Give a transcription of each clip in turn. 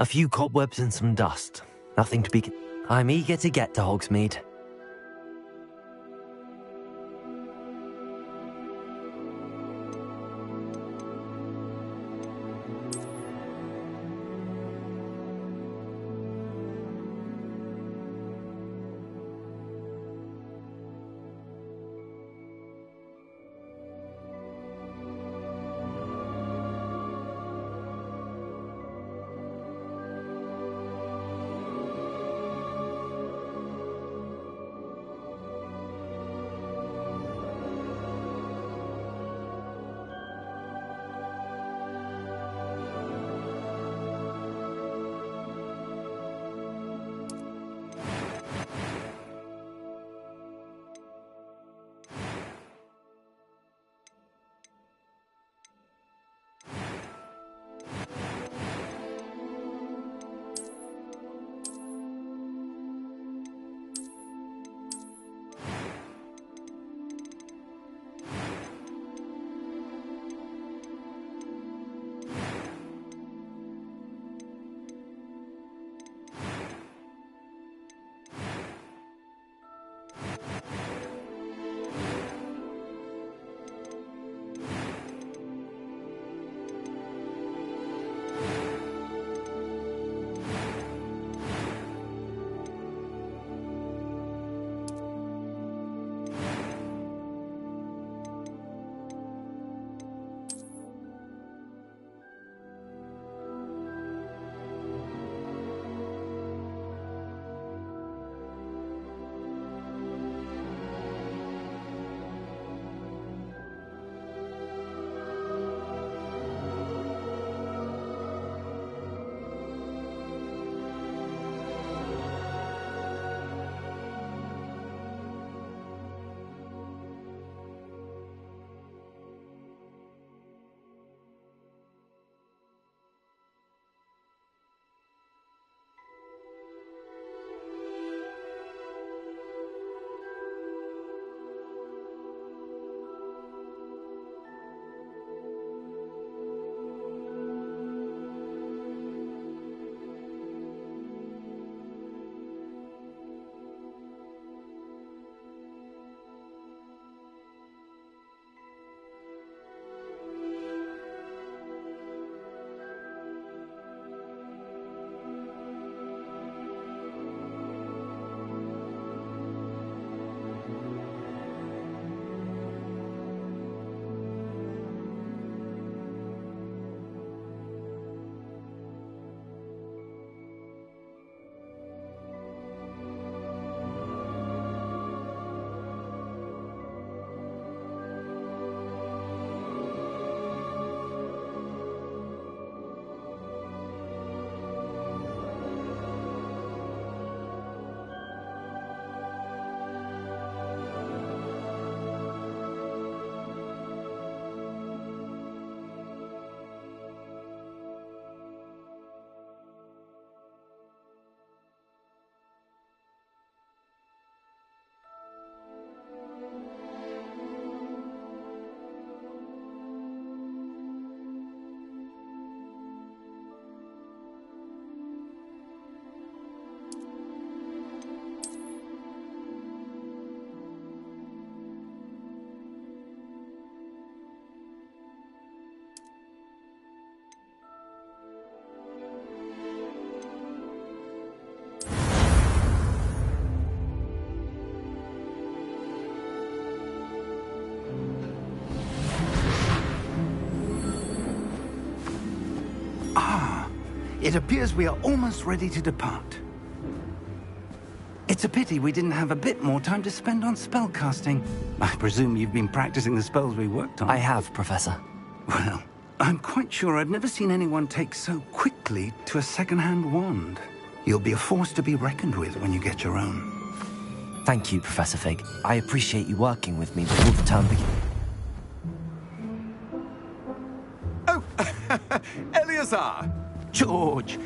A few cobwebs and some dust. Nothing to be... I'm eager to get to Hogsmeade. It appears we are almost ready to depart. It's a pity we didn't have a bit more time to spend on spellcasting. I presume you've been practicing the spells we worked on. I have, Professor. Well, I'm quite sure I've never seen anyone take so quickly to a second-hand wand. You'll be a force to be reckoned with when you get your own. Thank you, Professor Fig. I appreciate you working with me before the term begins. Oh, Eleazar! George!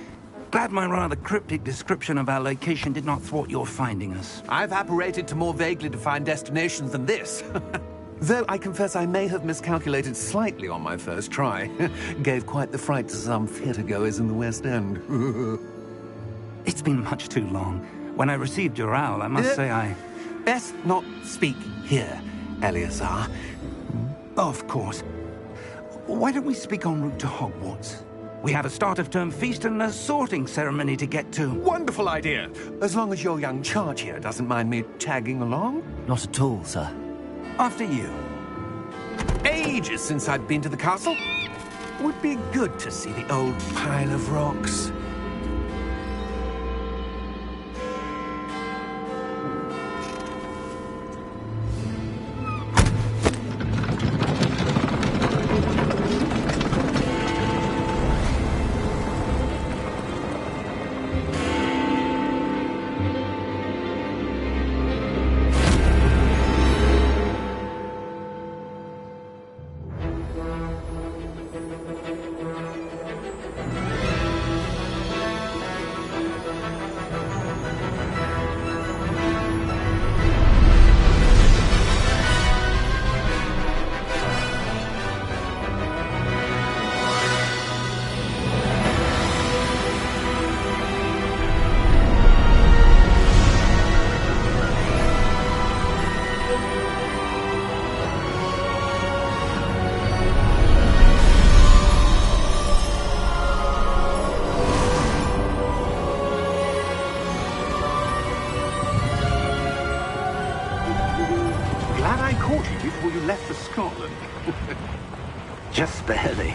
Glad my rather cryptic description of our location did not thwart your finding us. I've apparated to more vaguely defined destinations than this. Though I confess I may have miscalculated slightly on my first try. Gave quite the fright to some theatre-goers in the West End. It's been much too long. When I received your owl, I must say I... Best not speak here, Eleazar. Of course. Why don't we speak en route to Hogwarts? We have a start-of-term feast and a sorting ceremony to get to. Wonderful idea! As long as your young charge here doesn't mind me tagging along. Not at all, sir. After you. Ages since I'd been to the castle. Would be good to see the old pile of rocks. Glad I caught you before you left for Scotland. Just barely.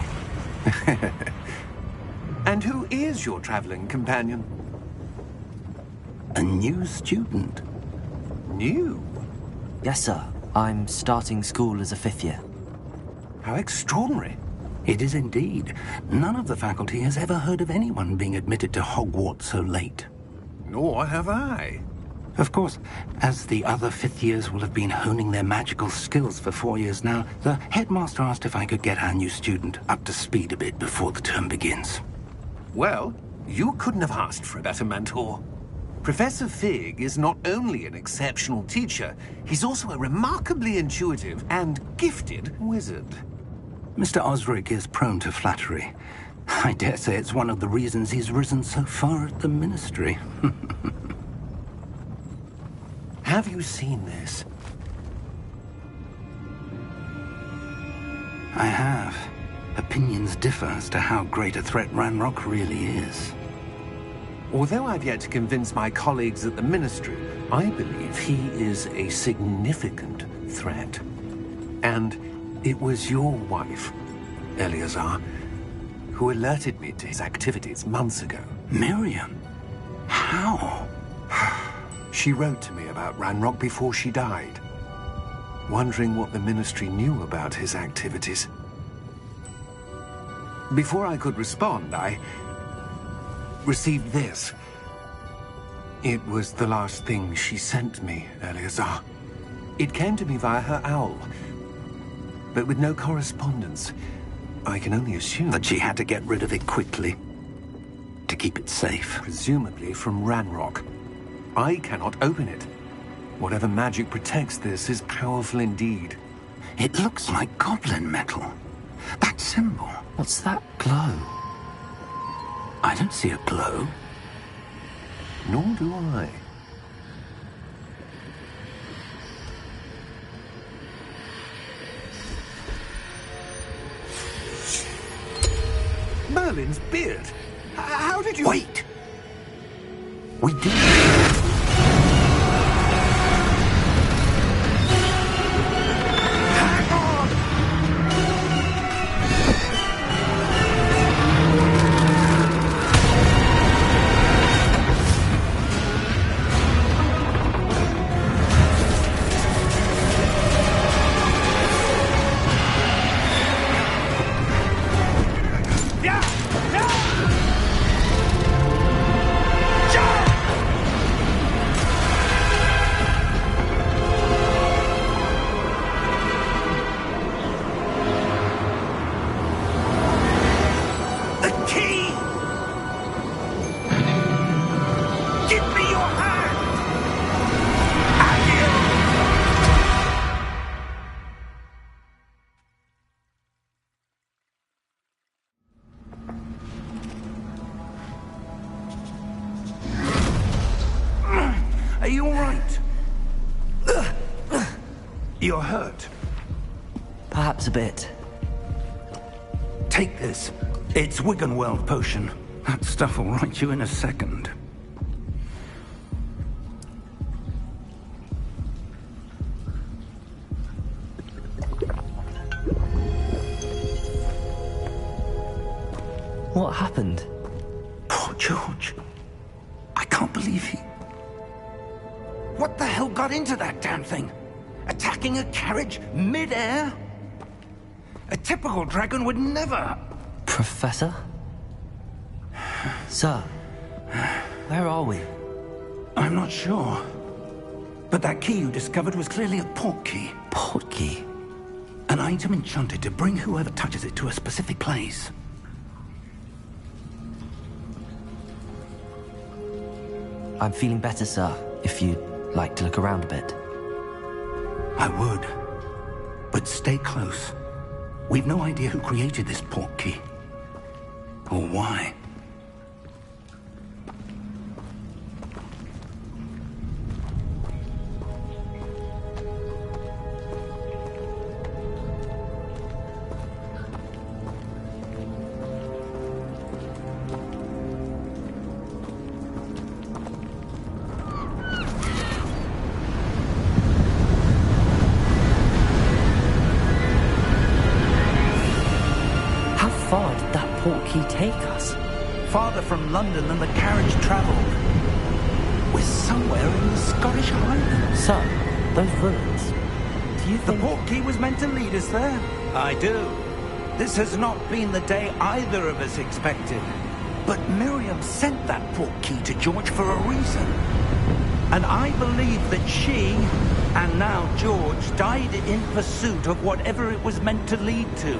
And who is your traveling companion? A new student. New? Yes, sir. I'm starting school as a 5th year. How extraordinary. It is indeed. None of the faculty has ever heard of anyone being admitted to Hogwarts so late. Nor have I. Of course, as the other 5th years will have been honing their magical skills for 4 years now, the headmaster asked if I could get our new student up to speed a bit before the term begins. Well, you couldn't have asked for a better mentor. Professor Fig is not only an exceptional teacher, he's also a remarkably intuitive and gifted wizard. Mr. Osric is prone to flattery. I dare say it's one of the reasons he's risen so far at the Ministry. Have you seen this? I have. Opinions differ as to how great a threat Ranrock really is. Although I've yet to convince my colleagues at the Ministry, I believe he is a significant threat. And it was your wife, Eleazar, who alerted me to his activities months ago. Miriam? How? She wrote to me about Ranrock before she died, wondering what the Ministry knew about his activities. Before I could respond, I received this. It was the last thing she sent me, Eleazar. It came to me via her owl, but with no correspondence. I can only assume That she had to get rid of it quickly, to keep it safe. presumably from Ranrock. I cannot open it. Whatever magic protects this is powerful indeed. It looks like goblin metal. That symbol. What's that glow? I don't see a glow. Nor do I. Merlin's beard. How did you... Wait! We did. You're hurt. Perhaps a bit. Take this. It's Wiggenweld potion. That stuff will right you in a second. What happened? Poor George. I can't believe he... What the hell got into that damn thing? Attacking a carriage mid-air? A typical dragon would never... Professor? Sir, where are we? I'm not sure. But that key you discovered was clearly a port key. Port key? An item enchanted to bring whoever touches it to a specific place. I'm feeling better, sir, if you'd like to look around a bit. I would. But stay close. We've no idea who created this port key. Or why. How far did that port key take us? Farther from London than the carriage travelled. We're somewhere in the Scottish Highlands. Sir, those ruins. Do you The think... port key was meant to lead us there? I do. This has not been the day either of us expected. But Miriam sent that port key to George for a reason. And I believe that she, and now George, died in pursuit of whatever it was meant to lead to.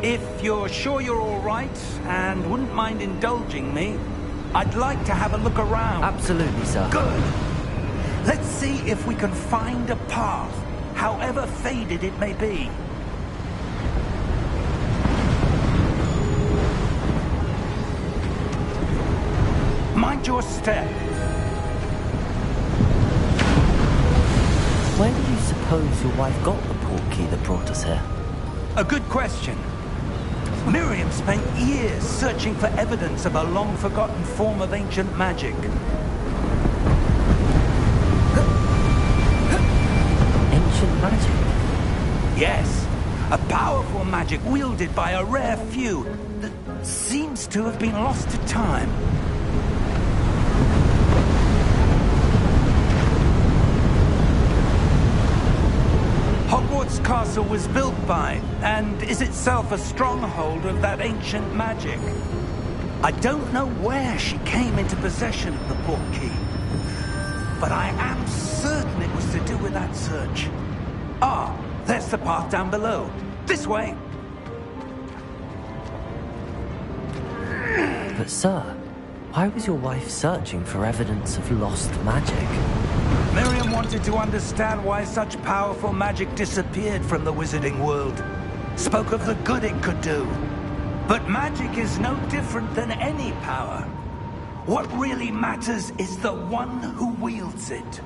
If you're sure you're all right, and wouldn't mind indulging me, I'd like to have a look around. Absolutely, sir. Good. Let's see if we can find a path, however faded it may be. Mind your step. Where do you suppose your wife got the port key that brought us here? A good question. Miriam spent years searching for evidence of a long-forgotten form of ancient magic. Ancient magic? Yes, a powerful magic wielded by a rare few that seems to have been lost to time. Hogwarts Castle was built by, and is itself a stronghold of that ancient magic. I don't know where she came into possession of the port key, but I am certain it was to do with that search. Ah, there's the path down below. This way. But sir, why was your wife searching for evidence of lost magic? Miriam wanted to understand why such powerful magic disappeared from the wizarding world. Spoke of the good it could do. But magic is no different than any power. What really matters is the one who wields it.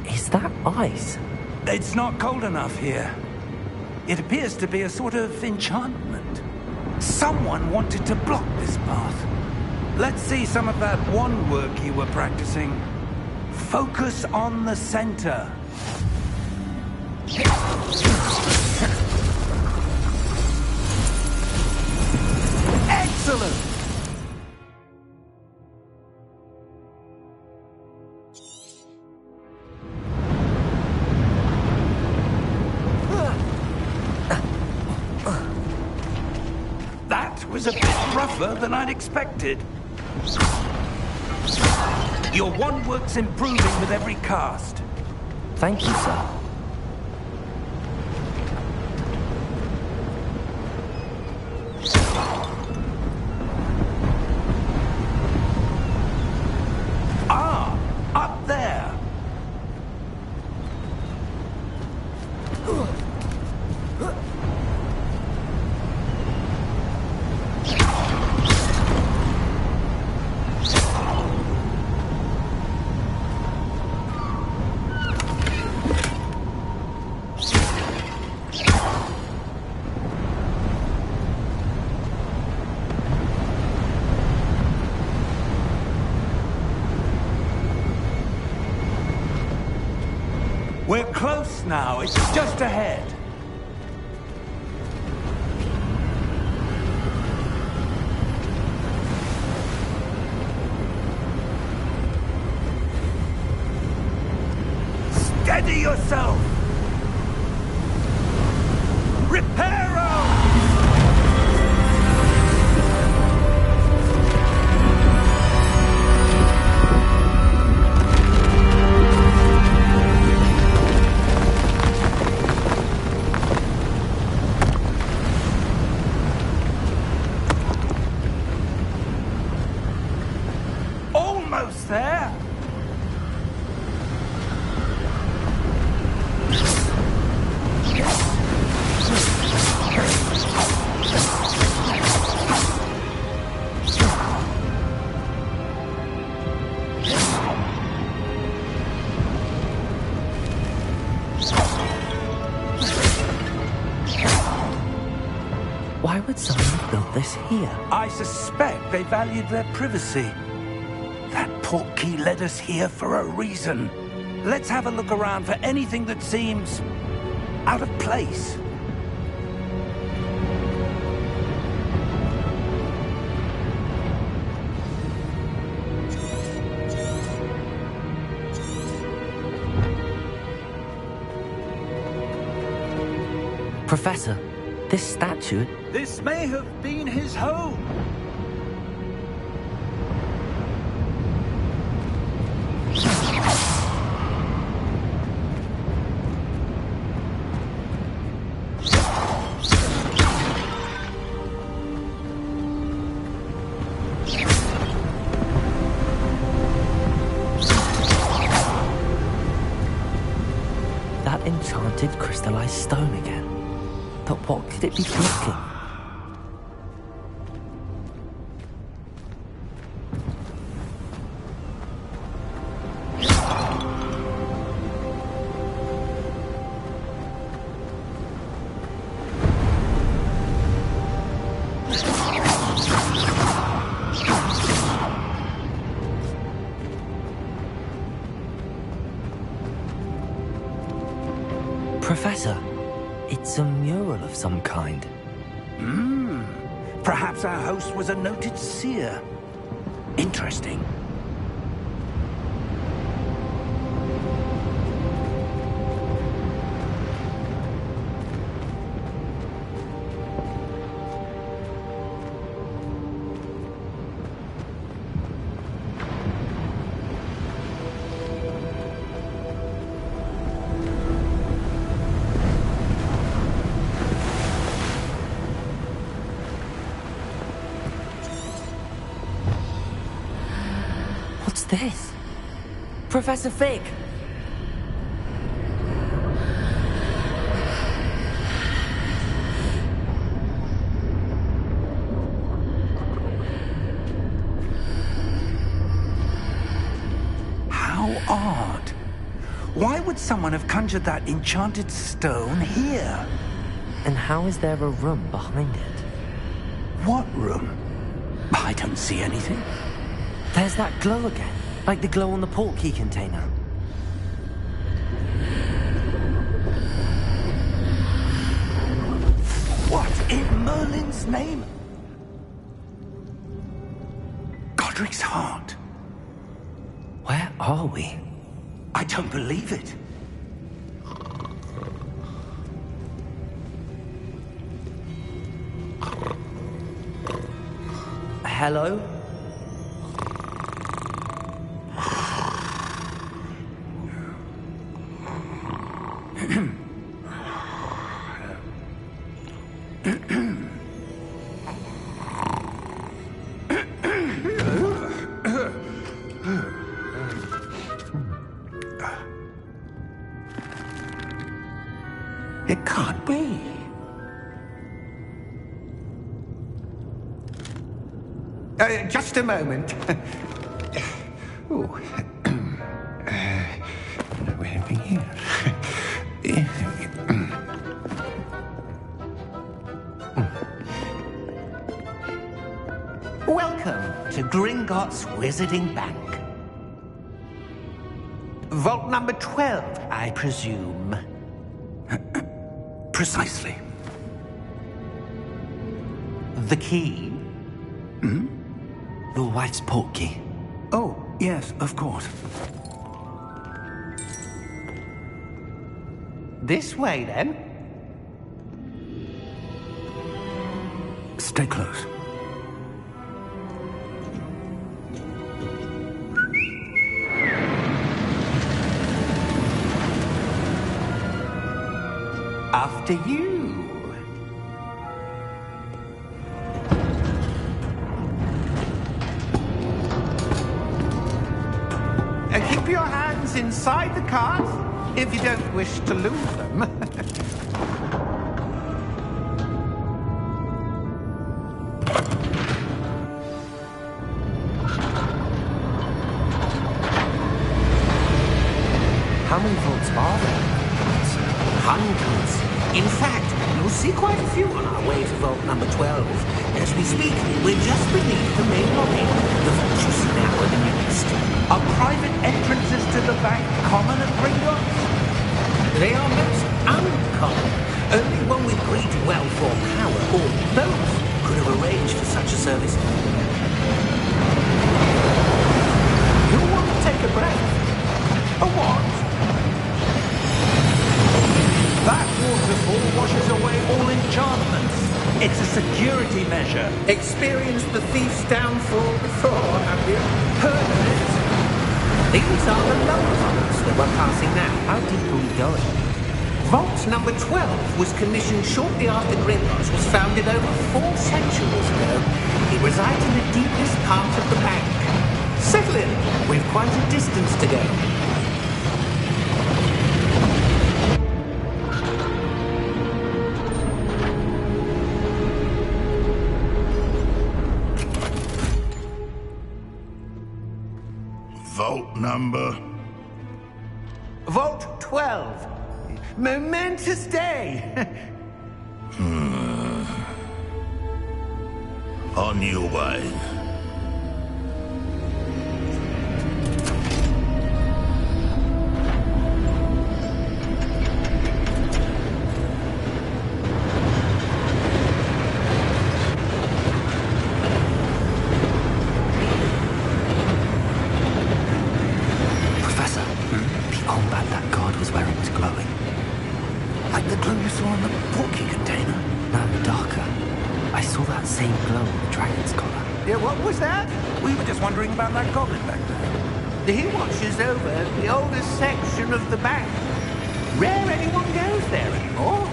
Is that ice? It's not cold enough here. It appears to be a sort of enchantment. Someone wanted to block this path. Let's see some of that wand work you were practicing. Focus on the center. Excellent! That was a bit rougher than I'd expected. Your wand work's improving with every cast. Thank you, sir. Ah, up there. We're close now. It's just ahead. Steady yourself! Reparo! Almost there! Why would someone have built this here? I suspect they valued their privacy. That portkey led us here for a reason. Let's have a look around for anything that seems out of place. Professor, this statue... This may have been his home. That enchanted crystallized stone again. But what could it be blocking? Professor, it's a mural of some kind. Perhaps our host was a noted seer. Interesting. What's this? Professor Fig! How odd. Why would someone have conjured that enchanted stone here? And how is there a room behind it? What room? I don't see anything. There's that glow again, like the glow on the portkey container. What in Merlin's name? Godric's heart. Where are we? I don't believe it. Hello? It can't be. Just a moment. Oh. Where are we here? Welcome to Gringotts Wizarding Bank. Vault number 12, I presume. Precisely. The key? Your wife's portkey. Oh, yes, of course. This way, then. Stay close. After you. Keep your hands inside the cart if you don't wish to lose them. How many vaults are there? Hundreds. In fact, you'll see quite a few on our way to vault number 12. As we speak, we're just beneath the main lobby. The vaults you see now are the newest. Are private entrances to the bank common at Gringotts? They are most uncommon. Only one with great wealth or power, or both, could have arranged for such a service. You'll want to take a breath. A what? That waterfall washes away all enchantments. It's a security measure. Experienced the thief's downfall before, have you? Heard of it? These are the lower vaults that we're passing now. How deep are we going? Vault number 12 was commissioned shortly after Gringotts was founded over 4 centuries ago. It resides in the deepest part of the bank. Settle in. We've quite a distance to go. Vault number? Vault 12. Momentous day. On your way. Professor, the armband that guard was wearing was glowing. Like the glow you saw on the portkey container? No, darker. I saw that same glow on the dragon's collar. Yeah, what was that? We were just wondering about that goblin back there. He watches over the oldest section of the bank. Rare anyone goes there anymore.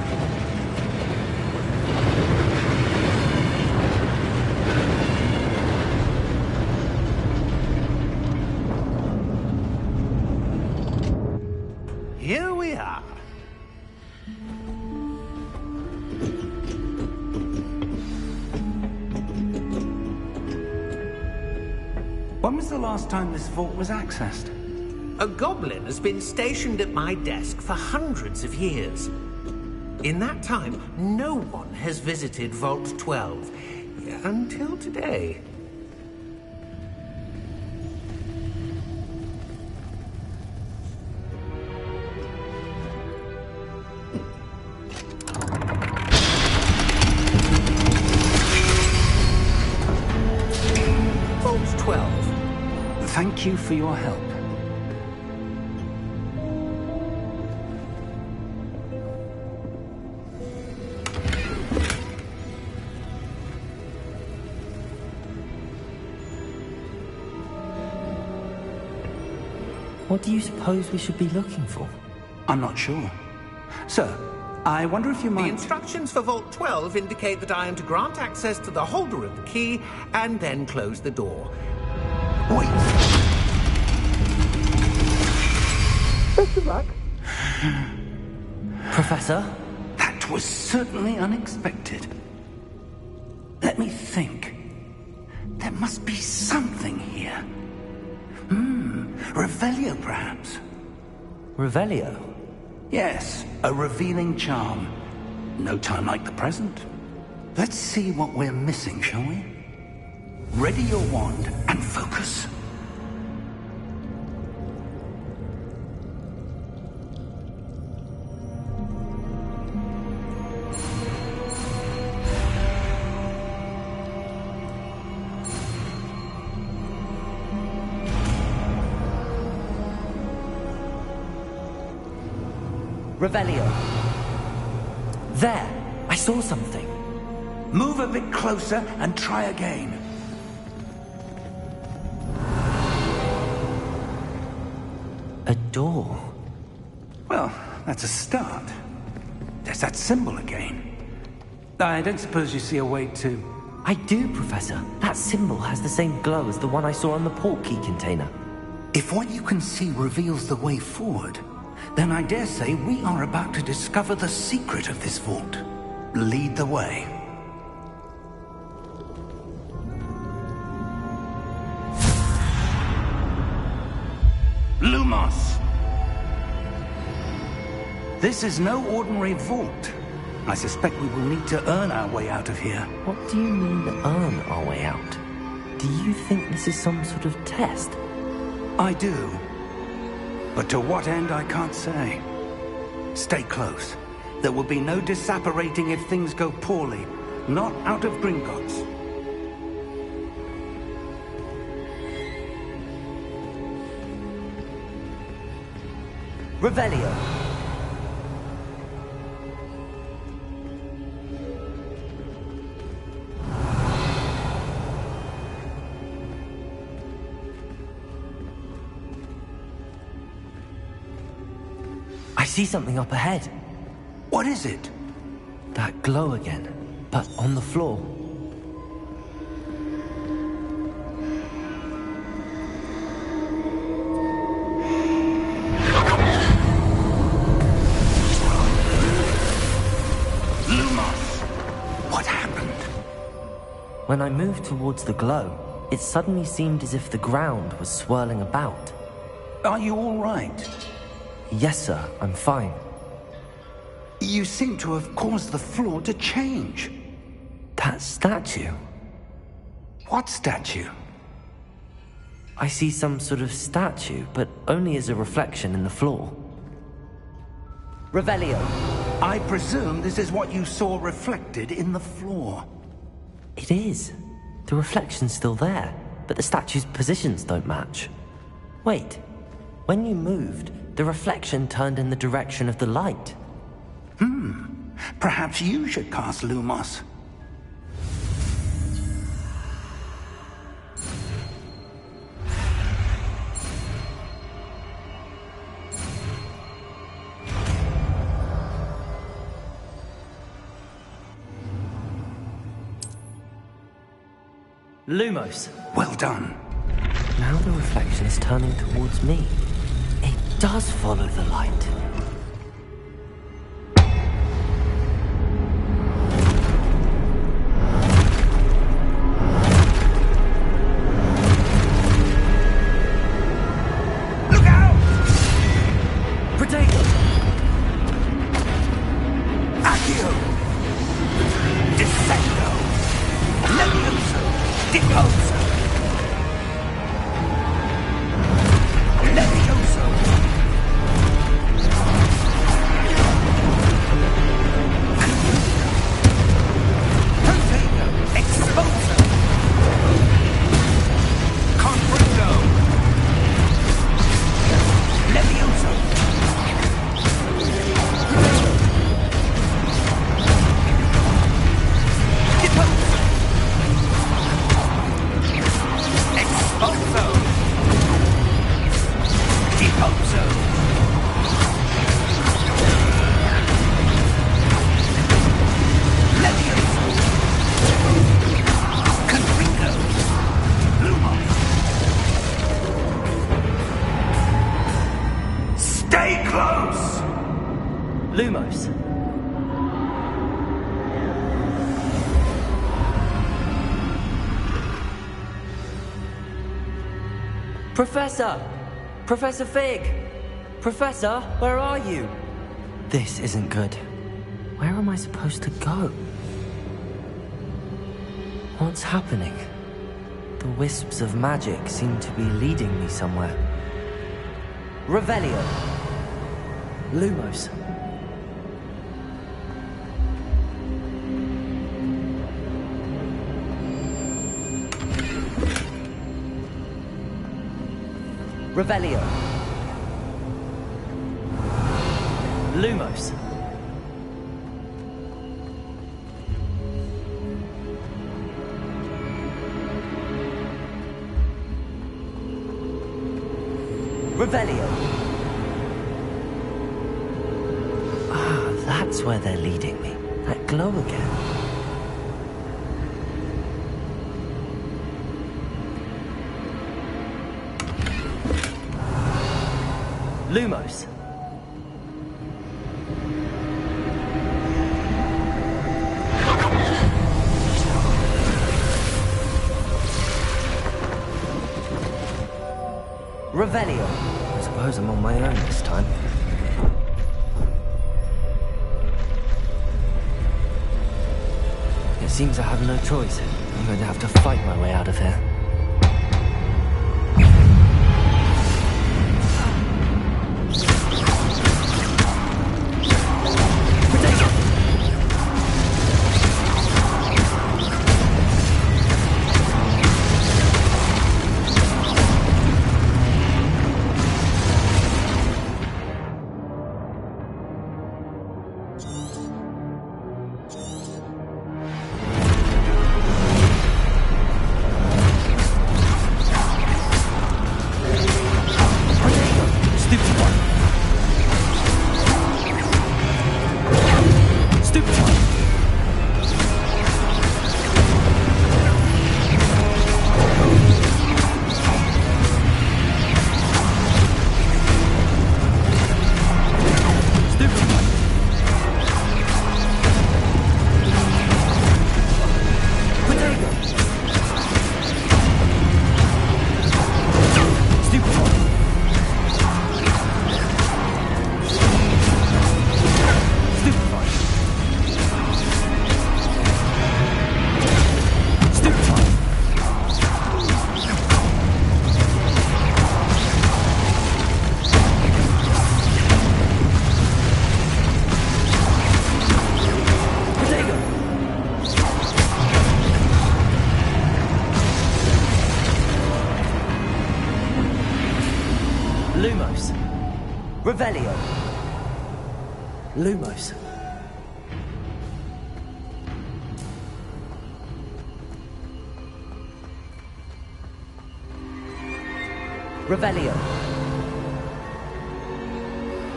Here we are. When was the last time this vault was accessed? A goblin has been stationed at my desk for hundreds of years. In that time, no one has visited Vault 12 until today. Vault 12. Thank you for your help. What do you suppose we should be looking for? I'm not sure. Sir, I wonder if you The might... instructions for Vault 12 indicate that I am to grant access to the holder of the key and then close the door. Wait! Best of luck. Professor? That was certainly unexpected. Let me think. There must be something here. Revelio, perhaps? Revelio? Yes, a revealing charm. No time like the present. Let's see what we're missing, shall we? Ready your wand and focus. Revelio. There! I saw something. Move a bit closer and try again. A door. Well, that's a start. There's that symbol again. I don't suppose you see a way to... I do, Professor. That symbol has the same glow as the one I saw on the port key container. If what you can see reveals the way forward, then I dare say we are about to discover the secret of this vault. Lead the way. Lumos! This is no ordinary vault. I suspect we will need to earn our way out of here. What do you mean, earn our way out? Do you think this is some sort of test? I do. But to what end, I can't say. Stay close. There will be no disapparating if things go poorly. Not out of Gringotts. Revelio. I see something up ahead. What is it? That glow again, but on the floor. Lumos! What happened? When I moved towards the glow, it suddenly seemed as if the ground was swirling about. Are you all right? Yes, sir, I'm fine. You seem to have caused the floor to change. That statue? What statue? I see some sort of statue, but only as a reflection in the floor. Revelio. I presume this is what you saw reflected in the floor. It is. The reflection's still there, but the statue's positions don't match. Wait. When you moved, the reflection turned in the direction of the light. Perhaps you should cast Lumos. Lumos. Well done. Now the reflection is turning towards me. It does follow the light. Look out! Potato! Accio! Descendo! Levioso! Deposo! Levioso! Potato! Exposo! Confringo! Levioso! Deposo! Exposo! Deposo! Levioso! Confringo! Lumos! Stay close! Lumos. Professor! Professor Fig! Professor, where are you? This isn't good. Where am I supposed to go? What's happening? The wisps of magic seem to be leading me somewhere. Revelio. Lumos. Revelio. Lumos. Revelio. Ah, that's where they're leading me. That glow again. Lumos. Revelio. I suppose I'm on my own this time. It seems I have no choice. I'm going to have to fight my way out of here. Lumos. Revelio. Lumos. Revelio.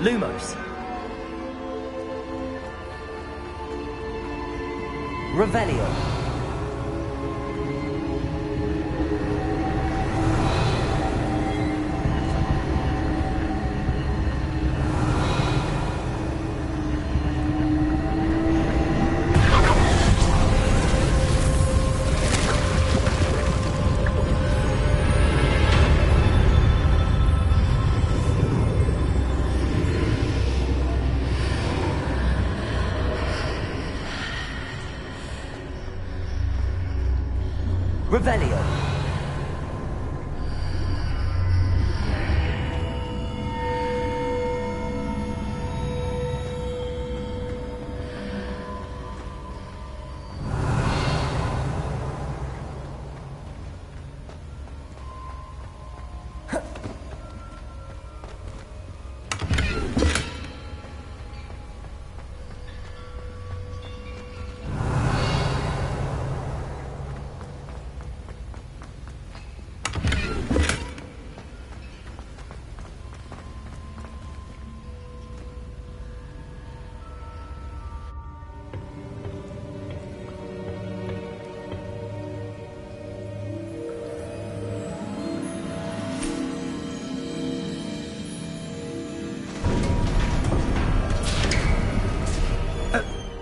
Lumos. Revelio. Revelio.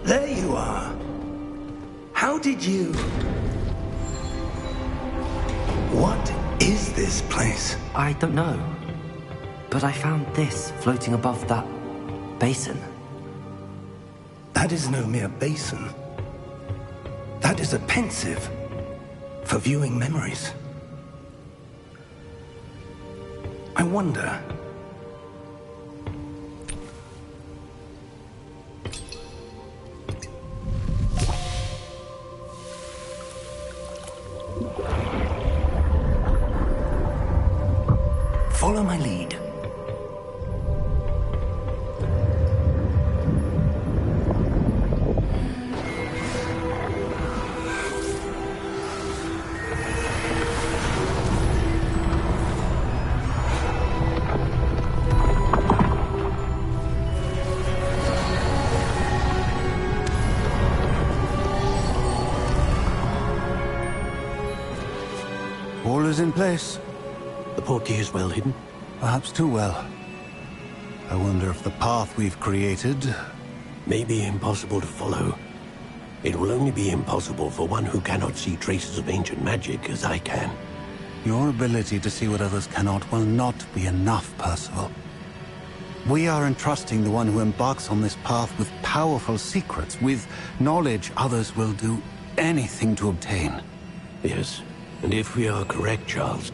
There you are. How did you... What is this place? I don't know. But I found this floating above that basin. That is no mere basin. That is a pensive for viewing memories. I wonder... Follow my lead. All is in place. The portkey is well hidden? Perhaps too well. I wonder if the path we've created... may be impossible to follow. It will only be impossible for one who cannot see traces of ancient magic as I can. Your ability to see what others cannot will not be enough, Percival. We are entrusting the one who embarks on this path with powerful secrets, with knowledge others will do anything to obtain. Yes, and if we are correct, Charles,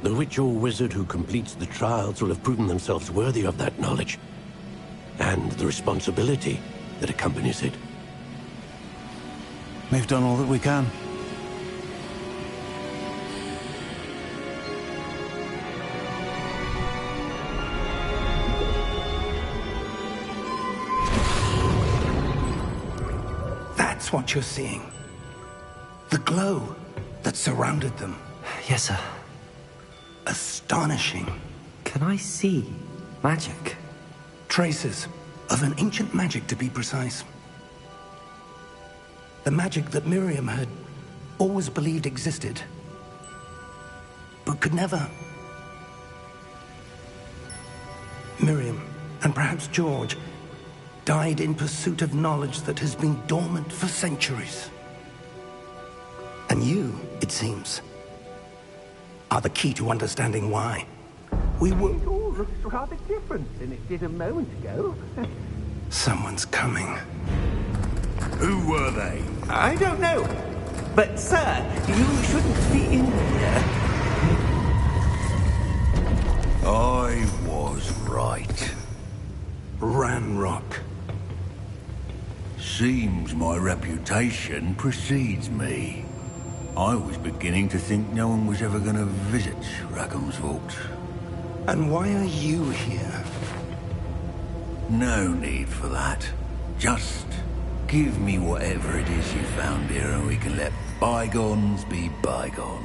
the witch or wizard who completes the trials will have proven themselves worthy of that knowledge, and the responsibility that accompanies it. We've done all that we can. That's what you're seeing. The glow that surrounded them. Yes, sir. Astonishing. Can I see magic? Traces of an ancient magic, to be precise. The magic that Miriam had always believed existed, but could never. Miriam, and perhaps George, died in pursuit of knowledge that has been dormant for centuries. And you, it seems, are the key to understanding why. We were... It all looks rather different than it did a moment ago. Someone's coming. Who were they? I don't know. But, sir, you shouldn't be in here. I was right. Ranrock. Seems my reputation precedes me. I was beginning to think no one was ever going to visit Rackham's vault. And why are you here? No need for that. Just give me whatever it is you found here and we can let bygones be bygones.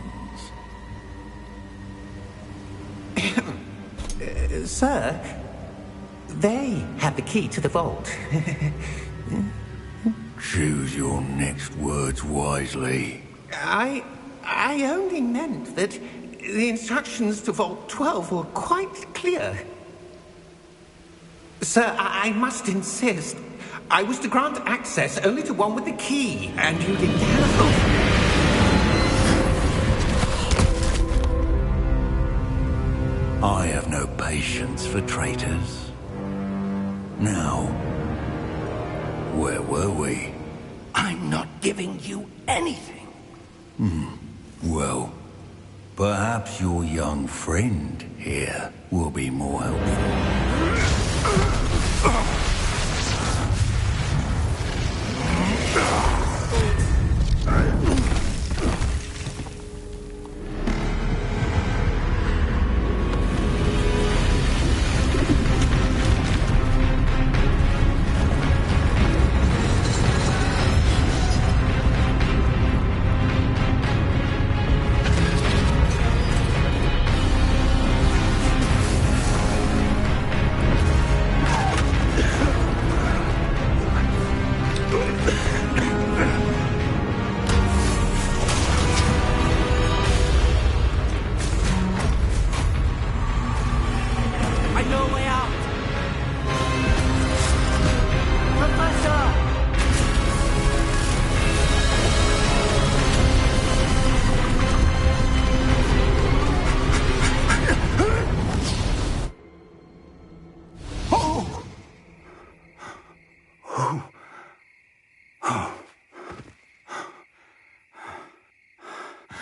Sir, they have the key to the vault. Choose your next words wisely. I only meant that the instructions to Vault 12 were quite clear. Sir, I must insist. I was to grant access only to one with the key, and you didn't have... I have no patience for traitors. Now, where were we? I'm not giving you anything. Well, perhaps your young friend here will be more helpful.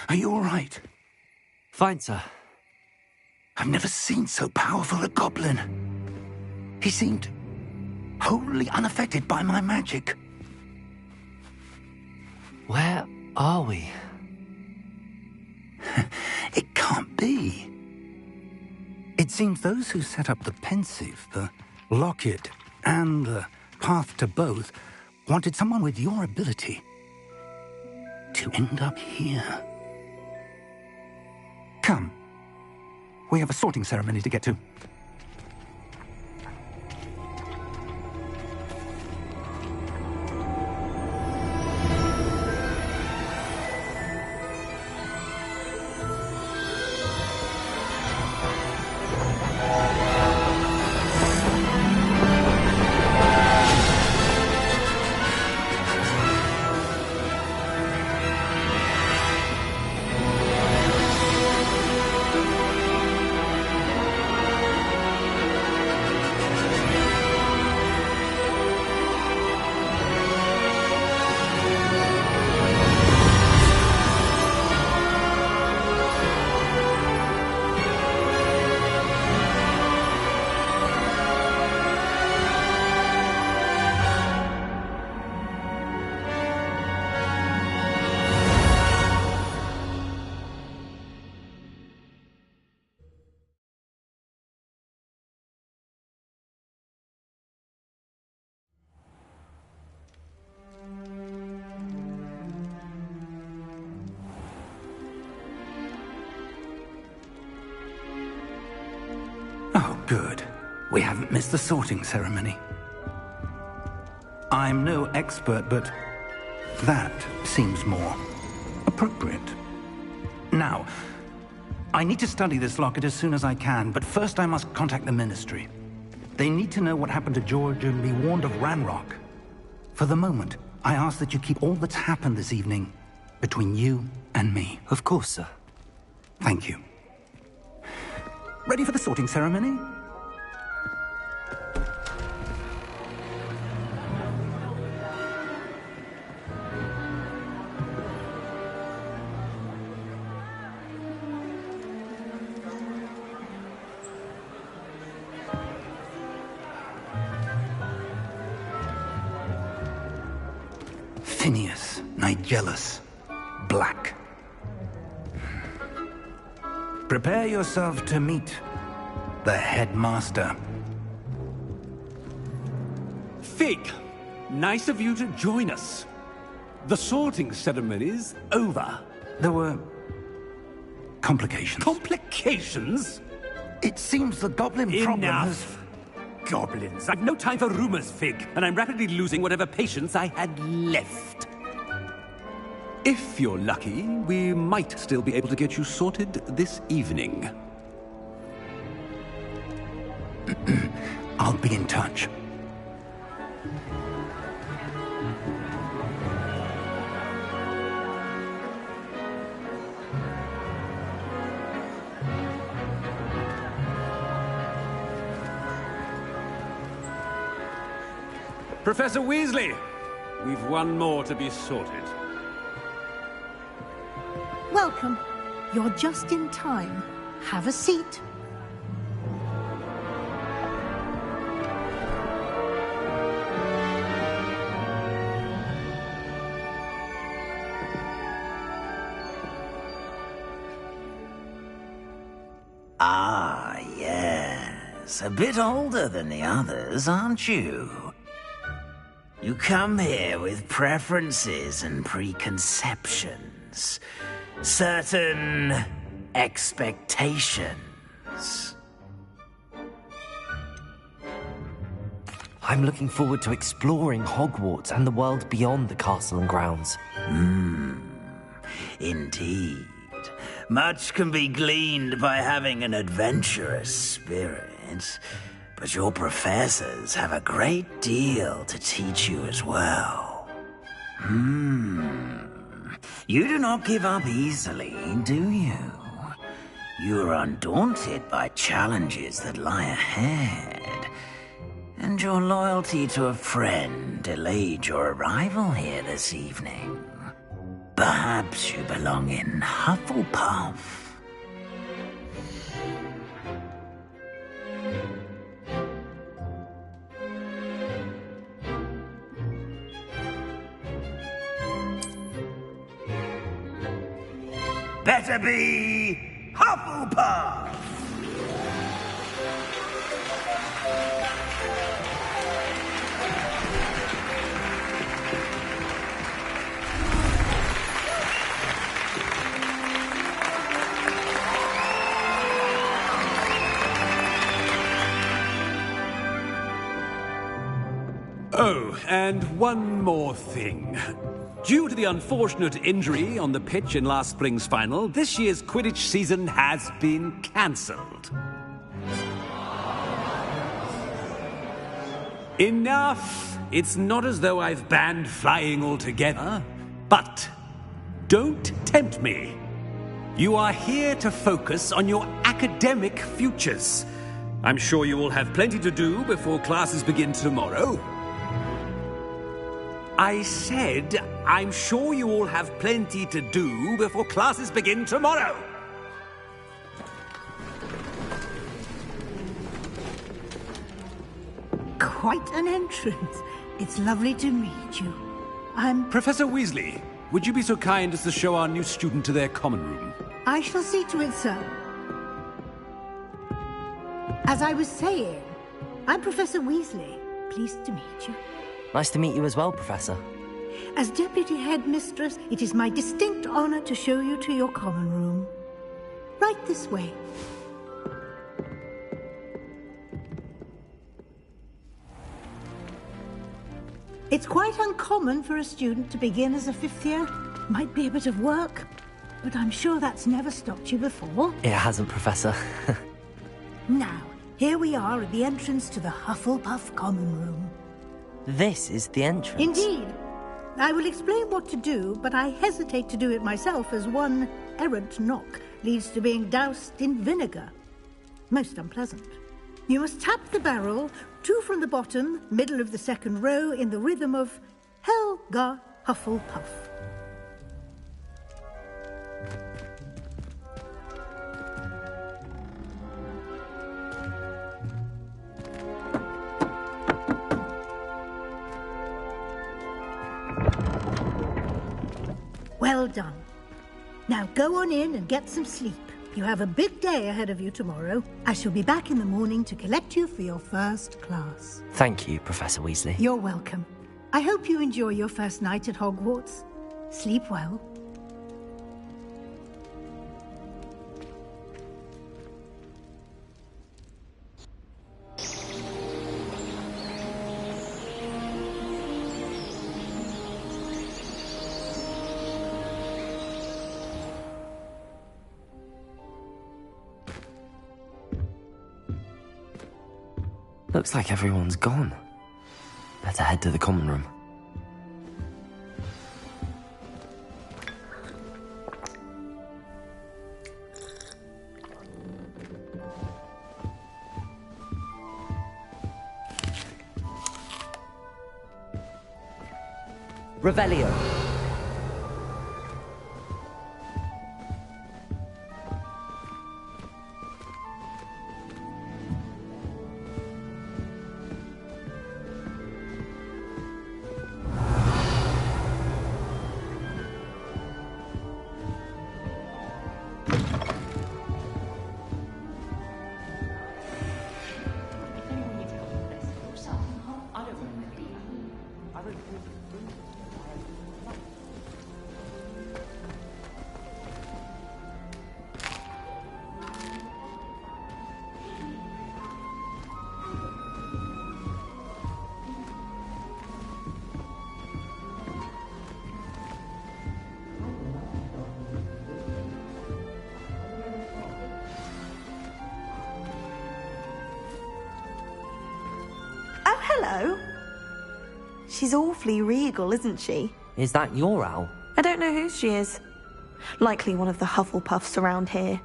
Are you all right? Fine, sir. I've never seen so powerful a goblin. He seemed wholly unaffected by my magic. Where are we? It can't be. It seems those who set up the pensive, the locket, and the path to both wanted someone with your ability to end up here. Come. We have a sorting ceremony to get to. Good. We haven't missed the sorting ceremony. I'm no expert, but that seems more appropriate. Now, I need to study this locket as soon as I can, but first I must contact the Ministry. They need to know what happened to George and be warned of Ranrock. For the moment, I ask that you keep all that's happened this evening between you and me. Of course, sir. Thank you. Ready for the sorting ceremony? Phineas, Nigellus, Black. Prepare yourself to meet the headmaster. Fig, nice of you to join us. The sorting ceremony's over. There were complications. Complications? It seems the goblin problem has... Enough! Goblins. I've no time for rumors, Fig, and I'm rapidly losing whatever patience I had left. If you're lucky, we might still be able to get you sorted this evening. I'll be in touch. Professor Weasley, we've one more to be sorted. Welcome. You're just in time. Have a seat. Ah, yes. A bit older than the others, aren't you? You come here with preferences and preconceptions. Certain expectations. I'm looking forward to exploring Hogwarts and the world beyond the castle and grounds. Indeed. Much can be gleaned by having an adventurous spirit, but your professors have a great deal to teach you as well. You do not give up easily, do you? You are undaunted by challenges that lie ahead, and your loyalty to a friend delayed your arrival here this evening. Perhaps you belong in Hufflepuff. Better be Hufflepuff! Oh, and one more thing. Due to the unfortunate injury on the pitch in last spring's final, this year's Quidditch season has been cancelled. Enough! It's not as though I've banned flying altogether, but don't tempt me. You are here to focus on your academic futures. I'm sure you will have plenty to do before classes begin tomorrow. I said, I'm sure you all have plenty to do before classes begin tomorrow. Quite an entrance. It's lovely to meet you. Professor Weasley, would you be so kind as to show our new student to their common room? I shall see to it, sir. As I was saying, I'm Professor Weasley. Pleased to meet you. Nice to meet you as well, Professor. As Deputy Headmistress, it is my distinct honor to show you to your common room. Right this way. It's quite uncommon for a student to begin as a fifth year. Might be a bit of work, but I'm sure that's never stopped you before. It hasn't, Professor. Now, here we are at the entrance to the Hufflepuff Common Room. This is the entrance? Indeed. I will explain what to do, but I hesitate to do it myself as one errant knock leads to being doused in vinegar. Most unpleasant. You must tap the barrel, 2 from the bottom, middle of the second row, in the rhythm of Helga Hufflepuff. Well done. Now go on in and get some sleep. You have a big day ahead of you tomorrow. I shall be back in the morning to collect you for your first class. Thank you, Professor Weasley. You're welcome. I hope you enjoy your first night at Hogwarts. Sleep well. Looks like everyone's gone. Better head to the common room. Revelio. Hello. She's awfully regal, isn't she? Is that your owl? I don't know who she is. Likely one of the Hufflepuffs around here.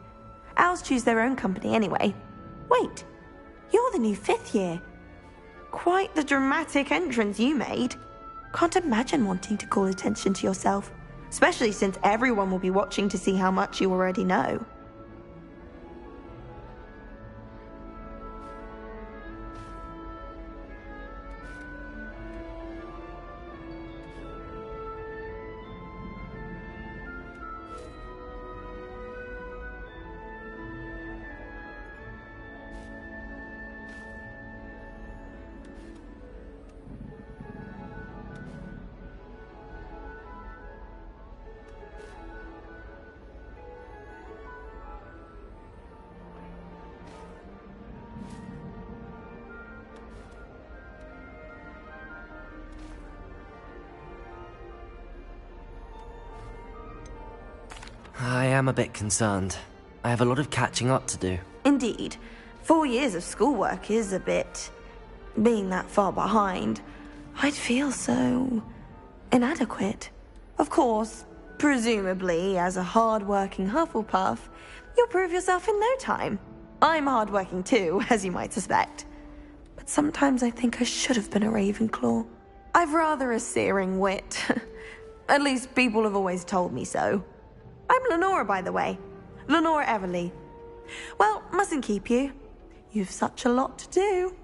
Owls choose their own company anyway. Wait, you're the new 5th year. Quite the dramatic entrance you made. Can't imagine wanting to call attention to yourself, especially since everyone will be watching to see how much you already know. I am a bit concerned. I have a lot of catching up to do. Indeed. 4 years of schoolwork is a bit... being that far behind. I'd feel so... inadequate. Of course, presumably, as a hard-working Hufflepuff, you'll prove yourself in no time. I'm hard-working too, as you might suspect. But sometimes I think I should have been a Ravenclaw. I've rather a searing wit. At least people have always told me so. I'm Lenora, by the way. Lenora Everly. Well, mustn't keep you. You've such a lot to do.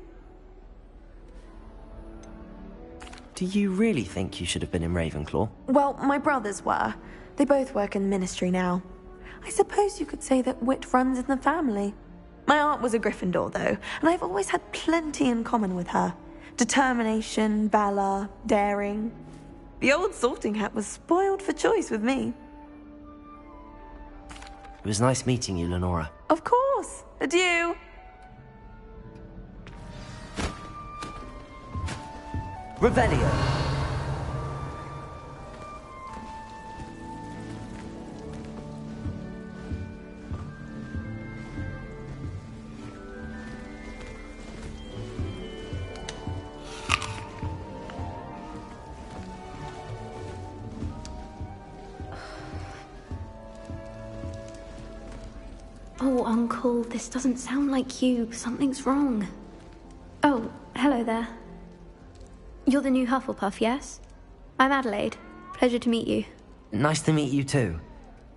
Do you really think you should have been in Ravenclaw? Well, my brothers were. They both work in the Ministry now. I suppose you could say that wit runs in the family. My aunt was a Gryffindor, though, and I've always had plenty in common with her. Determination, valor, daring. The old sorting hat was spoiled for choice with me. It was nice meeting you, Lenora. Of course. Adieu. Revelio. Oh, Uncle, this doesn't sound like you. Something's wrong. Oh, hello there. You're the new Hufflepuff, yes? I'm Adelaide. Pleasure to meet you. Nice to meet you too.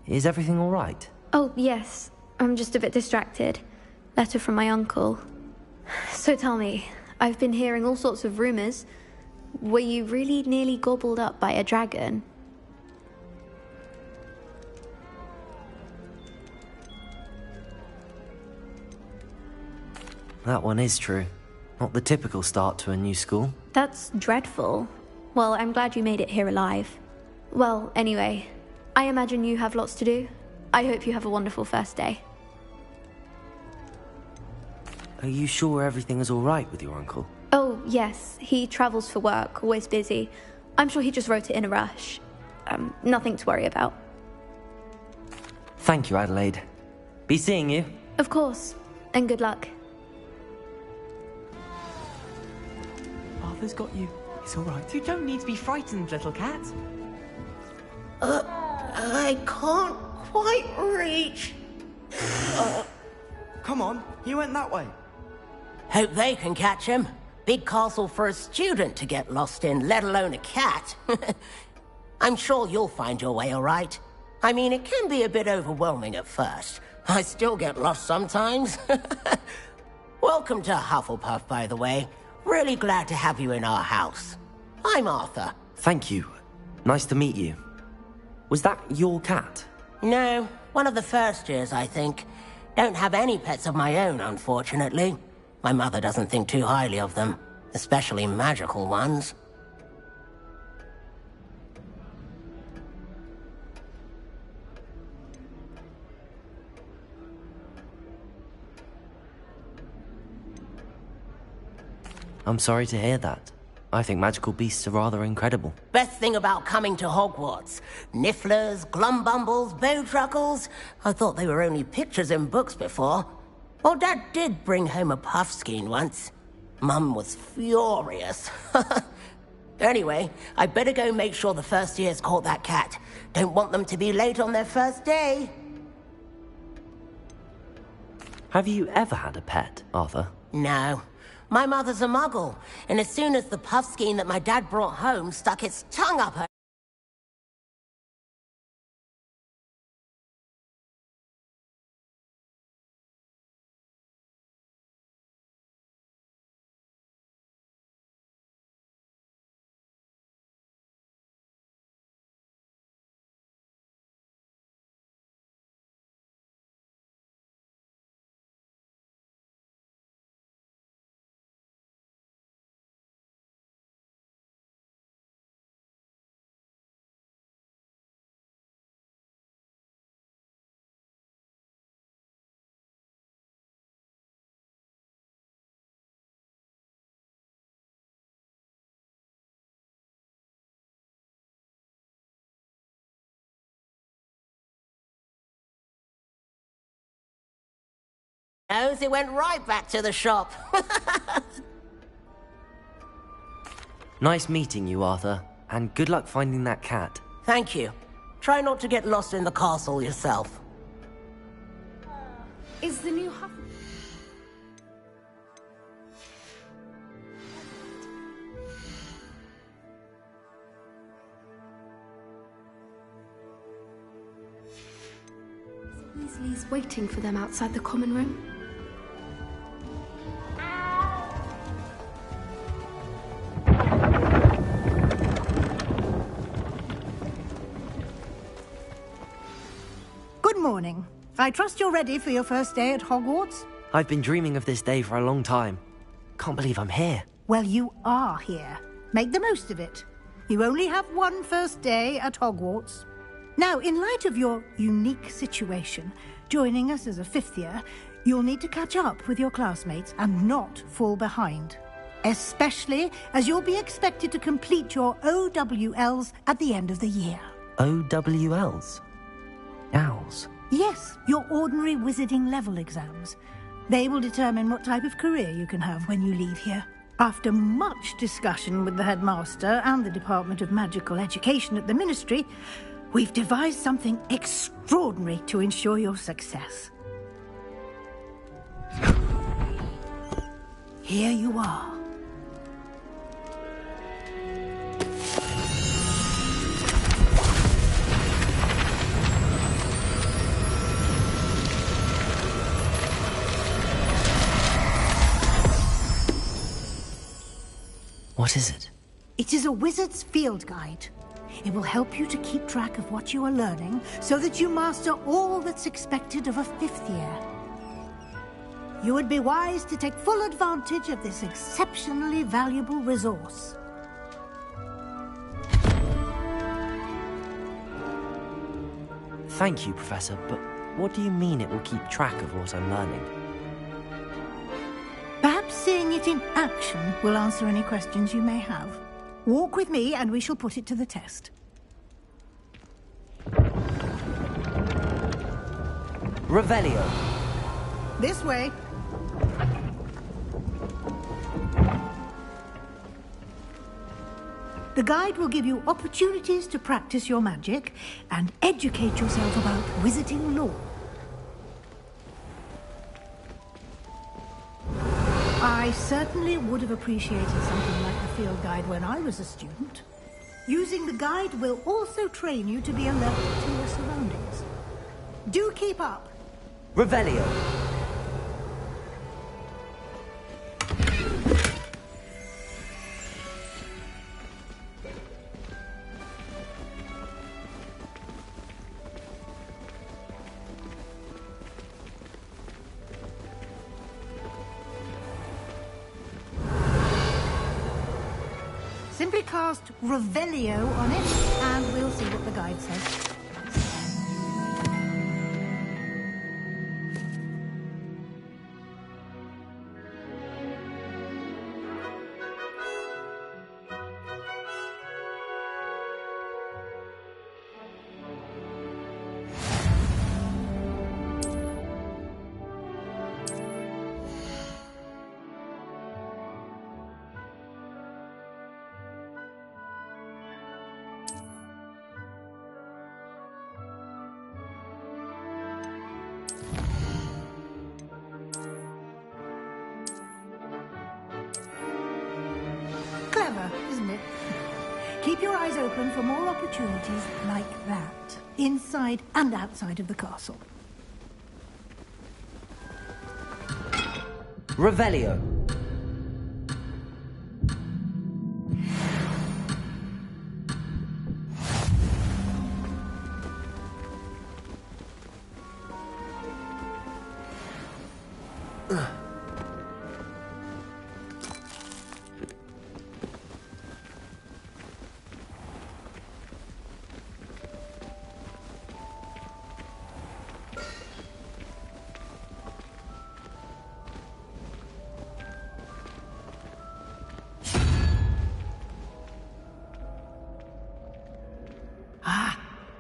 Is everything all right? Oh, yes. I'm just a bit distracted. Letter from my uncle. So tell me, I've been hearing all sorts of rumors. Were you really nearly gobbled up by a dragon? That one is true. Not the typical start to a new school. That's dreadful. Well, I'm glad you made it here alive. Well, anyway, I imagine you have lots to do. I hope you have a wonderful first day. Are you sure everything is all right with your uncle? Oh, yes. He travels for work, always busy. I'm sure he just wrote it in a rush. Nothing to worry about. Thank you, Adelaide. Be seeing you. Of course. And good luck. Arthur's got you. It's all right. You don't need to be frightened, little cat. I can't quite reach. Come on, he went that way. Hope they can catch him. Big castle for a student to get lost in, let alone a cat. I'm sure you'll find your way all right. I mean, it can be a bit overwhelming at first. I still get lost sometimes. Welcome to Hufflepuff, by the way. Really glad to have you in our house. I'm Arthur. Thank you. Nice to meet you. Was that your cat? No, one of the first years, I think. Don't have any pets of my own, unfortunately. My mother doesn't think too highly of them, especially magical ones. I'm sorry to hear that. I think magical beasts are rather incredible. Best thing about coming to Hogwarts. Nifflers, Glumbumbles, Bowtruckles. I thought they were only pictures in books before. Well, Dad did bring home a Puffskein once. Mum was furious. Anyway, I better go make sure the first years caught that cat. Don't want them to be late on their first day. Have you ever had a pet, Arthur? No. My mother's a muggle, and as soon as the Puffskein that my dad brought home stuck its tongue up her... It went right back to the shop. Nice meeting you, Arthur. And good luck finding that cat. Thank you. Try not to get lost in the castle yourself. Is the new Weasley's waiting for them outside the common room? Good morning. I trust you're ready for your first day at Hogwarts? I've been dreaming of this day for a long time. Can't believe I'm here. Well, you are here. Make the most of it. You only have one first day at Hogwarts. Now, in light of your unique situation, joining us as a fifth year, you'll need to catch up with your classmates and not fall behind. Especially as you'll be expected to complete your OWLs at the end of the year. OWLs? Owls? Yes, your ordinary wizarding level exams. They will determine what type of career you can have when you leave here. After much discussion with the headmaster and the Department of Magical Education at the Ministry, we've devised something extraordinary to ensure your success. Here you are. What is it? It is a wizard's field guide. It will help you to keep track of what you are learning so that you master all that's expected of a 5th year. You would be wise to take full advantage of this exceptionally valuable resource. Thank you, Professor, but what do you mean it will keep track of what I'm learning? Perhaps seeing it in action will answer any questions you may have. Walk with me and we shall put it to the test. Revelio. This way. The guide will give you opportunities to practice your magic and educate yourself about wizarding lore. I certainly would have appreciated something like the field guide when I was a student. Using the guide will also train you to be alert to your surroundings. Do keep up. Revelio. Simply cast Revelio on it, and we'll see what the guide says. Clever, isn't it? Keep your eyes open for more opportunities like that, inside and outside of the castle. Revelio.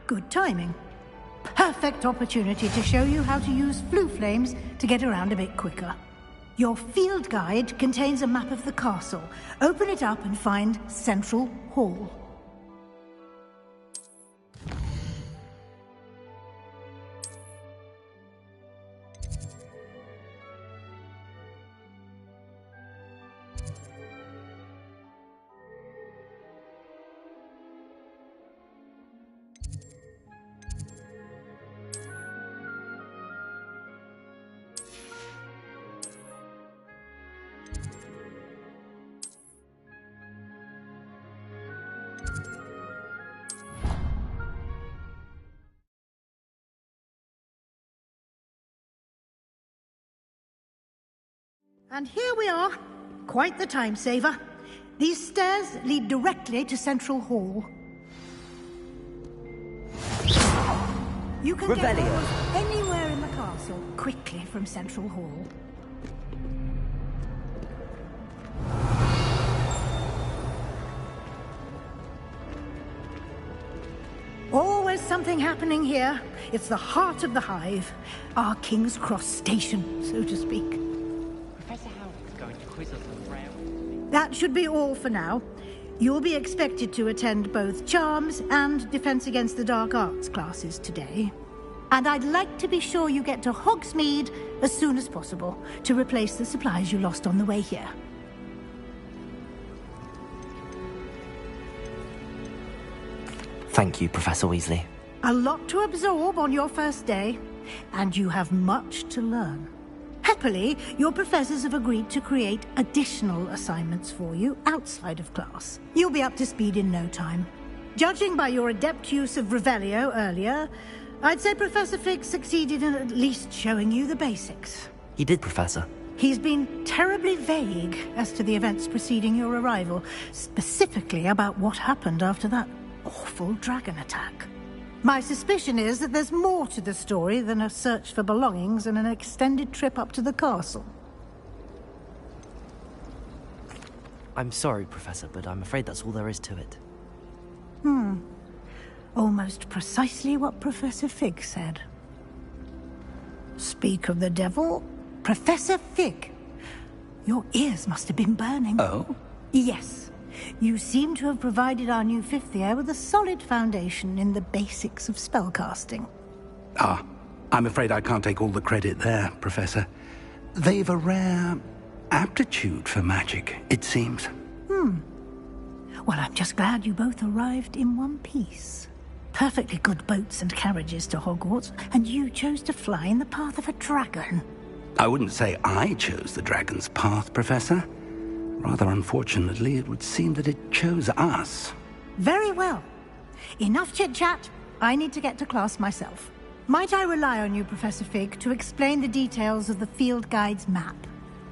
Good timing. Perfect opportunity to show you how to use flue flames to get around a bit quicker. Your field guide contains a map of the castle. Open it up and find Central Hall. And here we are. Quite the time saver. These stairs lead directly to Central Hall. You can get almost anywhere in the castle quickly from Central Hall. Always something happening here. It's the heart of the hive. Our King's Cross station, so to speak. That should be all for now. You'll be expected to attend both Charms and Defense Against the Dark Arts classes today. And I'd like to be sure you get to Hogsmeade as soon as possible to replace the supplies you lost on the way here. Thank you, Professor Weasley. A lot to absorb on your first day, and you have much to learn. Happily, your professors have agreed to create additional assignments for you outside of class. You'll be up to speed in no time. Judging by your adept use of Revelio earlier, I'd say Professor Fig succeeded in at least showing you the basics. He did, Professor. He's been terribly vague as to the events preceding your arrival, specifically about what happened after that awful dragon attack. My suspicion is that there's more to the story than a search for belongings and an extended trip up to the castle. I'm sorry, Professor, but I'm afraid that's all there is to it. Almost precisely what Professor Fig said. Speak of the devil, Professor Fig. Your ears must have been burning. Oh? Yes. You seem to have provided our new fifth year with a solid foundation in the basics of spellcasting. Ah, I'm afraid I can't take all the credit there, Professor. They've a rare aptitude for magic, it seems. Well, I'm just glad you both arrived in one piece. Perfectly good boats and carriages to Hogwarts, and you chose to fly in the path of a dragon. I wouldn't say I chose the dragon's path, Professor. Rather unfortunately, it would seem that it chose us. Very well. Enough chit-chat. I need to get to class myself. Might I rely on you, Professor Fig, to explain the details of the field guide's map?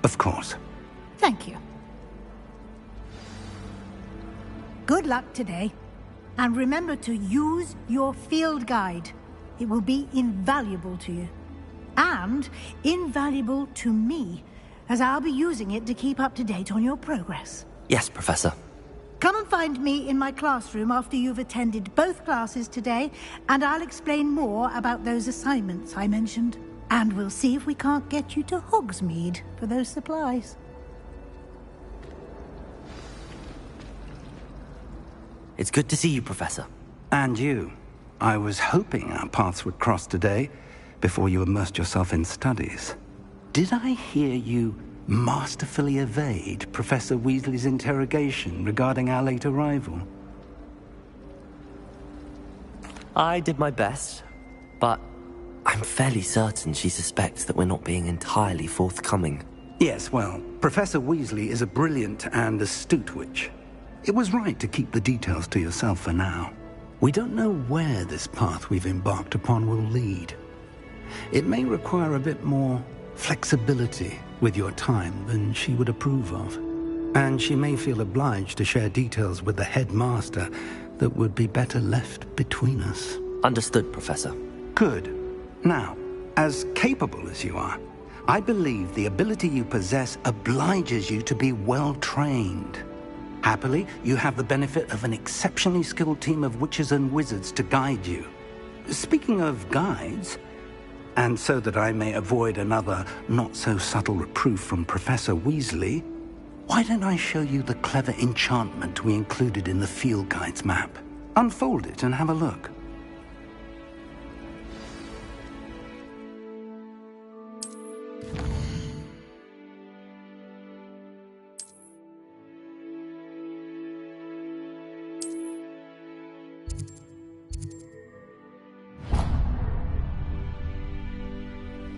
Of course. Thank you. Good luck today. And remember to use your field guide. It will be invaluable to you. And invaluable to me, as I'll be using it to keep up to date on your progress. Yes, Professor. Come and find me in my classroom after you've attended both classes today, and I'll explain more about those assignments I mentioned. And we'll see if we can't get you to Hogsmeade for those supplies. It's good to see you, Professor. And you. I was hoping our paths would cross today, before you immersed yourself in studies. Did I hear you masterfully evade Professor Weasley's interrogation regarding our late arrival? I did my best, but I'm fairly certain she suspects that we're not being entirely forthcoming. Yes, well, Professor Weasley is a brilliant and astute witch. It was right to keep the details to yourself for now. We don't know where this path we've embarked upon will lead. It may require a bit more flexibility with your time than she would approve of. And she may feel obliged to share details with the headmaster that would be better left between us. Understood, Professor. Good. Now, as capable as you are, I believe the ability you possess obliges you to be well trained. Happily, you have the benefit of an exceptionally skilled team of witches and wizards to guide you. Speaking of guides, and so that I may avoid another not-so-subtle reproof from Professor Weasley, why don't I show you the clever enchantment we included in the field guide's map? Unfold it and have a look.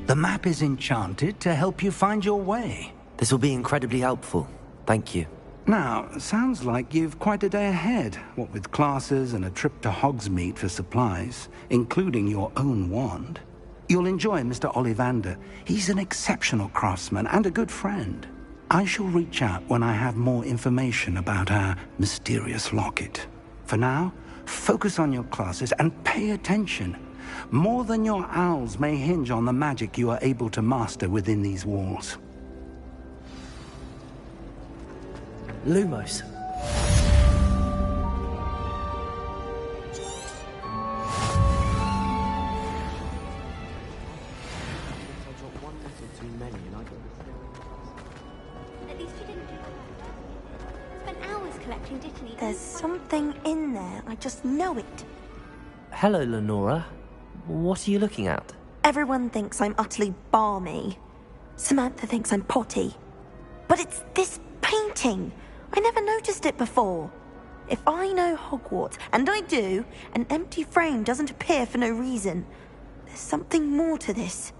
The map is enchanted to help you find your way. This will be incredibly helpful. Thank you. Now, sounds like you've quite a day ahead, what with classes and a trip to Hogsmeade for supplies, including your own wand. You'll enjoy Mr. Ollivander. He's an exceptional craftsman and a good friend. I shall reach out when I have more information about our mysterious locket. For now, focus on your classes and pay attention. More than your owls may hinge on the magic you are able to master within these walls. Lumos. At least you didn't do that. Spent hours collecting Dittany. There's something in there. I just know it. Hello, Lenora. What are you looking at? Everyone thinks I'm utterly balmy. Samantha thinks I'm potty. But it's this painting. I never noticed it before. If I know Hogwarts, and I do, an empty frame doesn't appear for no reason. There's something more to this.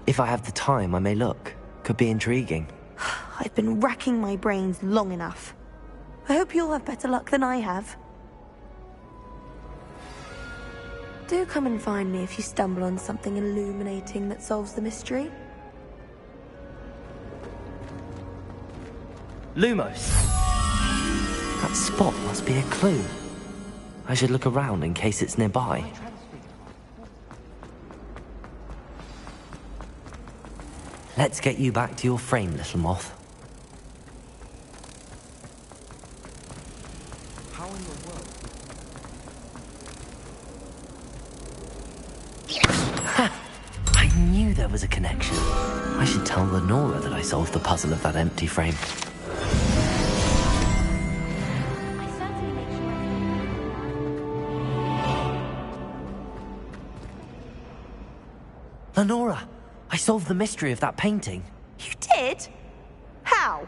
If I have the time, I may look. Could be intriguing. I've been racking my brains long enough. I hope you'll have better luck than I have. Do come and find me if you stumble on something illuminating that solves the mystery. Lumos! That spot must be a clue. I should look around in case it's nearby. Let's get you back to your frame, little moth. How in the world? Ha! I knew there was a connection. I should tell Lenora that I solved the puzzle of that empty frame. Lenora! I solved the mystery of that painting. You did? How?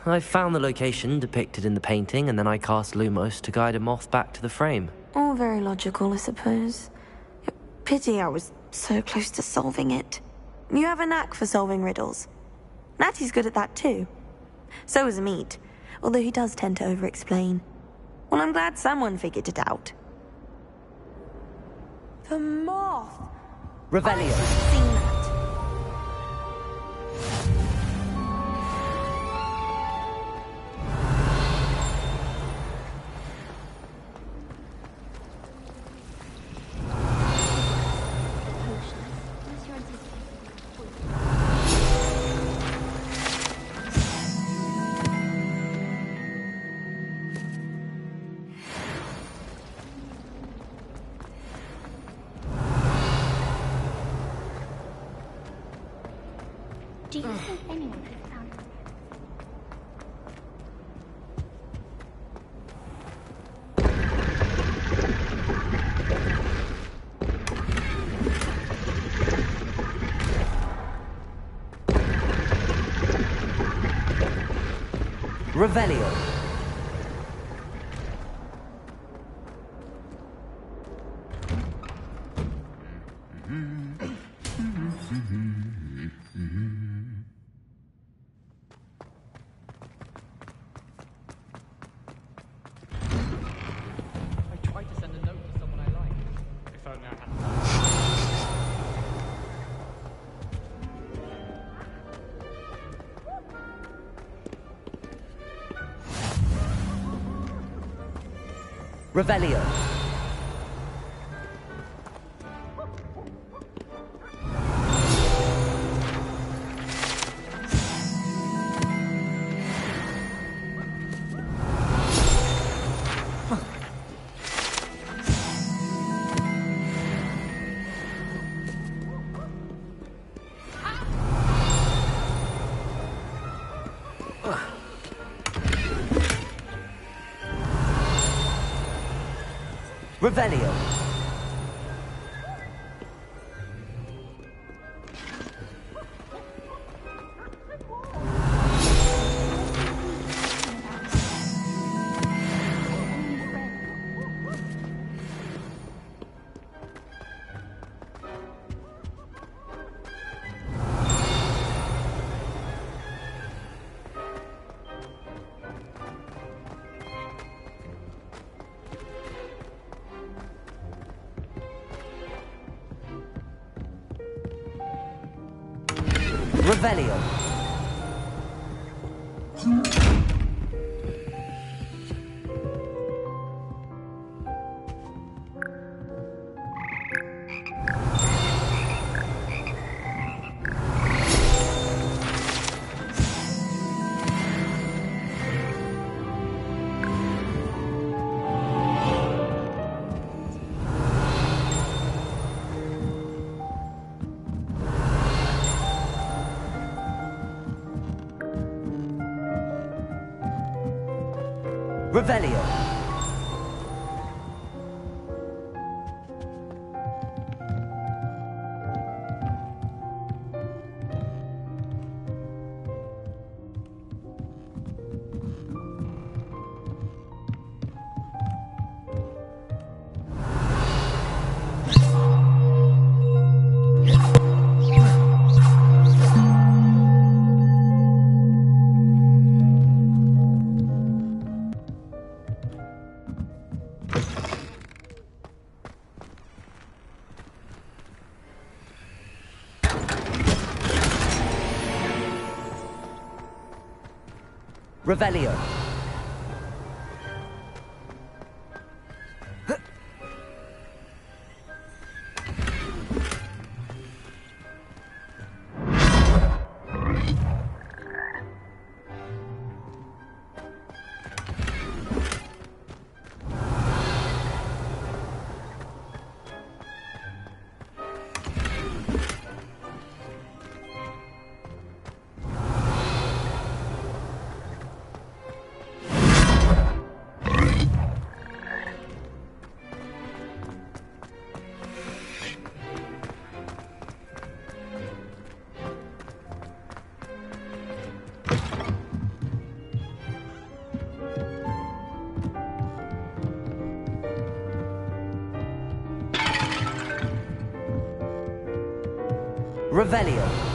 I found the location depicted in the painting, and then I cast Lumos to guide a moth back to the frame. All very logical, I suppose. Pity I was so close to solving it. You have a knack for solving riddles. Natty's good at that too. So is Amit, although he does tend to over-explain. Well, I'm glad someone figured it out. The moth! Revelio. I've seen that. Do you think anyone could have found it? Revelio. Revelio. Revelio. Revelio. Revelio. Revelio. Revelio.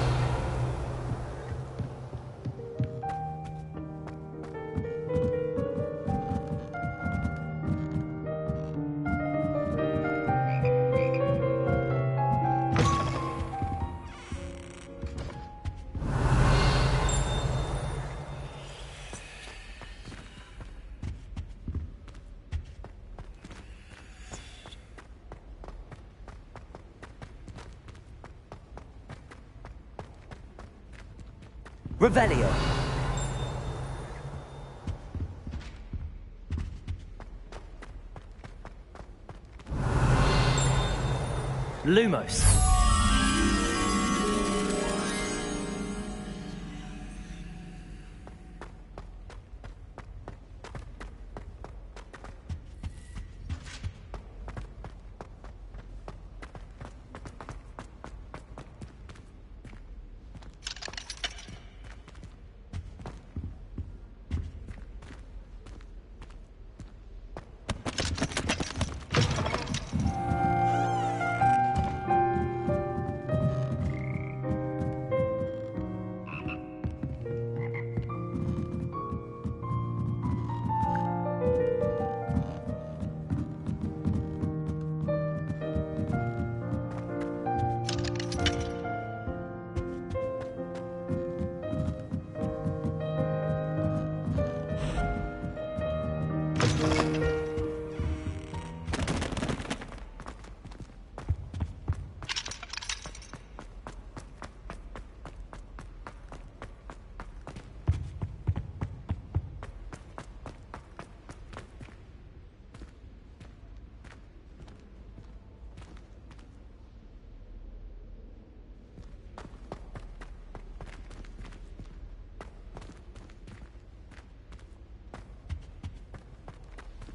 Revelio. Lumos.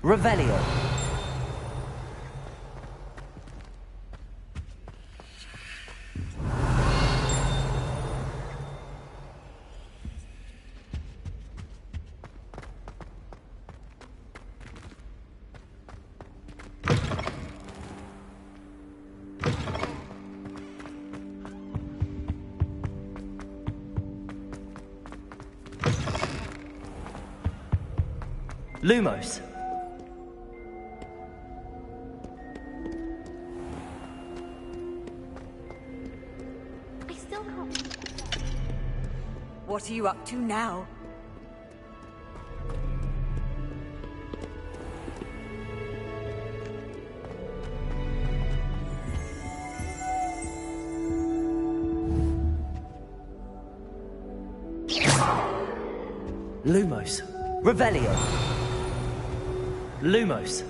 Revelio. Lumos. I still can't. What are you up to now? Lumos. Revelio. Lumos.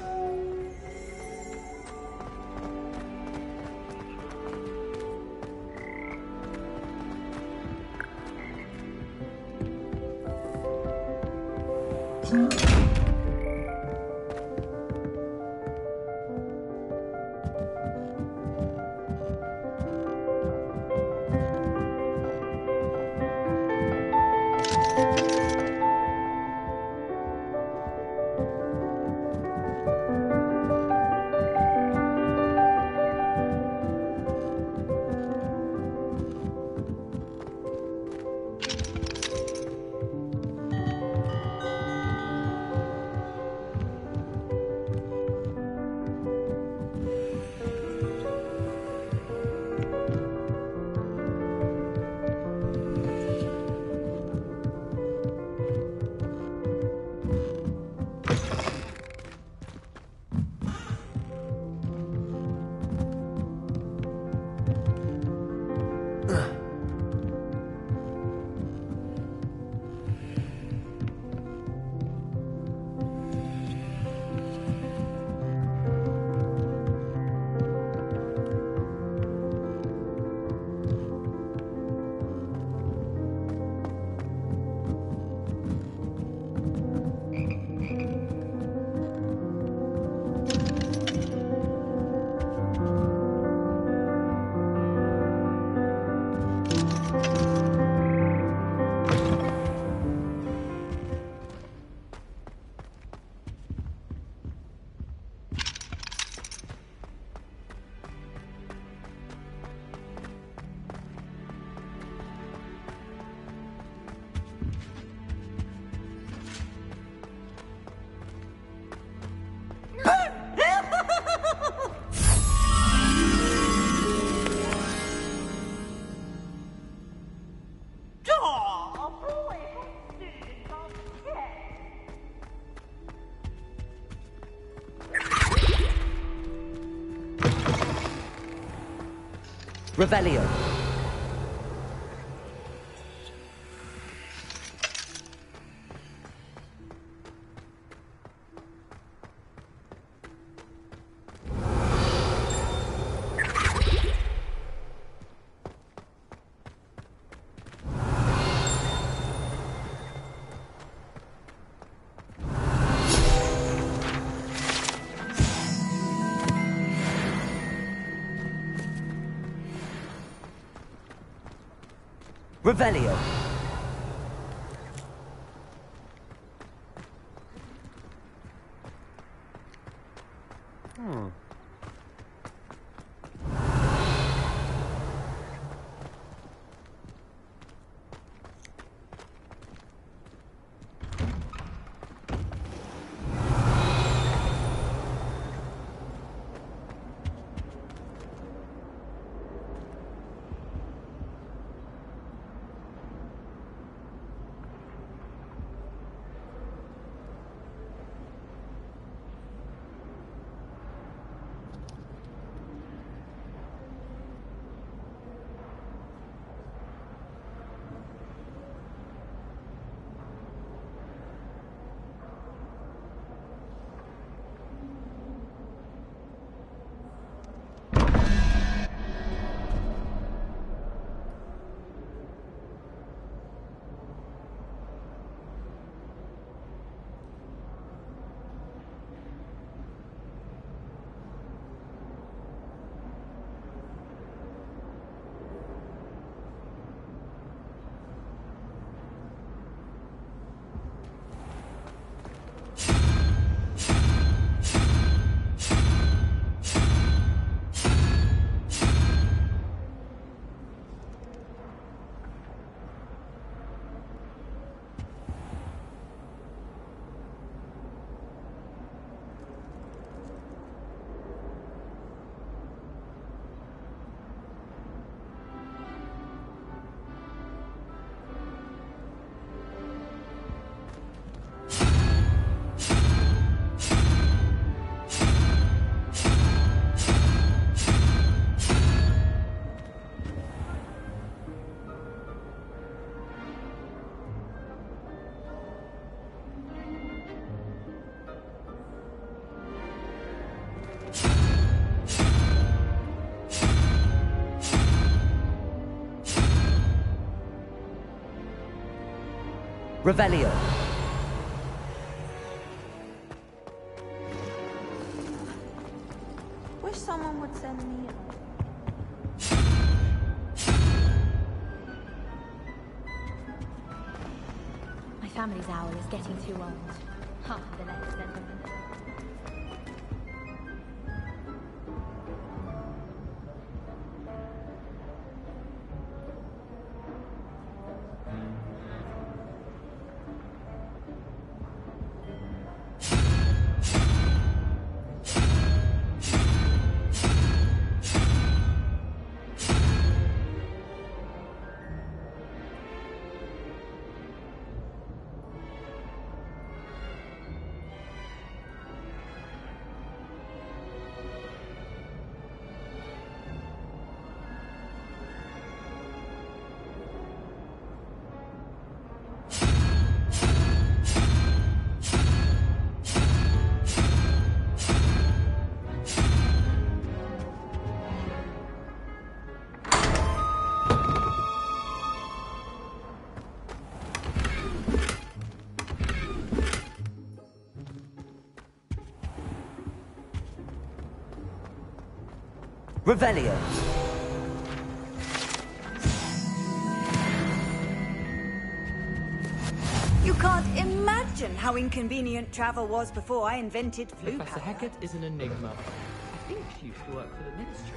Revelio. Revelio. Revelio. Wish someone would send me My family's owl is getting too old. Half of the letters sent them. Revelio. You can't imagine how inconvenient travel was before I invented flu Professor power. Hecat is an enigma. I think she used to work for the Ministry.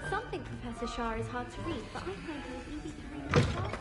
Some think Professor Shah is hard to read, but I find he is easy to read himself.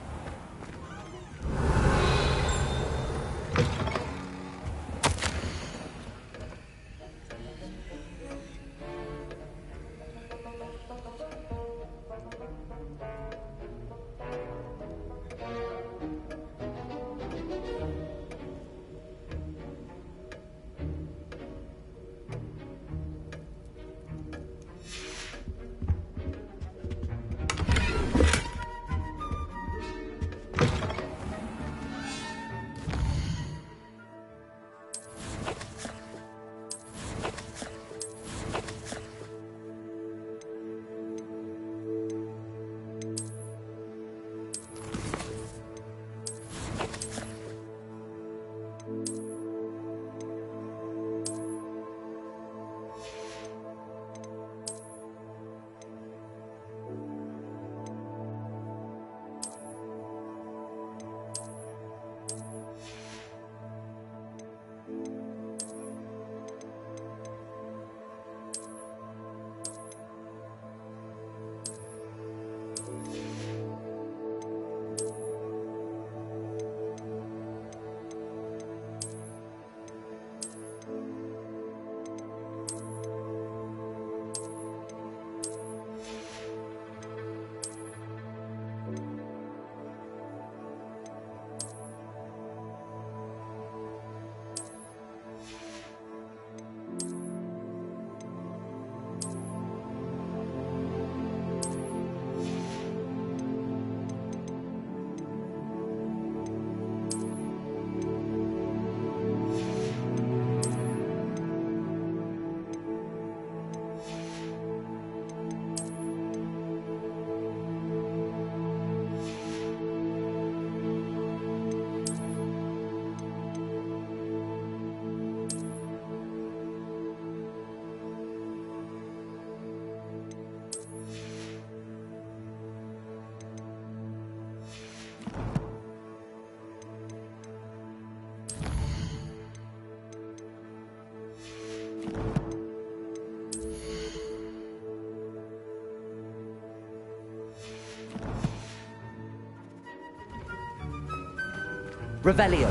Revelio.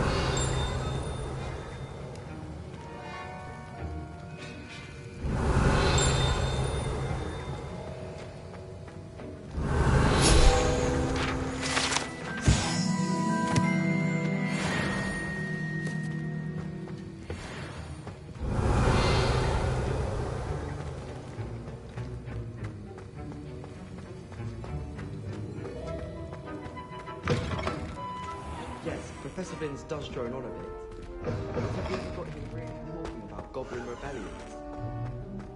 Professor Vince does drone on a bit. Have you ever got him really talking about goblin rebellions?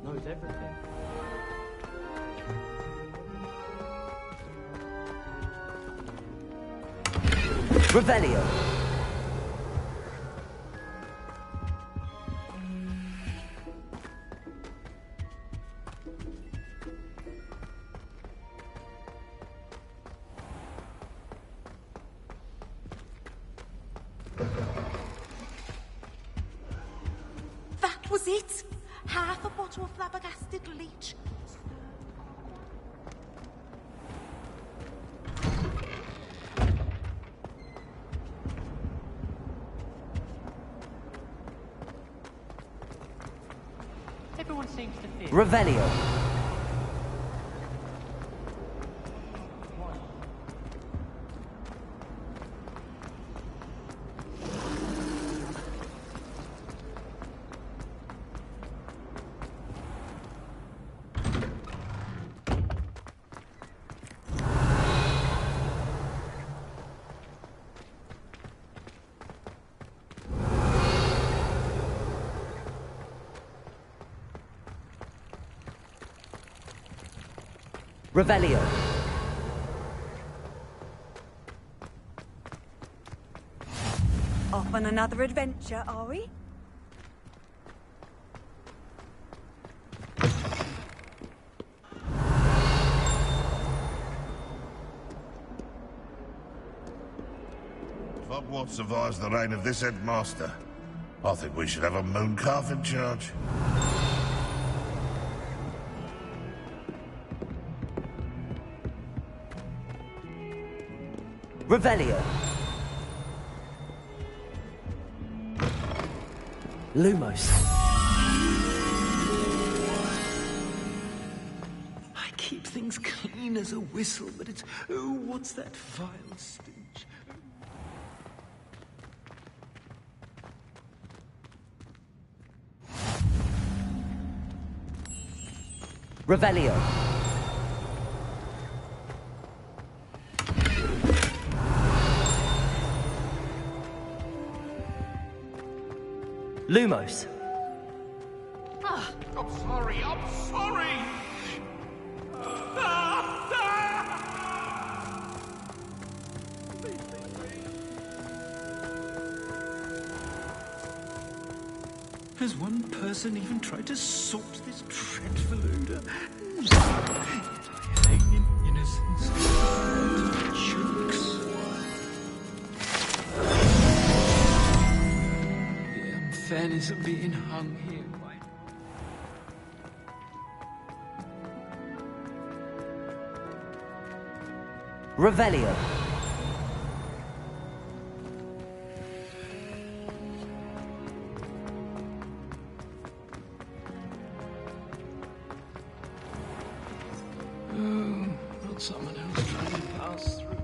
Knows everything. Revelio. That was it! Half a bottle of flabbergasted leech. Everyone seems to feel... Revelio. Revelio. Off on another adventure, are we? Hogwarts survives the reign of this headmaster. I think we should have a moon calf in charge. Revelio. Lumos. I keep things clean as a whistle, but it's... Oh, what's that vile stench? Revelio. Lumos. Ah, I'm sorry, I'm sorry! Has one person even tried to sort this dreadful odor? Hanging innocence. Chokes. The unfairness of being hung here. Revelio. Not someone else trying to pass through.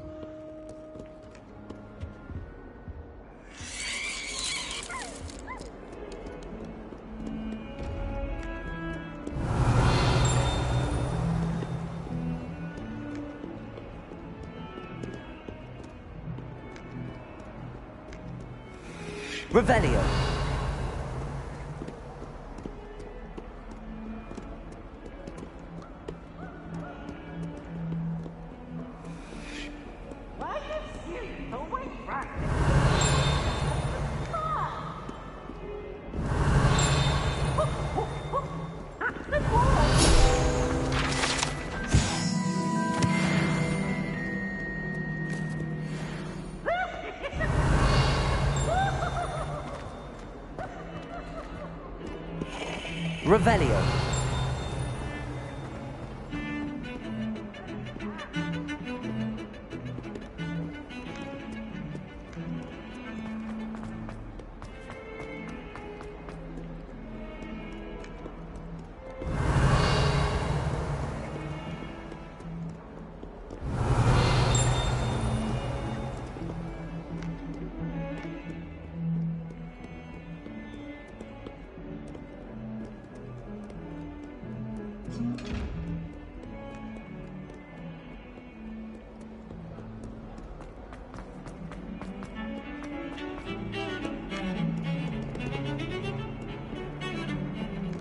Revelio. Revelio.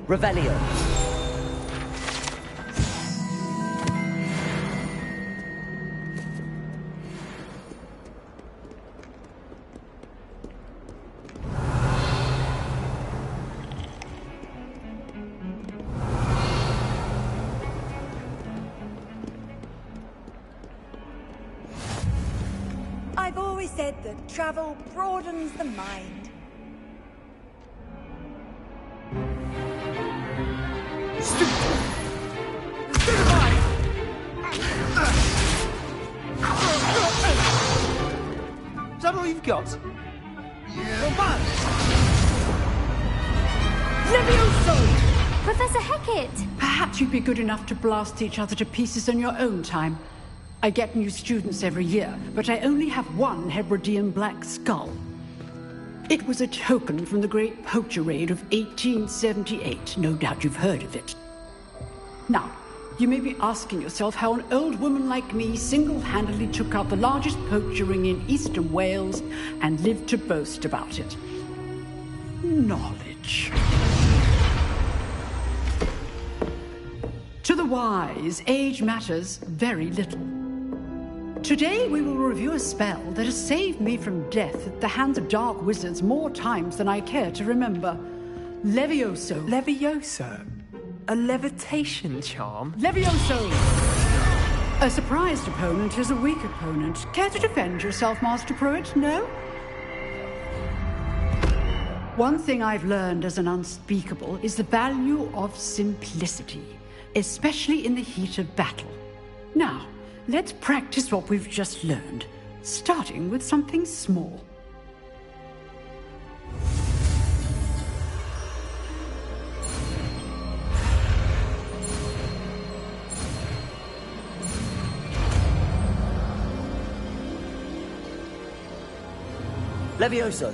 Revelio. I've always said that travel broadens the mind. Is that all you've got? Levioso! Professor Hecat! Perhaps you'd be good enough to blast each other to pieces on your own time. I get new students every year, but I only have one Hebridean black skull. It was a token from the Great Poacher Raid of 1878. No doubt you've heard of it. Now, you may be asking yourself how an old woman like me single-handedly took out the largest poacher ring in eastern Wales and lived to boast about it. Knowledge. To the wise, age matters very little. Today we will review a spell that has saved me from death at the hands of dark wizards more times than I care to remember. Levioso. Levioso? A levitation charm? Levioso! A surprised opponent is a weak opponent. Care to defend yourself, Master Pruitt? No? One thing I've learned as an unspeakable is the value of simplicity, especially in the heat of battle. Now, let's practice what we've just learned, starting with something small. Levioso.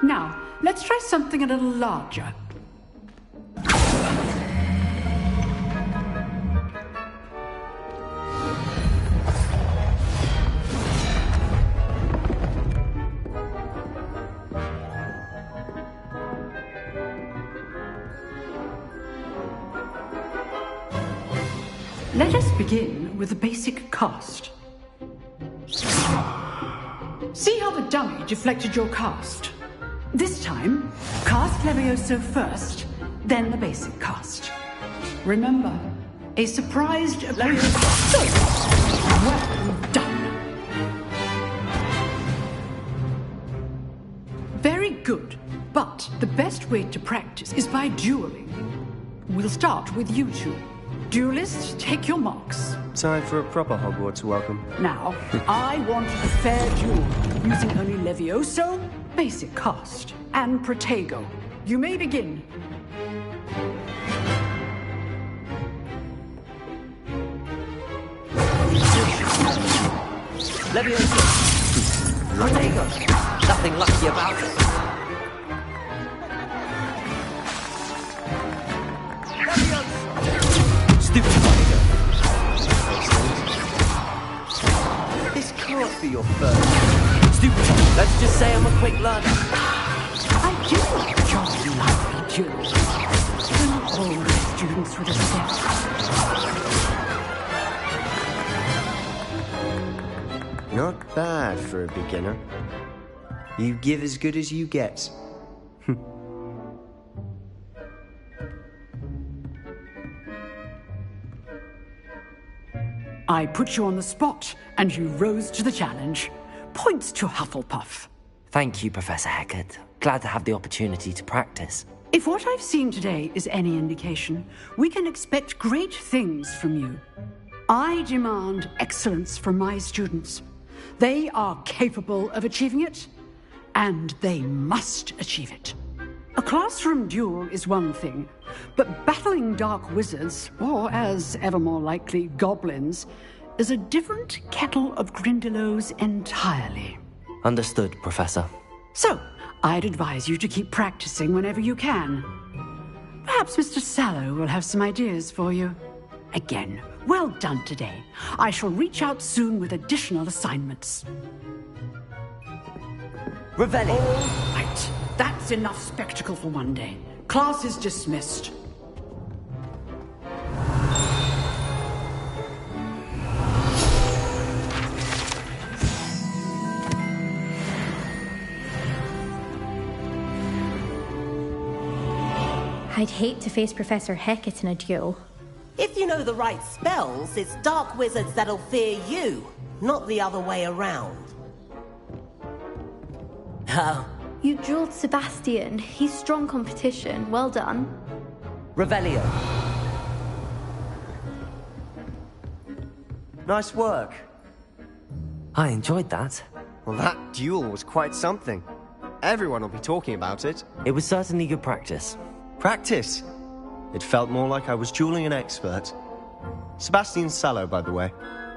Now, let's try something a little larger. Let us begin with the basic cast. See how the dummy deflected your cast? This time, cast Levioso first, then the basic cast. Remember, a surprised Levioso. Well done. Very good, but the best way to practice is by dueling. We'll start with you two. Duelists, take your marks. Time for a proper Hogwarts welcome. Now, I want a fair duel, using only Levioso, basic cast, and Protego. You may begin. Levioso. Protego. Nothing lucky about it. Stupid Protego. This can't be your first. Stupid. Let's just say I'm a quick learner. I do like jolly lively duels. When all the students would accept. Not bad for a beginner. You give as good as you get. I put you on the spot, and you rose to the challenge. Points to Hufflepuff. Thank you, Professor Hecat. Glad to have the opportunity to practice. If what I've seen today is any indication, we can expect great things from you. I demand excellence from my students. They are capable of achieving it, and they must achieve it. A classroom duel is one thing, but battling dark wizards, or as ever more likely, goblins, is a different kettle of Grindylows entirely. Understood, Professor. So, I'd advise you to keep practicing whenever you can. Perhaps Mr. Sallow will have some ideas for you. Again, well done today. I shall reach out soon with additional assignments. Revelli! All right, that's enough spectacle for one day. Class is dismissed. I'd hate to face Professor Hecat in a duel. If you know the right spells, it's dark wizards that'll fear you, not the other way around. Oh. You dueled Sebastian. He's strong competition. Well done. Revelio. Nice work. I enjoyed that. Well, that duel was quite something. Everyone will be talking about it. It was certainly good practice. Practice? It felt more like I was dueling an expert. Sebastian Sallow, by the way.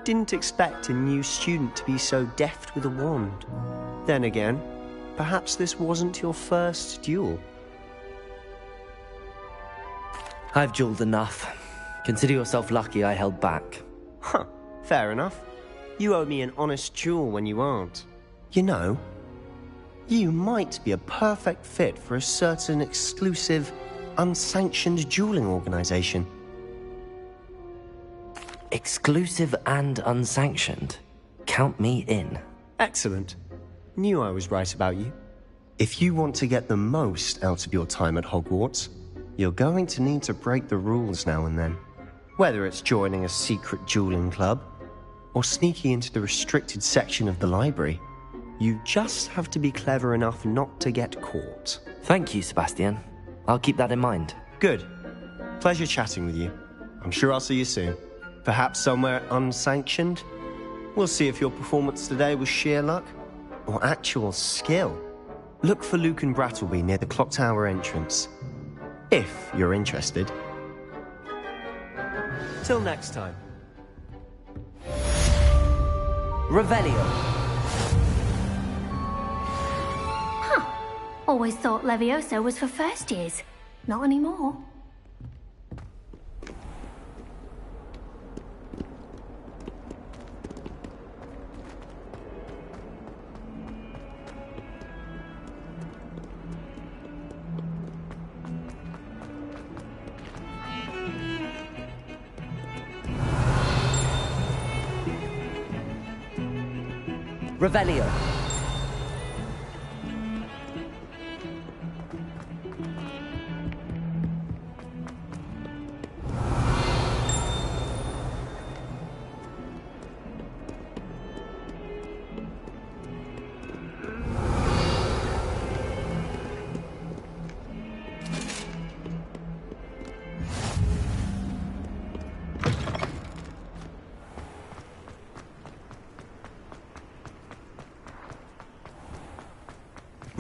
Didn't expect a new student to be so deft with a wand. Then again, perhaps this wasn't your first duel. I've dueled enough. Consider yourself lucky I held back. Huh, fair enough. You owe me an honest duel when you aren't. You know, you might be a perfect fit for a certain exclusive, unsanctioned dueling organization. Exclusive and unsanctioned? Count me in. Excellent. Knew I was right about you. If you want to get the most out of your time at Hogwarts, you're going to need to break the rules now and then. Whether it's joining a secret dueling club, or sneaking into the restricted section of the library, you just have to be clever enough not to get caught. Thank you, Sebastian. I'll keep that in mind. Good. Pleasure chatting with you. I'm sure I'll see you soon. Perhaps somewhere unsanctioned? We'll see if your performance today was sheer luck or actual skill. Look for Luke and Brattleby near the clock tower entrance. If you're interested. Till next time. Revelio. Always thought Levioso was for first years. Not anymore. Revelio.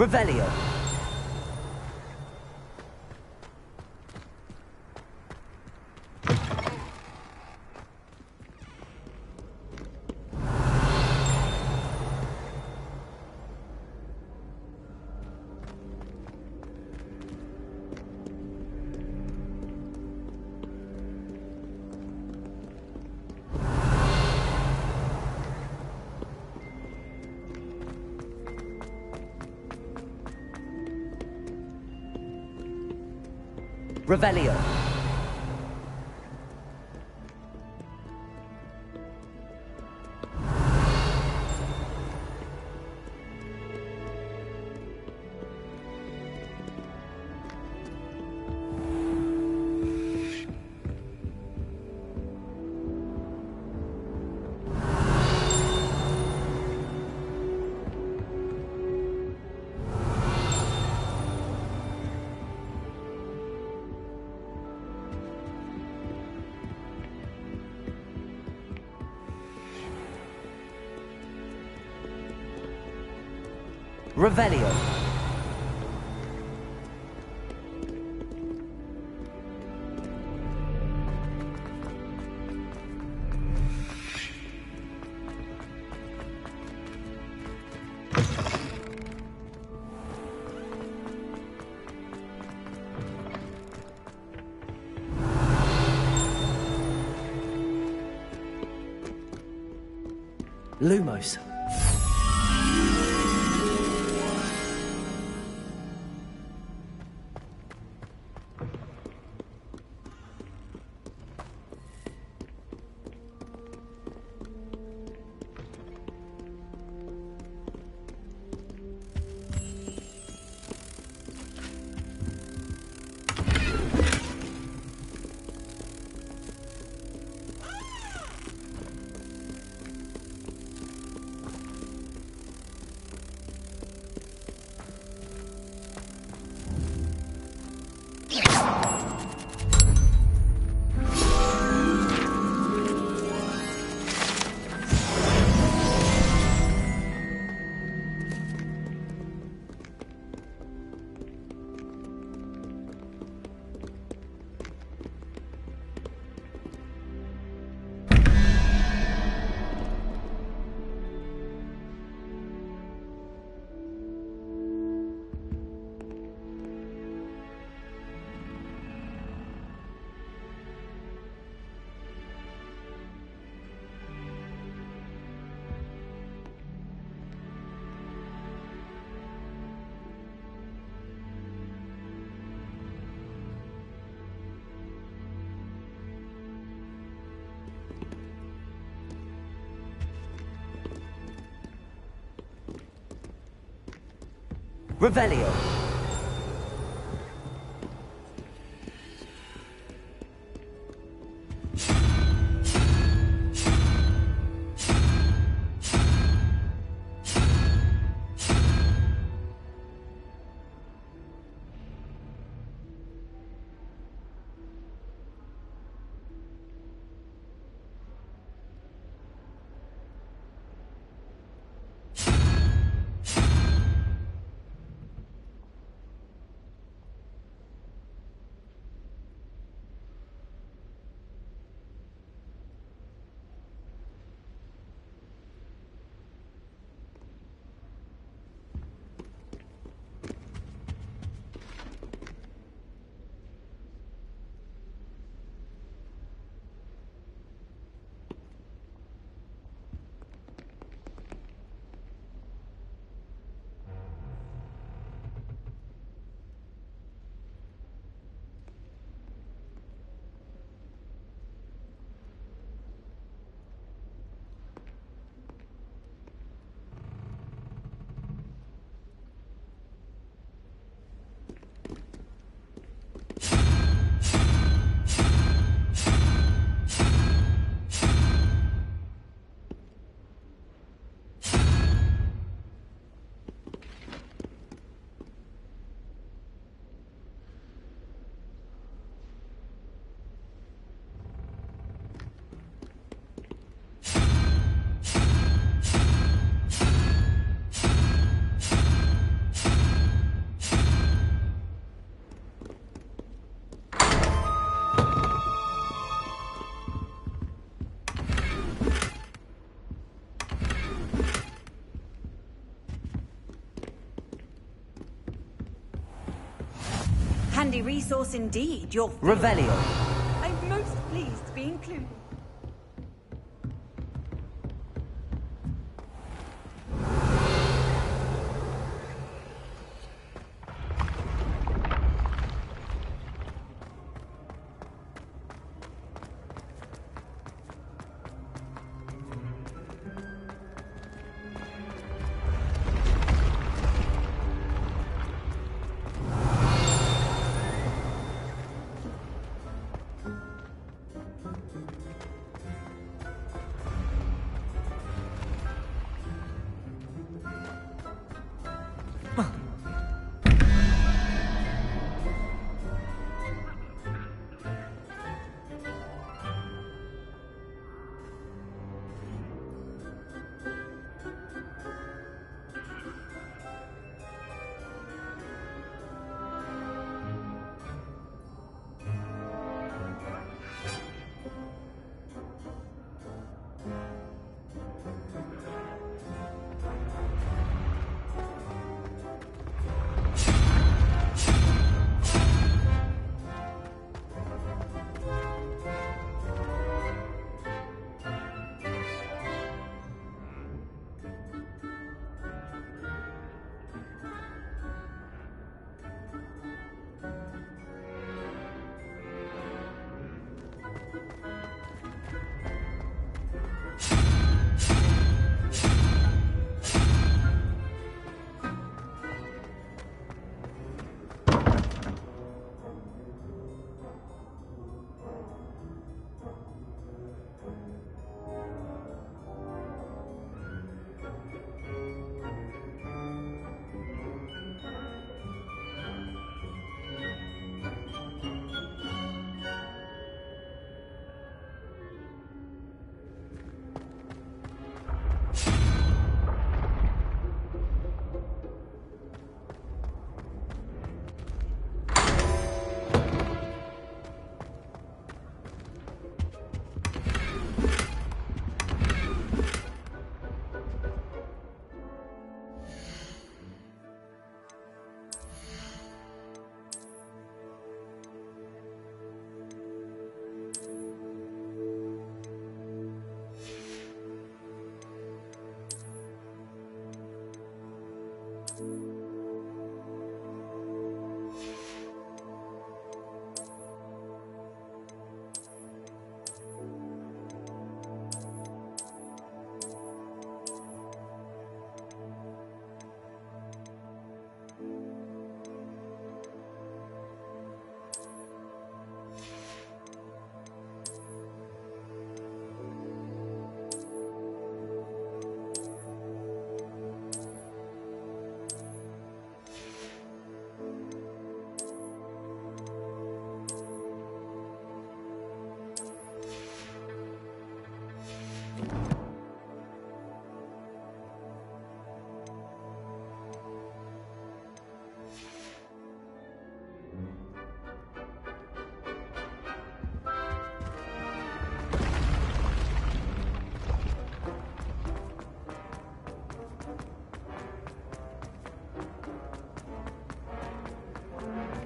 Revelio. Revelio. Revelio. Lumos. Revelio. Handy resource indeed, your Revelio. I'm most pleased to be included.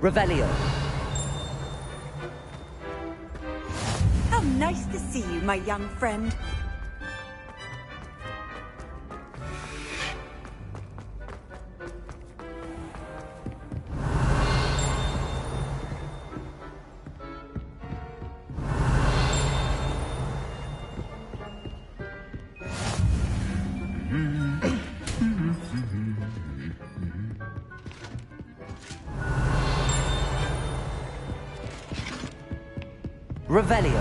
Revelio. How nice to see you, my young friend. Revelio.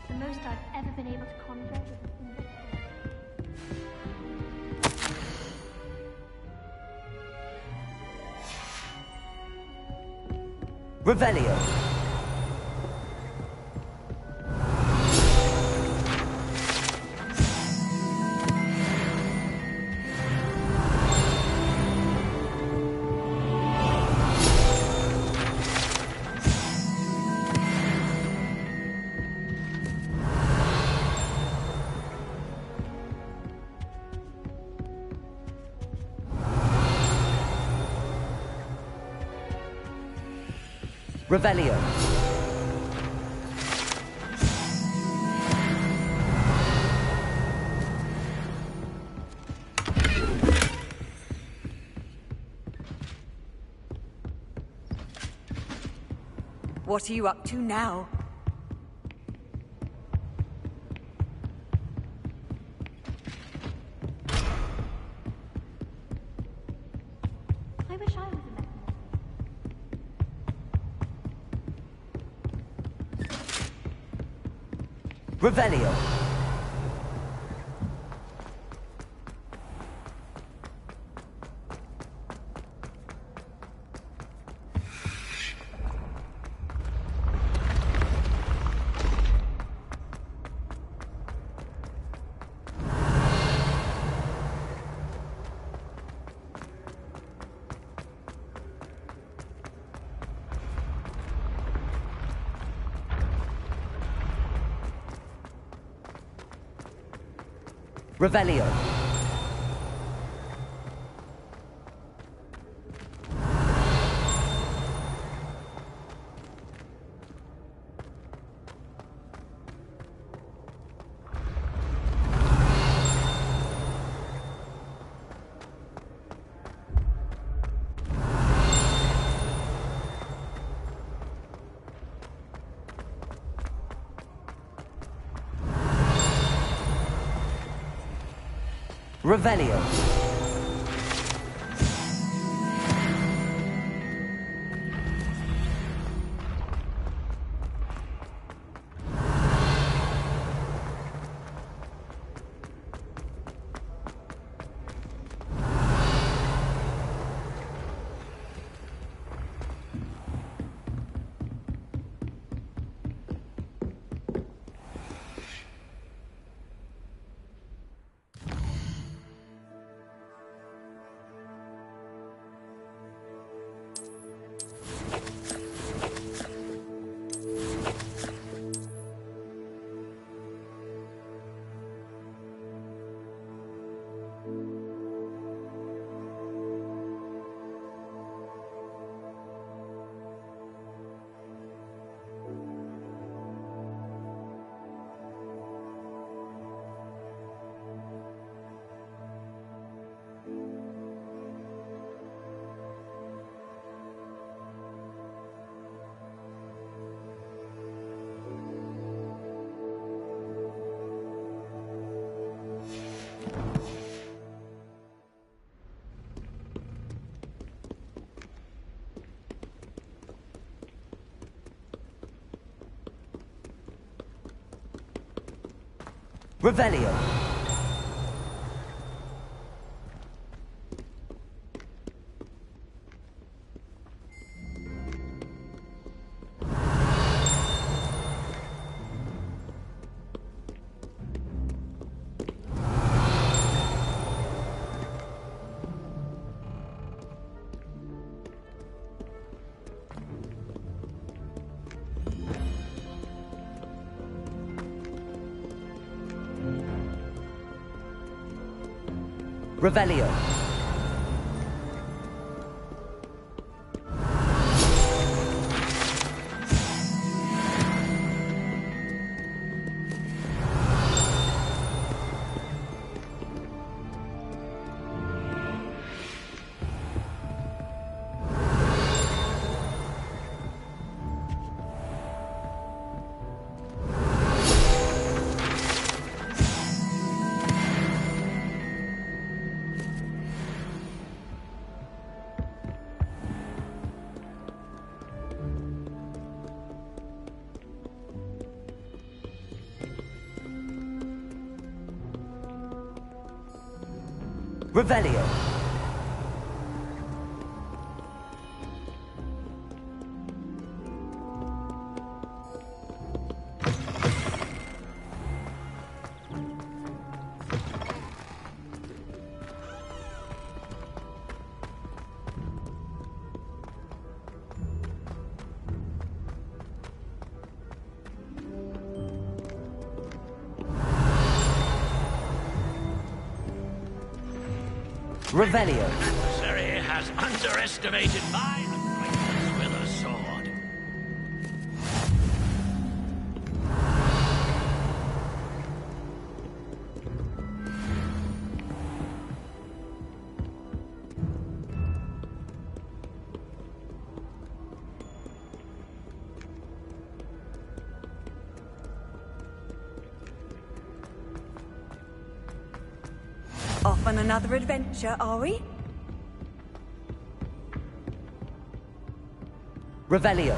The most I've ever been able to conjure is Revelio. Revelio. What are you up to now? I wish I was a mechanism. Revelio. Revelio. Revelio. Revelio. Revelio. Revelio. Revelio. Adversary has underestimated my acquaintance with a sword. Off on another adventure, are we? Revelio.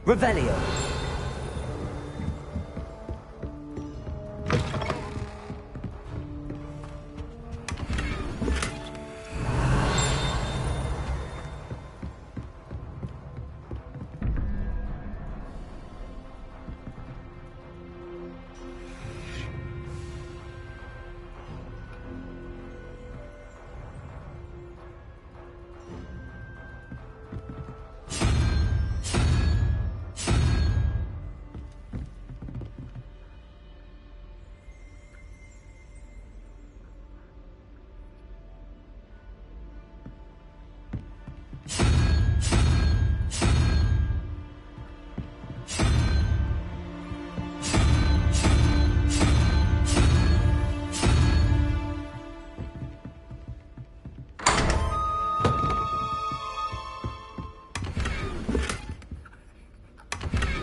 Revelio.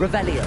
Revelio.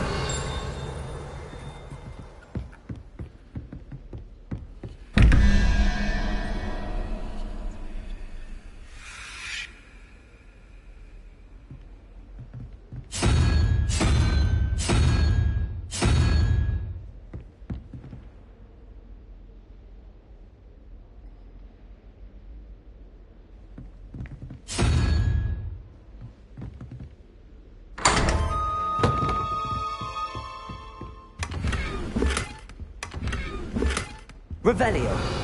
Revelio.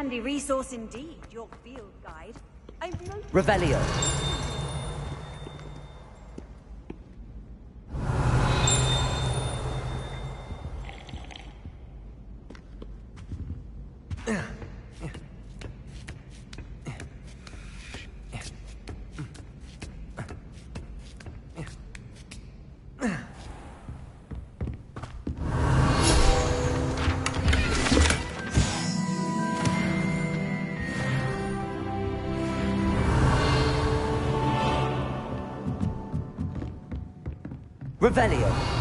Handy resource indeed, your field guide. Revelio. Revelio.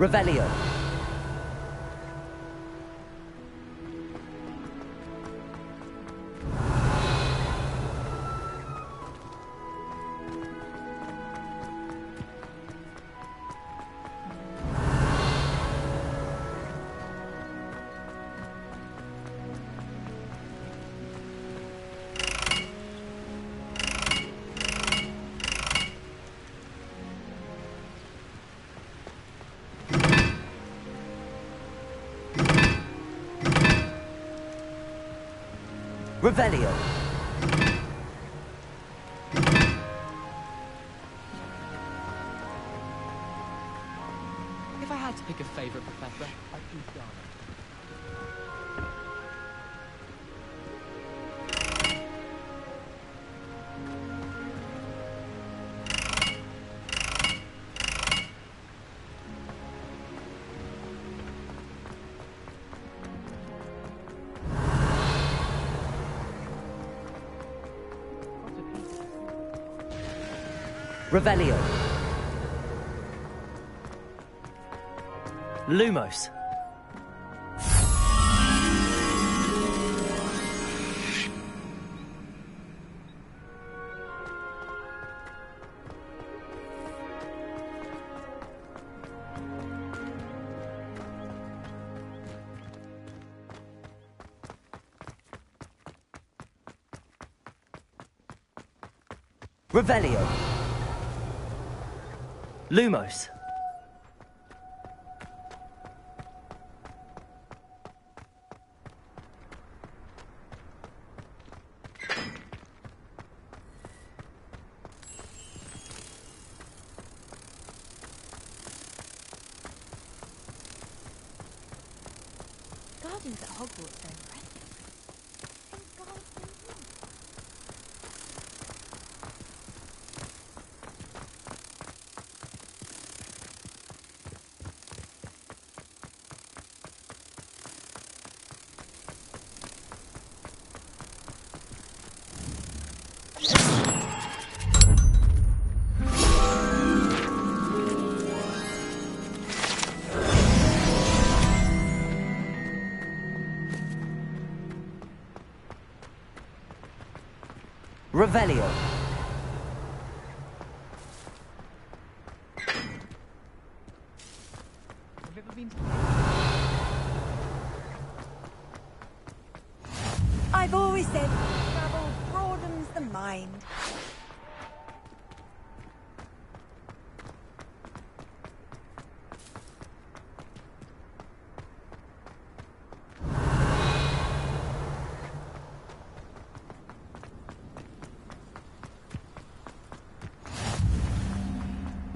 Revelio. Revelio. If I had to pick a favorite professor, I'd choose Dana. Revelio. Lumos. Revelio. Lumos. Gardens at Hogwarts are impressive. Revelio. I've always said travel broadens the mind.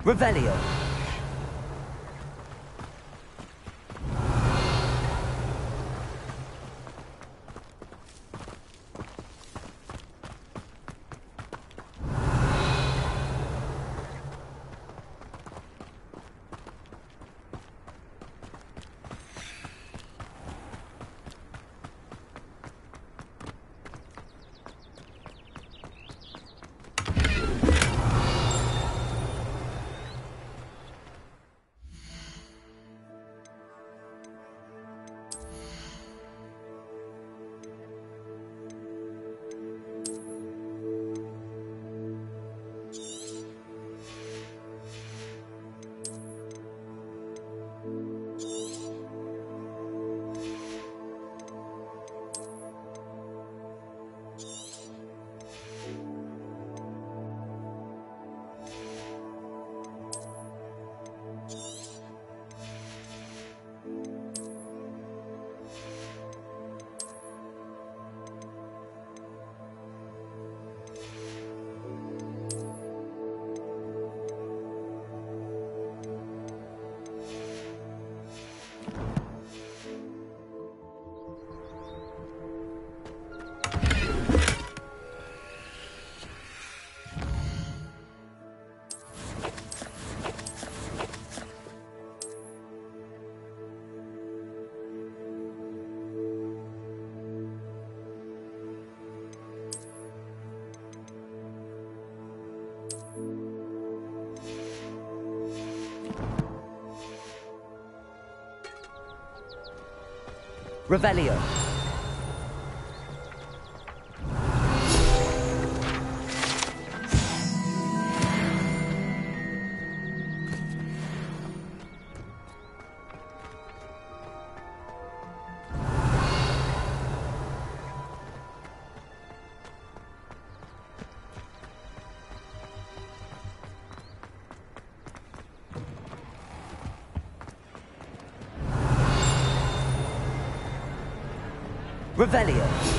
Revelio. Revelio. Revelio.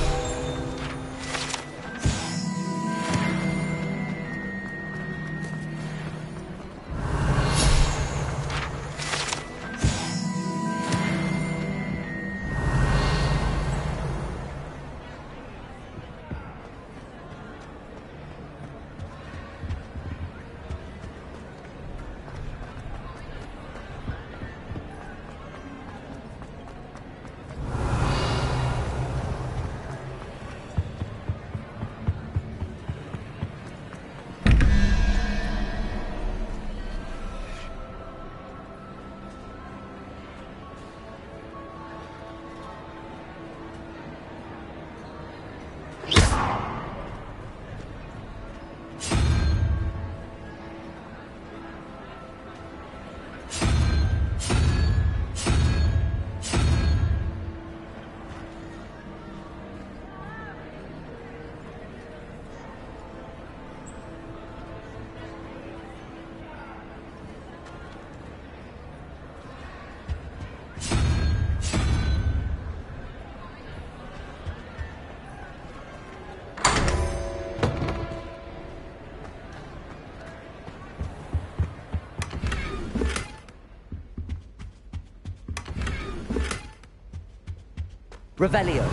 Revelio.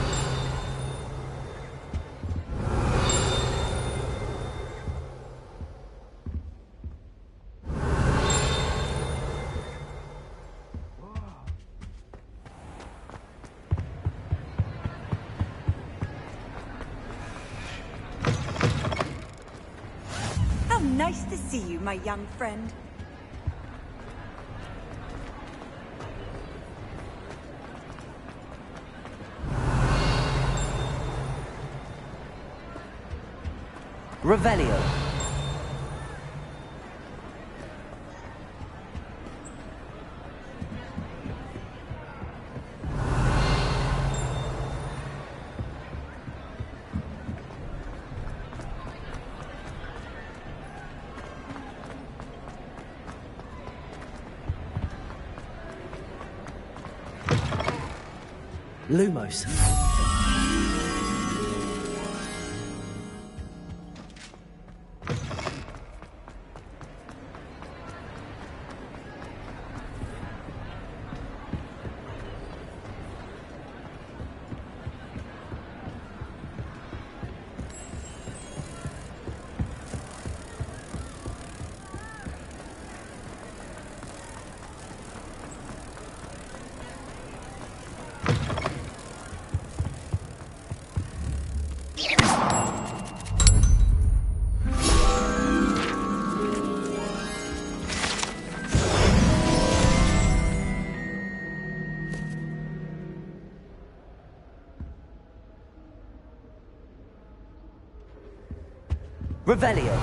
How nice to see you, my young friend. Revelio. Lumos. Revelio.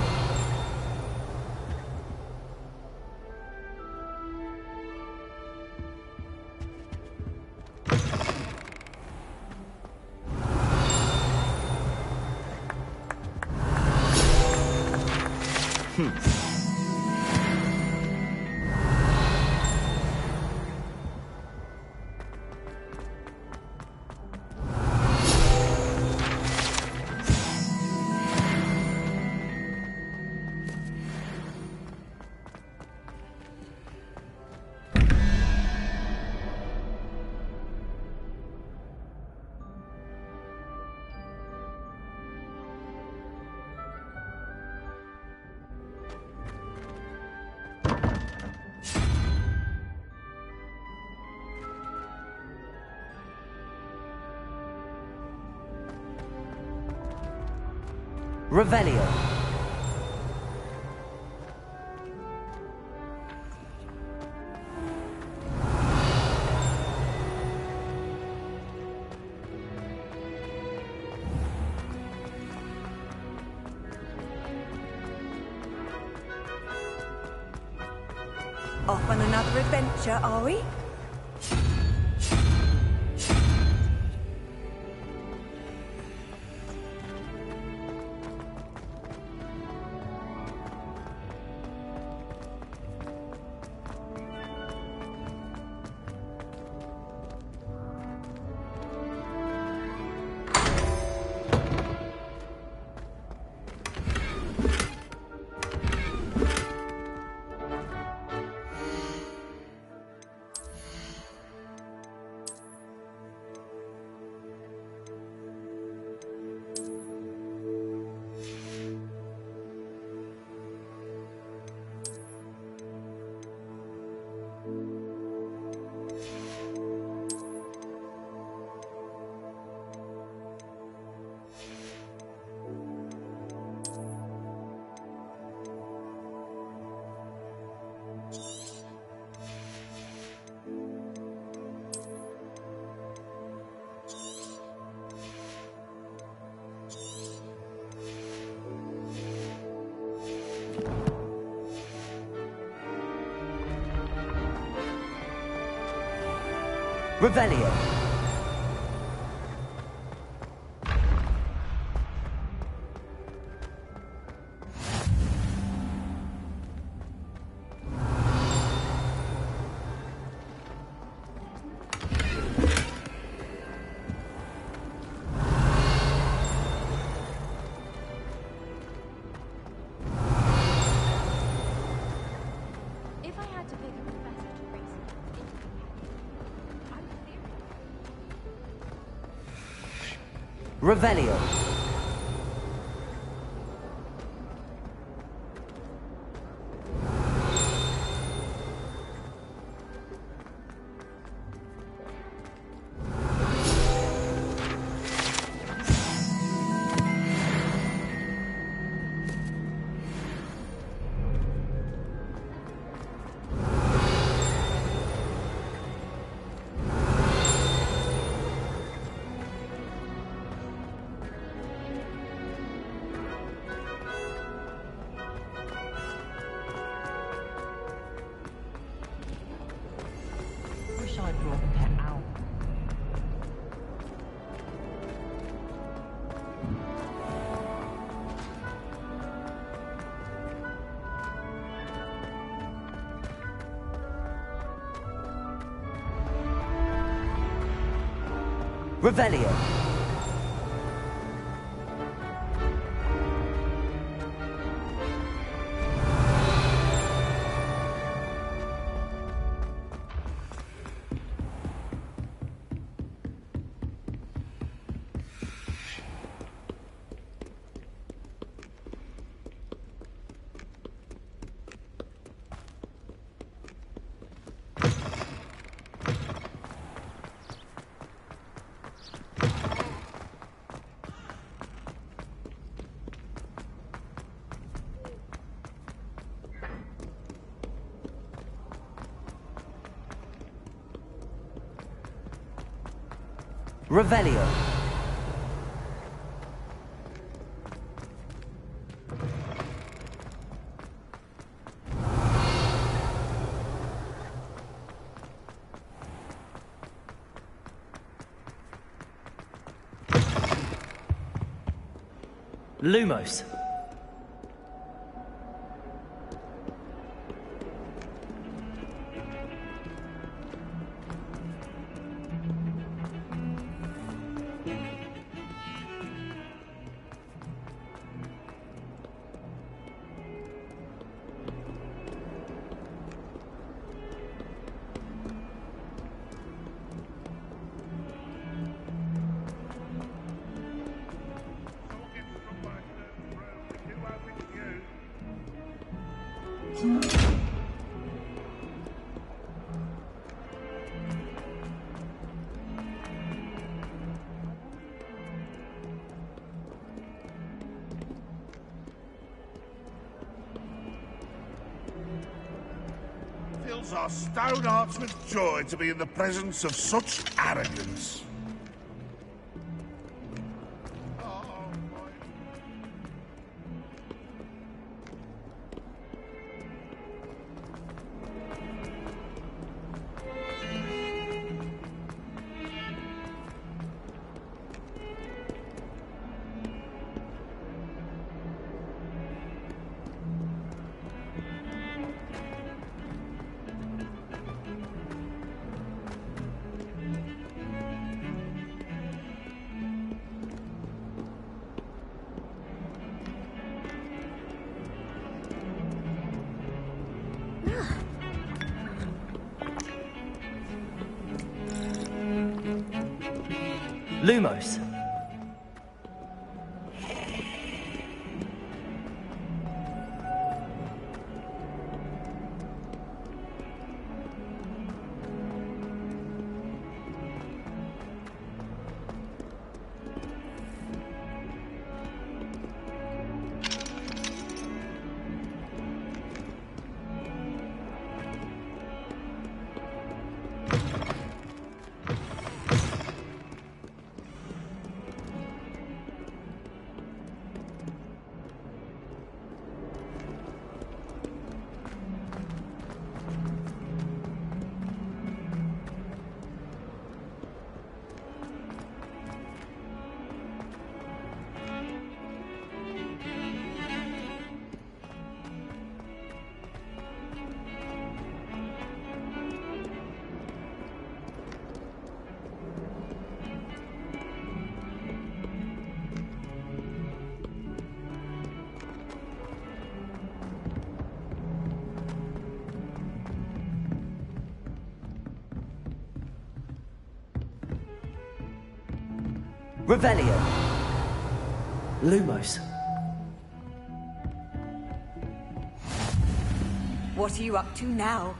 Revelio. Off on another adventure, are we? Revelio. If I had to pick a professor to bring some into the academy, I would Revelio. Wish I'd brought a pet owl. Revelio. Revelio. Lumos. Fills our stout hearts with joy to be in the presence of such arrogance. Lumos. Revelio. Lumos. What are you up to now?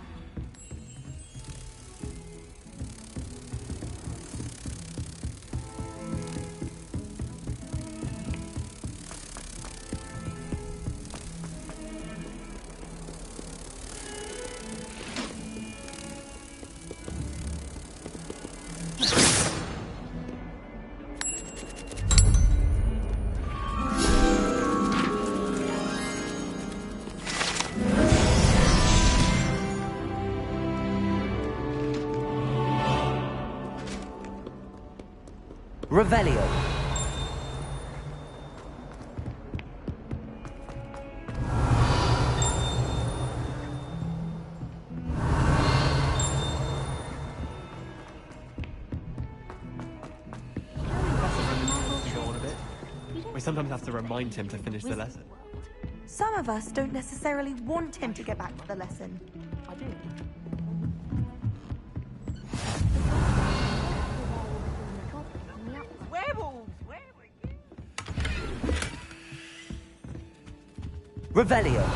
Revelio. Go on a bit. We sometimes have to remind him to finish the lesson. Some of us don't necessarily want him to get back to the lesson. I do. Werewolves! Revelio.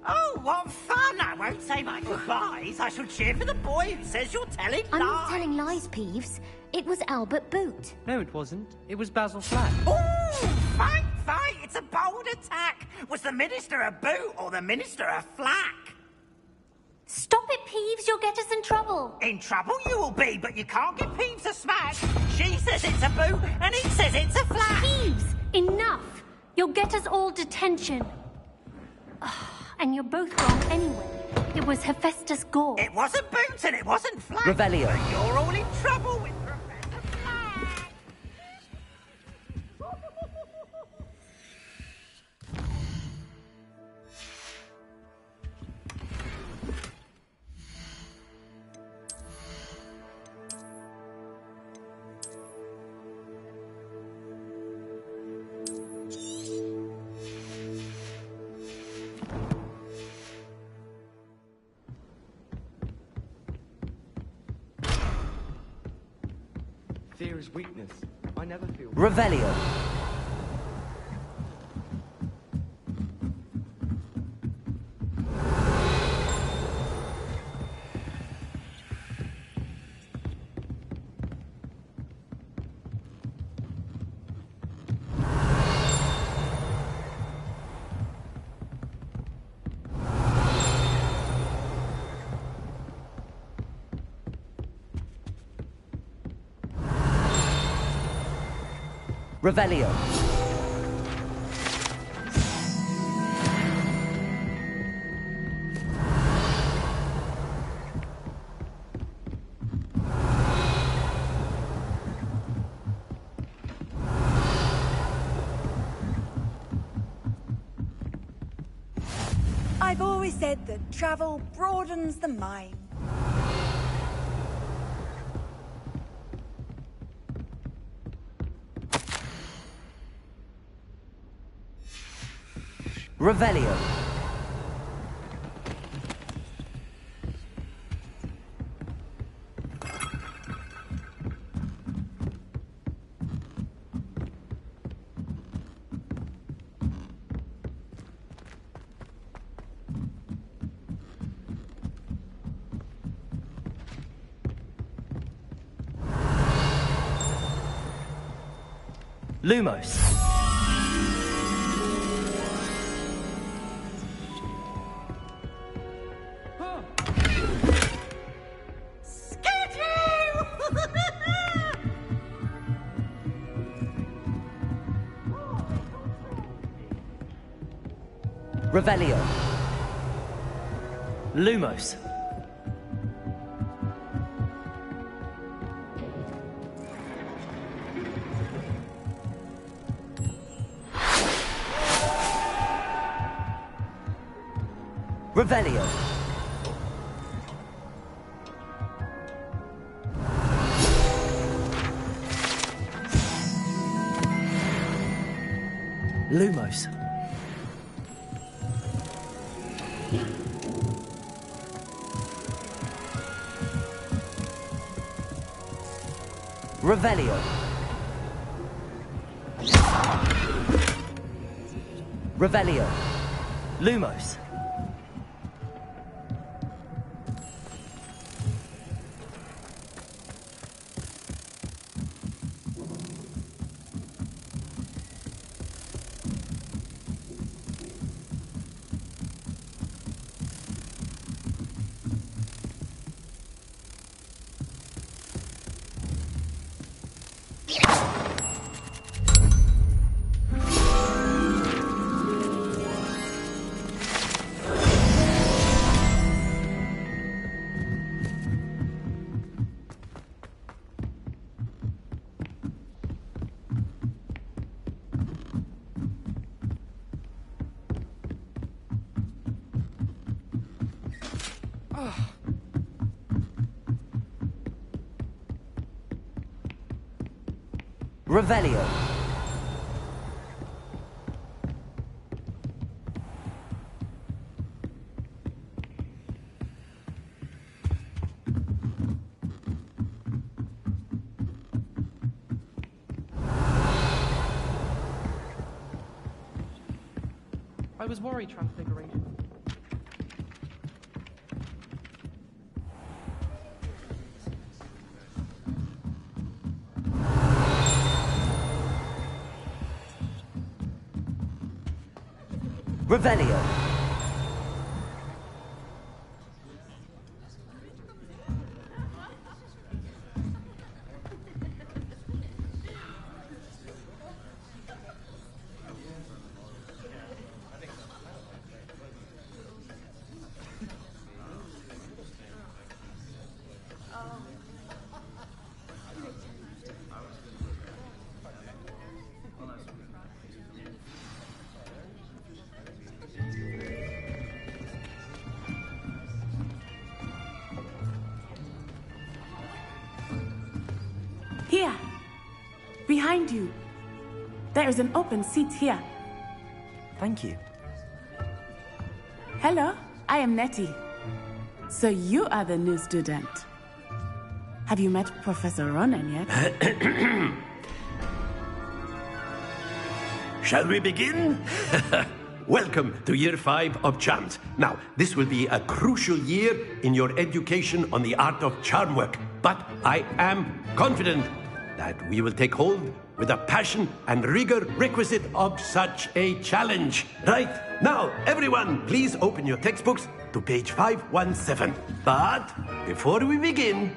Oh, what fun! I won't say my goodbyes. I shall cheer for the boy who says you're telling I'm lies. not telling lies, Peeves. It was Albert Boot. No, it wasn't. It was Basil Flack. Ooh, fight! It's a bold attack. Was the minister a boot or the minister a flack? Stop it, Peeves. You'll get us in trouble. In trouble you will be, but you can't give Peeves a smack. She says it's a boot, and he says it's a flack. Peeves, enough. You'll get us all detention. And you're both wrong anyway. It was Hephaestus Gore. It wasn't boot and it wasn't flack. Revelio. But you're all in trouble with Professor Flack. Fear is weakness. I never feel... Revelio. Revelio. I've always said that travel broadens the mind. Revelio. Lumos. Revelio. Lumos. Revelio. Lumos. Revelio. Revelio. Lumos. Revelio. I was worried Transfiguration. Revelio. Here! Behind you! There is an open seat here. Thank you. Hello, I am Nettie. So you are the new student. Have you met Professor Ronan yet? Shall we begin? Welcome to Year 5 of Charms. Now, this will be a crucial year in your education on the art of charm work, but I am confident that we will take hold with the passion and rigor requisite of such a challenge. Right, now, everyone, please open your textbooks to page 517. But before we begin,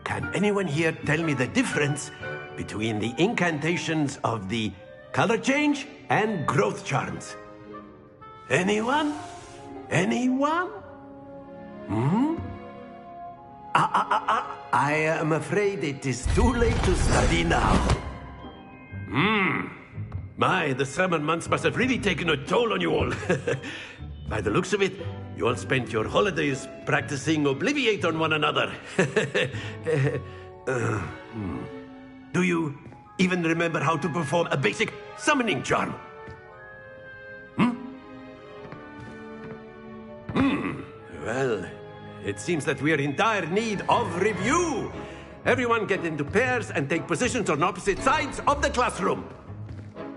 can anyone here tell me the difference between the incantations of the color change and growth charms? Anyone? Anyone? I am afraid it is too late to study now. My, the summer months must have really taken a toll on you all. By the looks of it, you all spent your holidays practicing Obliviate on one another. Do you even remember how to perform a basic summoning charm? Well, it seems that we are in dire need of review. Everyone get into pairs and take positions on opposite sides of the classroom.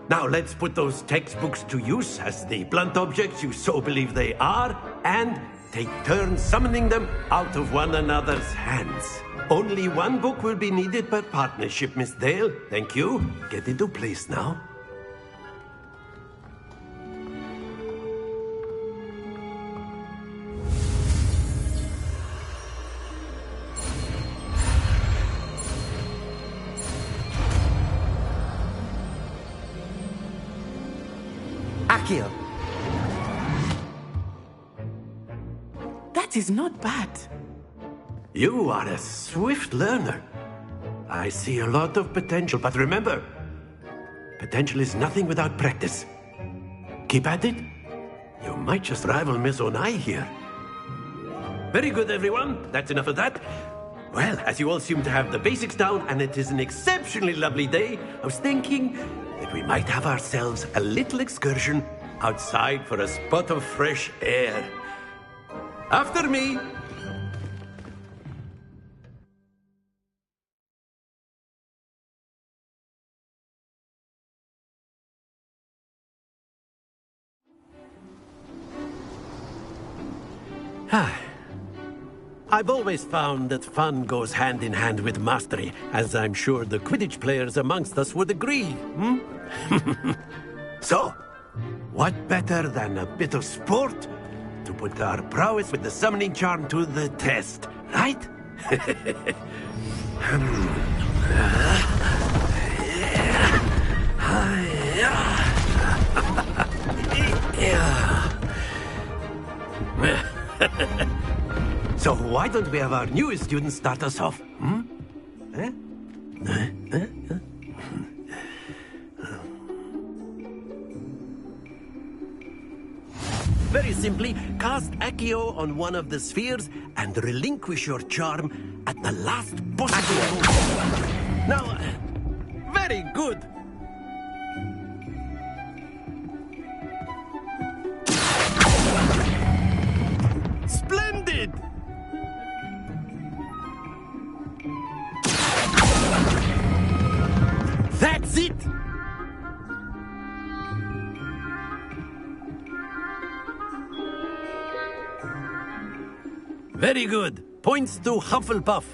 Now let's put those textbooks to use as the blunt objects you so believe they are, and take turns summoning them out of one another's hands. Only one book will be needed per partnership, Miss Dale. Thank you. Get into place now. Accio. That is not bad. You are a swift learner. I see a lot of potential, but remember, potential is nothing without practice. Keep at it. You might just rival Miss Onai here. Very good, everyone. That's enough of that. Well, as you all seem to have the basics down, and it is an exceptionally lovely day, I was thinking that we might have ourselves a little excursion outside for a spot of fresh air. After me. I've always found that fun goes hand in hand with mastery, as I'm sure the Quidditch players amongst us would agree, So, what better than a bit of sport to put our prowess with the summoning charm to the test, right? So why don't we have our newest student start us off? Very simply, cast Accio on one of the spheres and relinquish your charm at the last possible moment. Now, very good. Splendid! That's it! Very good. Points to Hufflepuff.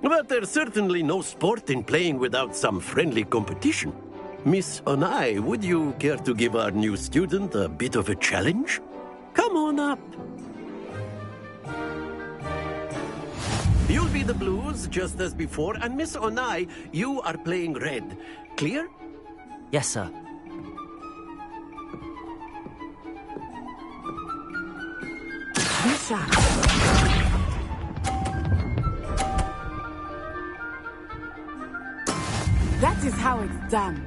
But there's certainly no sport in playing without some friendly competition. Miss Onai, would you care to give our new student a bit of a challenge? Come on up. You'll be the blues, just as before, and Miss Onai, you are playing red. Clear? Yes, sir. Lisa. That is how it's done.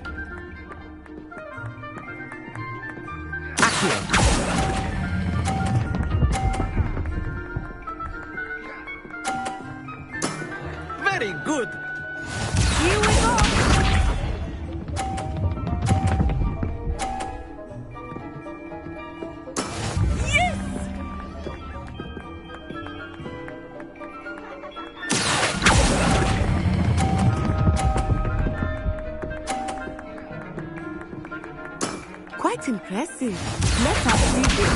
Very good. Here we go. Yes! Quite impressive. Let us see this.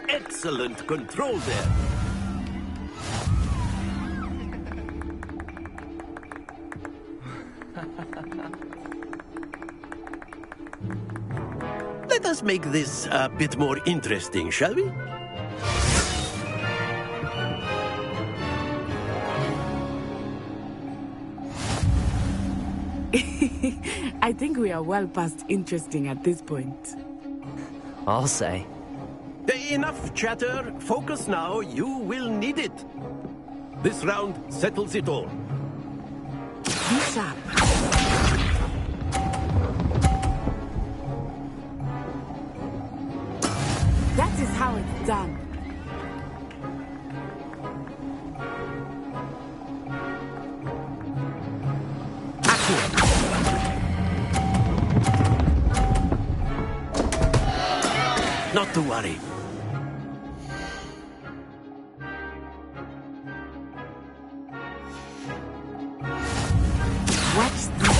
Excellent control there. Let us make this a bit more interesting, shall we? I think we are well past interesting at this point. I'll say. Enough chatter. Focus now. You will need it. This round settles it all. Be sharp. That is how it's done. Not to worry. Watch this.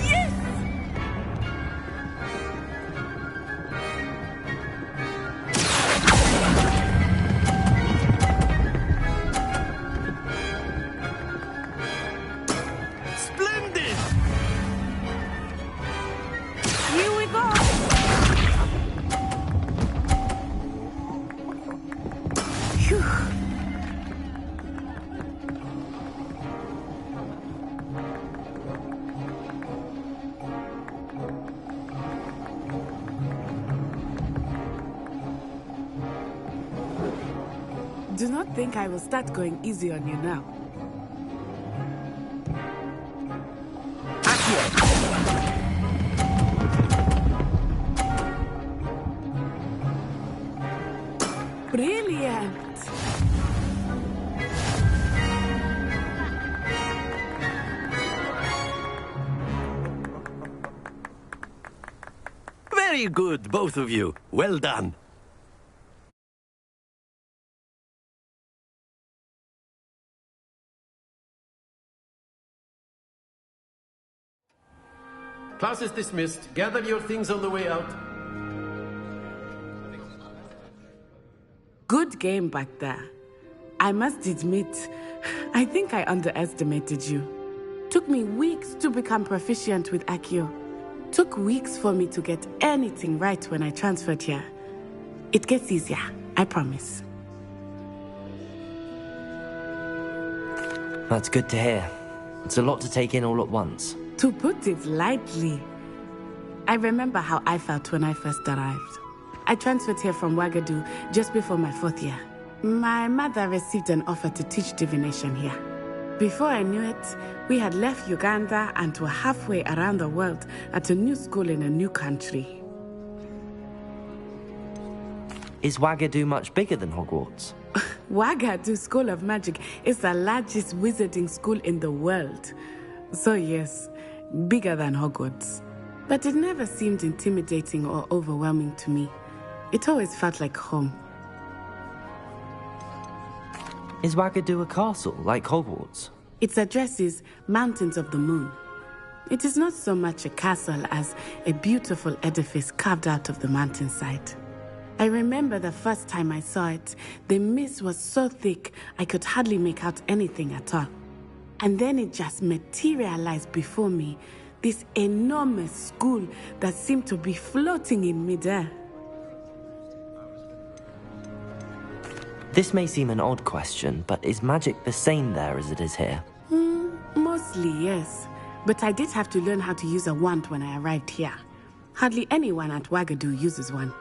Yes! Splendid! Here we go. Phew. Do not think I will start going easy on you now. Brilliant! Very good, both of you. Well done. Class is dismissed. Gather your things on the way out. Good game back there. I must admit, I think I underestimated you. Took me weeks to become proficient with Accio. Took weeks for me to get anything right when I transferred here. It gets easier, I promise. That's good to hear. It's a lot to take in all at once. To put it lightly, I remember how I felt when I first arrived. I transferred here from Wagadu just before my 4th year. My mother received an offer to teach divination here. Before I knew it, we had left Uganda and were halfway around the world at a new school in a new country. Is Wagadu much bigger than Hogwarts? Wagadu School of Magic is the largest wizarding school in the world. So yes, bigger than Hogwarts. But it never seemed intimidating or overwhelming to me. It always felt like home. Is Wagadu a castle, like Hogwarts? Its address is Mountains of the Moon. It is not so much a castle as a beautiful edifice carved out of the mountainside. I remember the first time I saw it, the mist was so thick I could hardly make out anything at all. And then it just materialized before me, this enormous school that seemed to be floating in midair. This may seem an odd question, but is magic the same there as it is here? Mostly, yes. But I did have to learn how to use a wand when I arrived here. Hardly anyone at Wagadu uses one.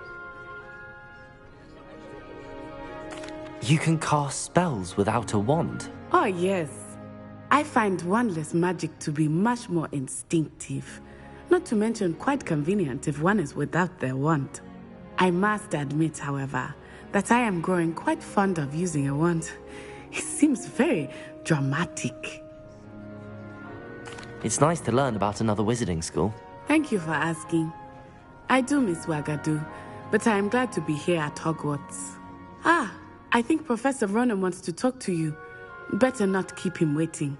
You can cast spells without a wand? Oh, yes. I find wandless magic to be much more instinctive. Not to mention quite convenient if one is without their wand. I must admit, however, that I am growing quite fond of using a wand. It seems very dramatic. It's nice to learn about another wizarding school. Thank you for asking. I do miss Wagadu, but I am glad to be here at Hogwarts. I think Professor Ronan wants to talk to you. Better not keep him waiting.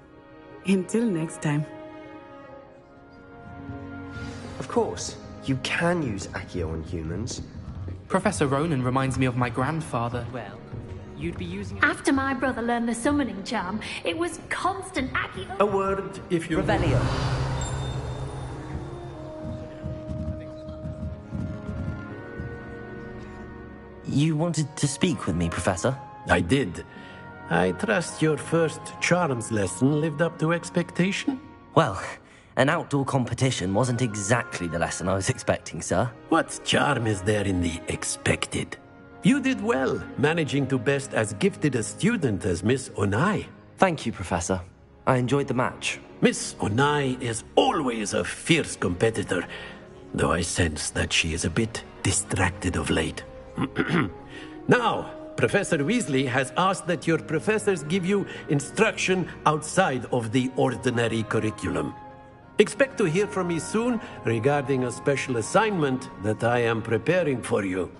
Until next time. Of course, you can use Accio on humans. Professor Ronan reminds me of my grandfather. Well, you'd be using it. After my brother learned the summoning charm, it was constant Accio. A word, if you... Revelio. You wanted to speak with me, Professor? I did. I trust your first charms lesson lived up to expectation? Well, an outdoor competition wasn't exactly the lesson I was expecting, sir. What charm is there in the expected? You did well, managing to best as gifted a student as Miss Onai. Thank you, Professor. I enjoyed the match. Miss Onai is always a fierce competitor, though I sense that she is a bit distracted of late. Now, Professor Weasley has asked that your professors give you instruction outside of the ordinary curriculum. Expect to hear from me soon regarding a special assignment that I am preparing for you.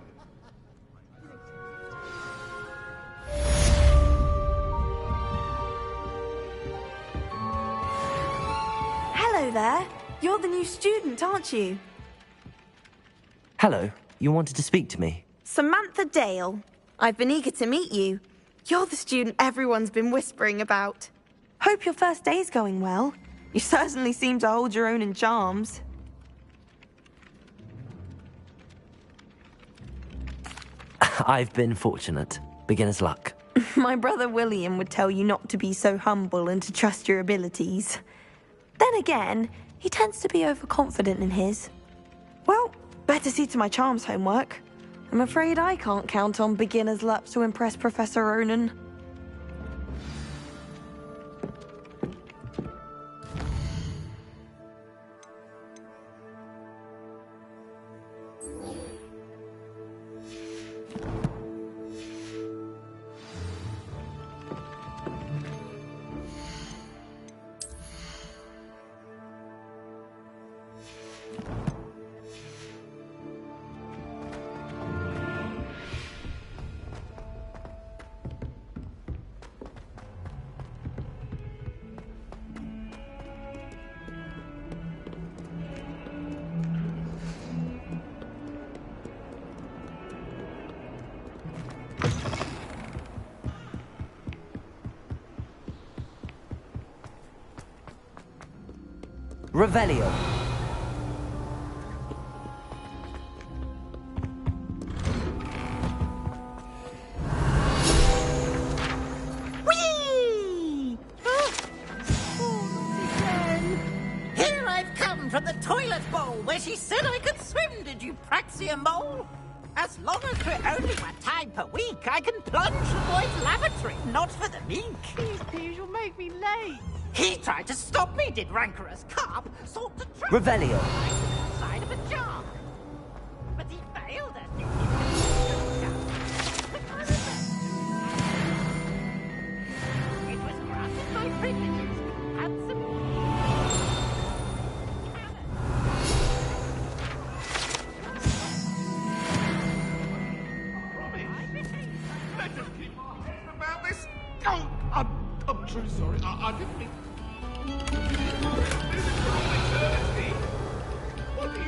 Hello there. You're the new student, aren't you? Hello. You wanted to speak to me? Samantha Dale. I've been eager to meet you. You're the student everyone's been whispering about. Hope your first day's going well. You certainly seem to hold your own in charms. I've been fortunate. Beginner's luck. My brother William would tell you not to be so humble and to trust your abilities. Then again, he tends to be overconfident in his. Well, better see to my charms homework. I'm afraid I can't count on beginner's luck to impress Professor Ronan. Revelio. Whee! Here I've come from the toilet bowl where she said I could swim, did you praxia mole? As long as we're only 1 time per week, I can plunge the boys' lavatory, not for the meek. Please, you'll make me late. He tried to stop me, did rancorous carp, sought to trap Revelio. inside of a jar. But he failed at it. It was granted my privileges. Had some... Let us keep talking about this. Oh, I'm truly sorry. I didn't mean... This is for all eternity. What do you...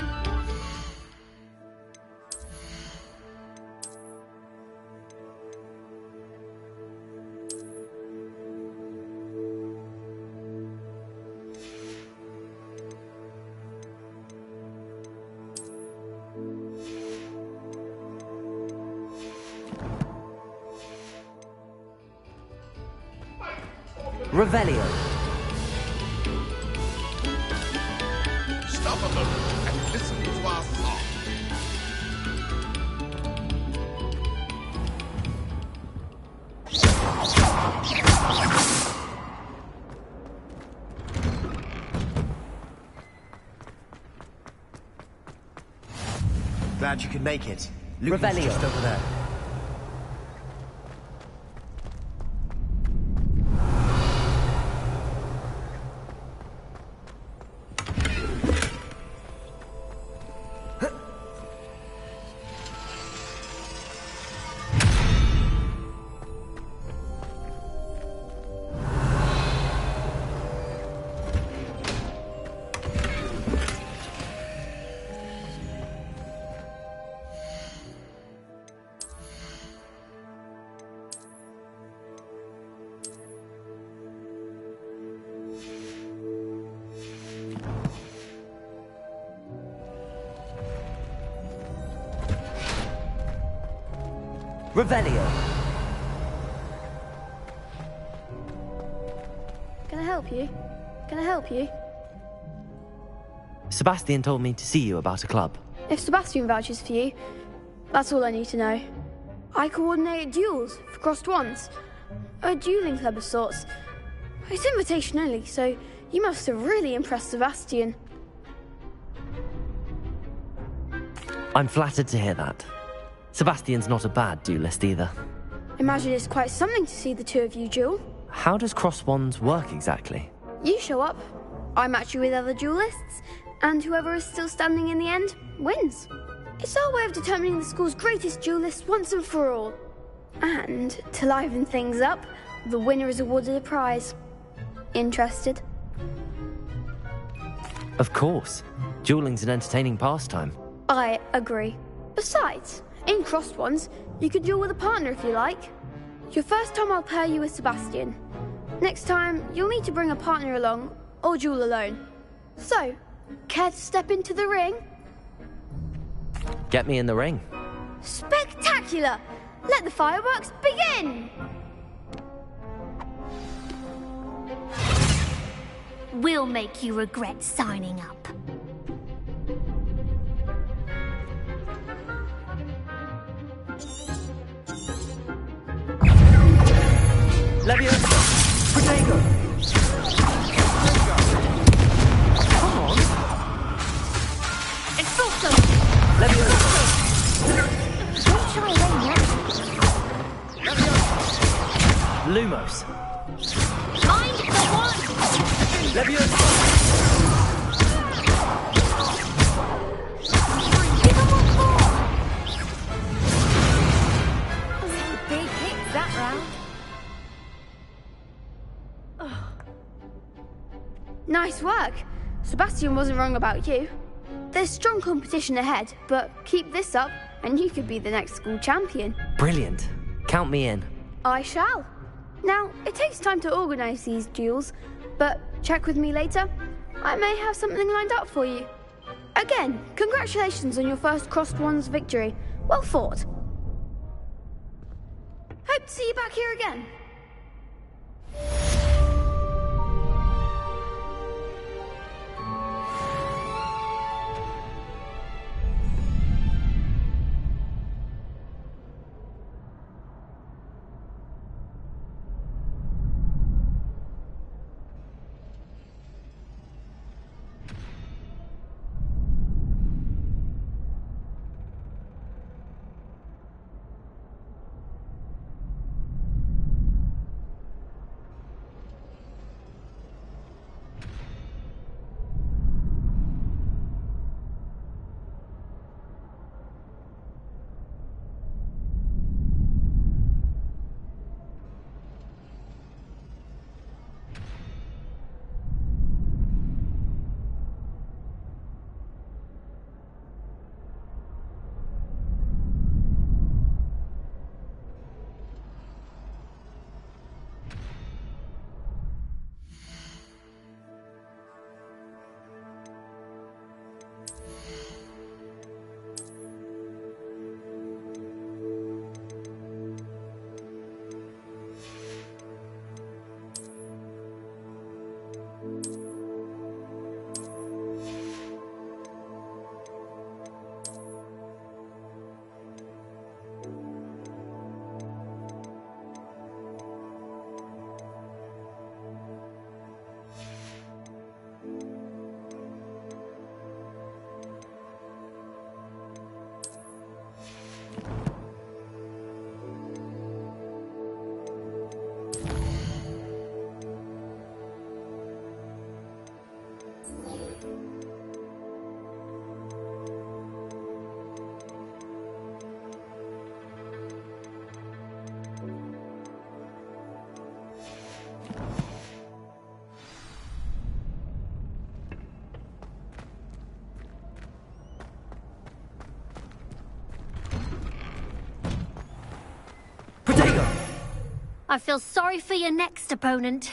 Revelio. Stop a moment and listen to our song. Glad you could make it. Luke's Revelio. just over there. Revelio. Can I help you? Can I help you? Sebastian told me to see you about a club. If Sebastian vouches for you, that's all I need to know. I coordinate duels for crossed ones. A dueling club of sorts. It's invitation only, so you must have really impressed Sebastian. I'm flattered to hear that. Sebastian's not a bad duelist either. Imagine it's quite something to see the two of you duel. How does cross wands work exactly? You show up, I match you with other duelists, and whoever is still standing in the end wins. It's our way of determining the school's greatest duelist once and for all. And to liven things up, the winner is awarded a prize. Interested? Of course. Dueling's an entertaining pastime. I agree. Besides, in crossed ones, you could duel with a partner if you like. Your first time I'll pair you with Sebastian. Next time, you'll need to bring a partner along, or duel alone. So, care to step into the ring? Get me in the ring. Spectacular! Let the fireworks begin! We'll make you regret signing up. Leviosa! Protego! Come on! Expulso! Leviosa! Don't shy away now. Lumos! Mind the one! Leviosa! Give him one more! Big hits that round. Nice work. Sebastian wasn't wrong about you. There's strong competition ahead, but keep this up and you could be the next school champion. Brilliant. Count me in. I shall. Now, it takes time to organise these duels, but check with me later I may have something lined up for you. Again, congratulations on your first Crossed Wands victory. Well fought. Hope to see you back here again. I feel sorry for your next opponent.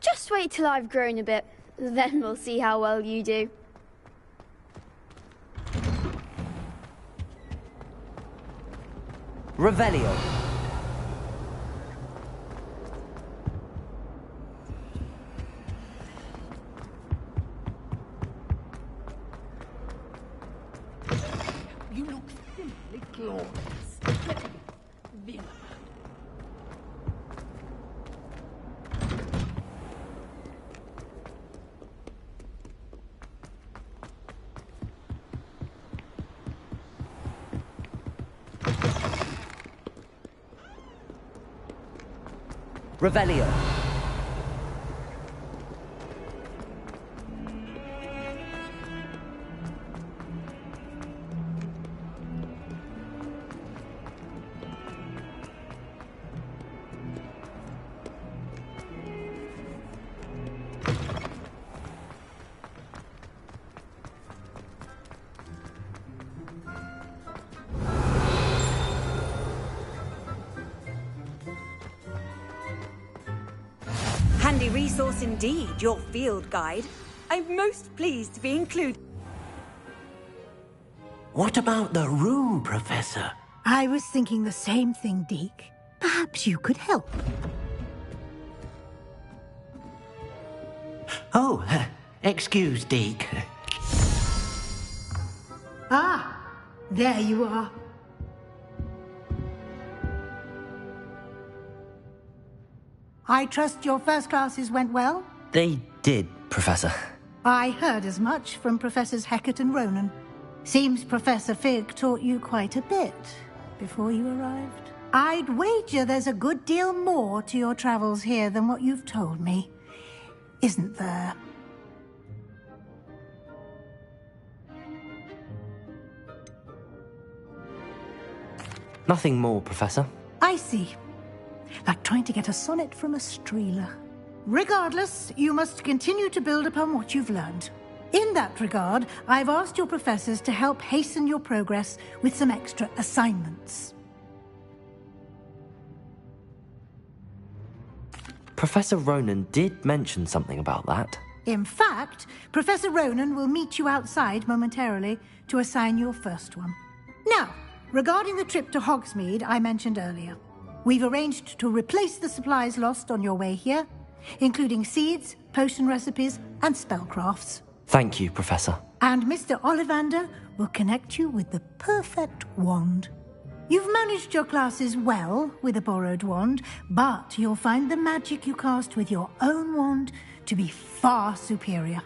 Just wait till I've grown a bit. Then we'll see how well you do. Revelio. You look simply glorious. Villain. Revelio. Handy resource indeed, your field guide. I'm most pleased to be included. What about the room, Professor? I was thinking the same thing, Deke. Perhaps you could help. Oh, excuse, Deke. Ah, there you are. I trust your first classes went well? They did, Professor. I heard as much from Professors Hecat and Ronan. Seems Professor Fig taught you quite a bit before you arrived. I'd wager there's a good deal more to your travels here than what you've told me. Isn't there? Nothing more, Professor. I see. Like trying to get a sonnet from a streeler. Regardless, you must continue to build upon what you've learned. In that regard, I've asked your professors to help hasten your progress with some extra assignments. Professor Ronan did mention something about that. In fact, Professor Ronan will meet you outside momentarily to assign your first one. Now, regarding the trip to Hogsmeade I mentioned earlier, we've arranged to replace the supplies lost on your way here, including seeds, potion recipes, and spellcrafts. Thank you, Professor. And Mr. Ollivander will connect you with the perfect wand. You've managed your classes well with a borrowed wand, but you'll find the magic you cast with your own wand to be far superior.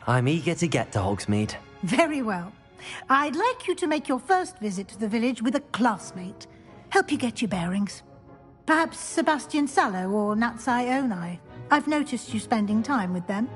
I'm eager to get to Hogsmeade. Very well. I'd like you to make your first visit to the village with a classmate. Help you get your bearings. Perhaps Sebastian Sallow or Natsai Onai. I've noticed you spending time with them.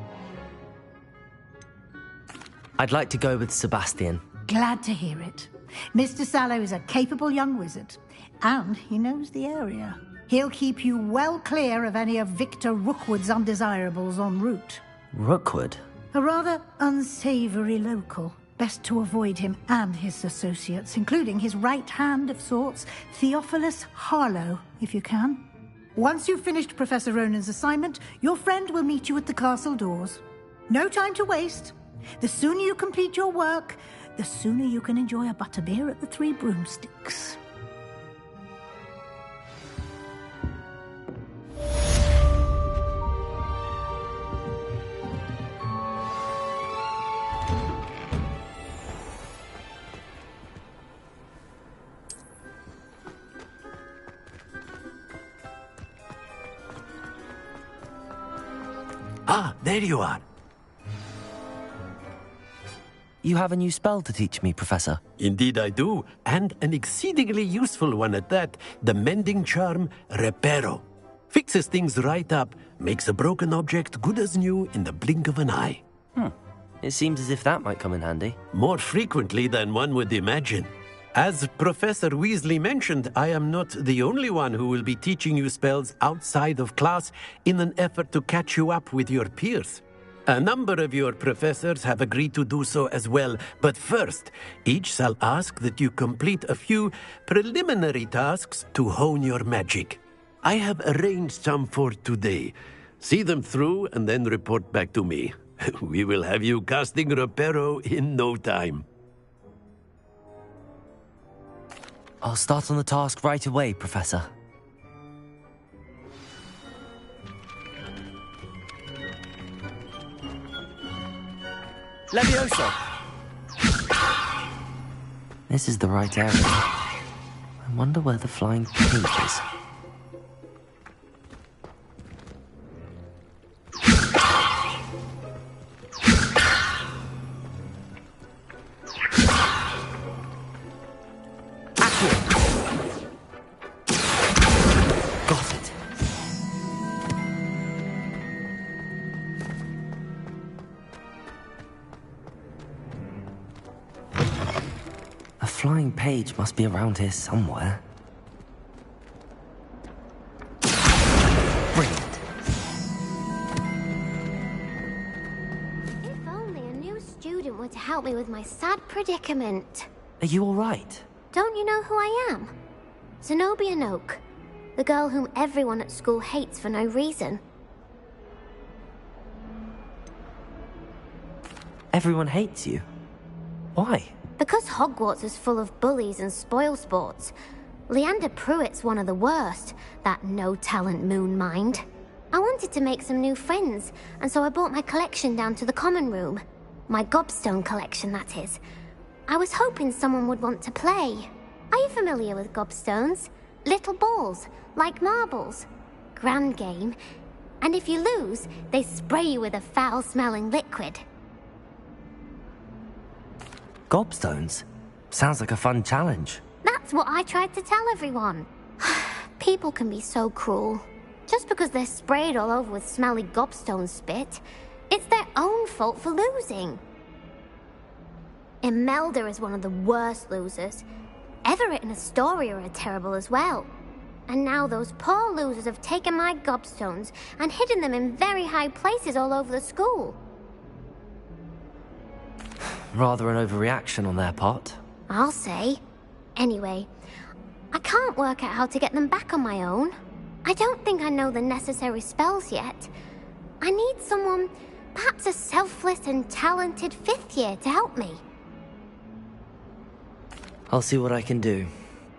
I'd like to go with Sebastian. Glad to hear it. Mr. Sallow is a capable young wizard, and he knows the area. He'll keep you well clear of any of Victor Rookwood's undesirables en route. Rookwood? A rather unsavory local. Best to avoid him and his associates, including his right hand of sorts, Theophilus Harlow, if you can. Once you've finished Professor Ronan's assignment, your friend will meet you at the castle doors. No time to waste. The sooner you complete your work, the sooner you can enjoy a butterbeer at the Three Broomsticks. Ah, there you are. You have a new spell to teach me, Professor. Indeed I do, and an exceedingly useful one at that. The mending charm, Reparo. Fixes things right up, makes a broken object good as new in the blink of an eye. It seems as if that might come in handy. More frequently than one would imagine. As Professor Weasley mentioned, I am not the only one who will be teaching you spells outside of class in an effort to catch you up with your peers. A number of your professors have agreed to do so as well, but first, each shall ask that you complete a few preliminary tasks to hone your magic. I have arranged some for today. See them through and then report back to me. We will have you casting Reparo in no time. I'll start on the task right away, Professor. Levioso! This is the right area. I wonder where the flying pink is. Got it. A flying page must be around here somewhere. Brilliant. If only a new student were to help me with my sad predicament. Are you all right? Don't you know who I am? Zenobia Noak, the girl whom everyone at school hates for no reason. Everyone hates you. Why? Because Hogwarts is full of bullies and spoilsports. Leander Pruitt's one of the worst, that no-talent moon mind. I wanted to make some new friends, and so I brought my collection down to the common room. My gobstone collection, that is. I was hoping someone would want to play. Are you familiar with gobstones? Little balls, like marbles. Grand game. And if you lose, they spray you with a foul-smelling liquid. Gobstones? Sounds like a fun challenge. That's what I tried to tell everyone. People can be so cruel. Just because they're sprayed all over with smelly gobstone spit, it's their own fault for losing. Imelda is one of the worst losers. Everett and Astoria are terrible as well. And now those poor losers have taken my gobstones and hidden them in very high places all over the school. Rather an overreaction on their part. I'll say. Anyway, I can't work out how to get them back on my own. I don't think I know the necessary spells yet. I need someone, perhaps a selfless and talented 5th year to help me. I'll see what I can do.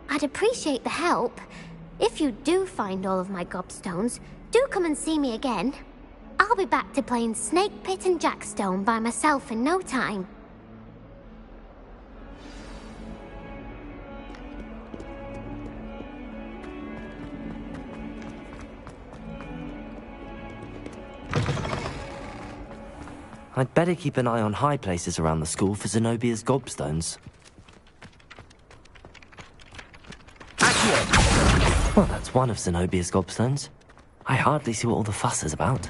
I'd appreciate the help. If you do find all of my gobstones, do come and see me again. I'll be back to playing Snake Pit and Jackstone by myself in no time. I'd better keep an eye on high places around the school for Zenobia's gobstones. Well, that's one of Zenobia's gobstones. I hardly see what all the fuss is about.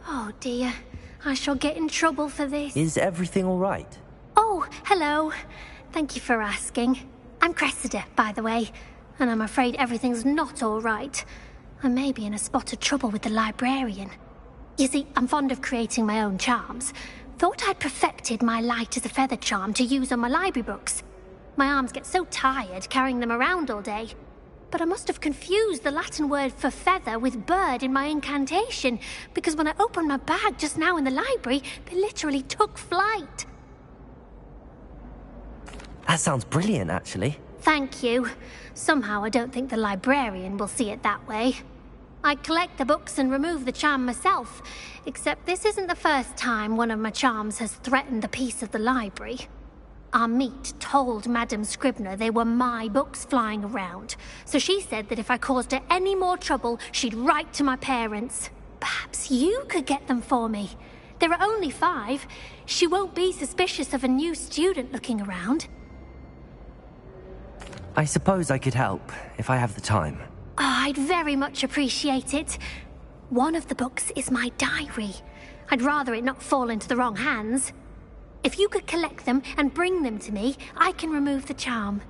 Oh dear, I shall get in trouble for this. Is everything all right? Oh, hello. Thank you for asking. I'm Cressida, by the way, and I'm afraid everything's not all right. I may be in a spot of trouble with the librarian. You see, I'm fond of creating my own charms. Thought I'd perfected my light as a feather charm to use on my library books. My arms get so tired carrying them around all day. But I must have confused the Latin word for feather with bird in my incantation, because when I opened my bag just now in the library, they literally took flight. That sounds brilliant, actually. Thank you. Somehow I don't think the librarian will see it that way. I collect the books and remove the charm myself, except this isn't the first time one of my charms has threatened the peace of the library. Our meet told Madame Scribner they were my books flying around, so she said that if I caused her any more trouble, she'd write to my parents. Perhaps you could get them for me. There are only 5. She won't be suspicious of a new student looking around. I suppose I could help, if I have the time. Oh, I'd very much appreciate it. One of the books is my diary. I'd rather it not fall into the wrong hands. If you could collect them and bring them to me, I can remove the charm.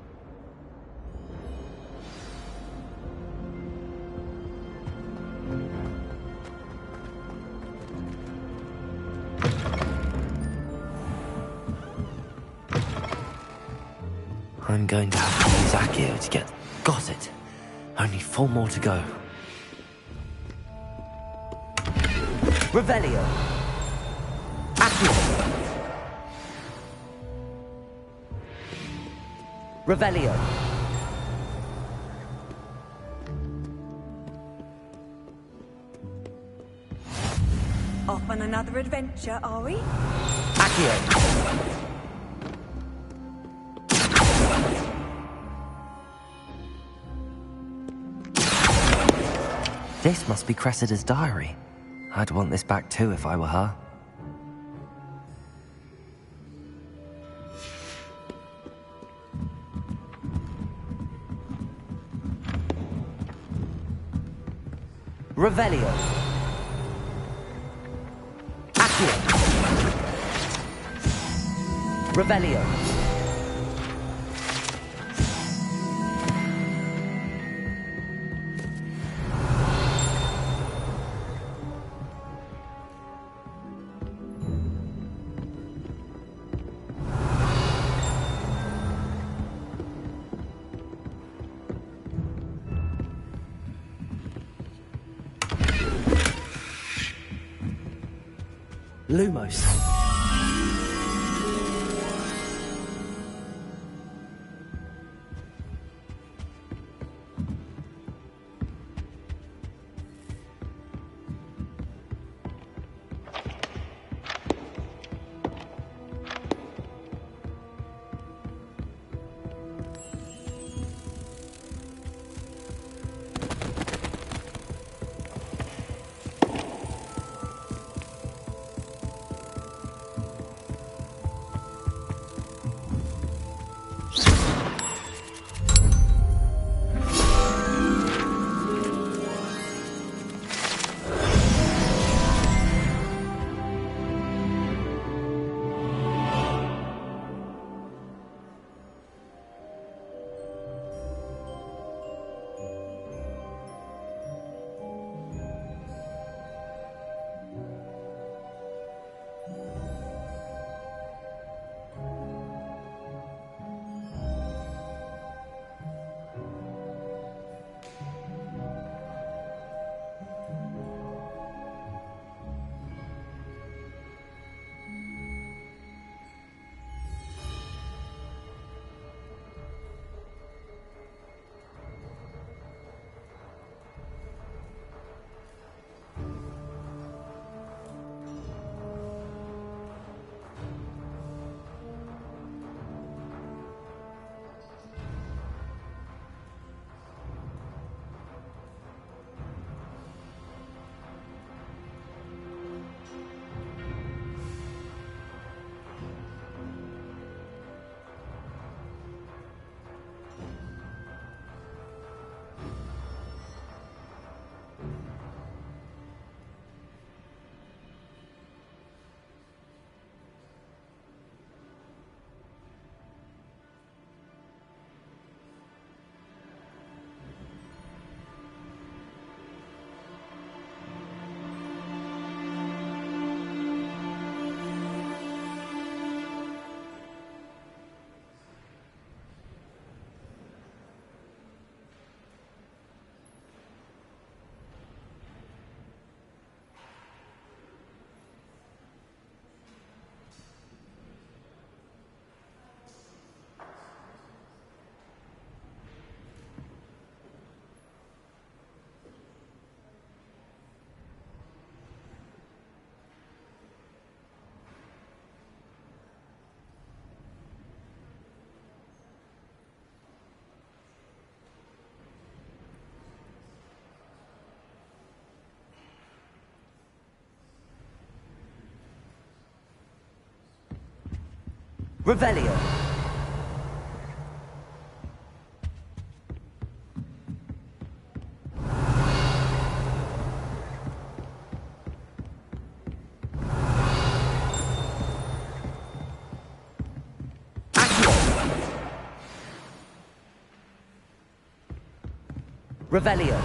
I'm going to have to use Accio to get... Got it. Only 4 more to go. Revelio. Accio. Revelio. Off on another adventure, are we? Accio. This must be Cressida's diary. I'd want this back too if I were her. Revelio. Accio. Revelio. Lumos. Revelio. Revelio.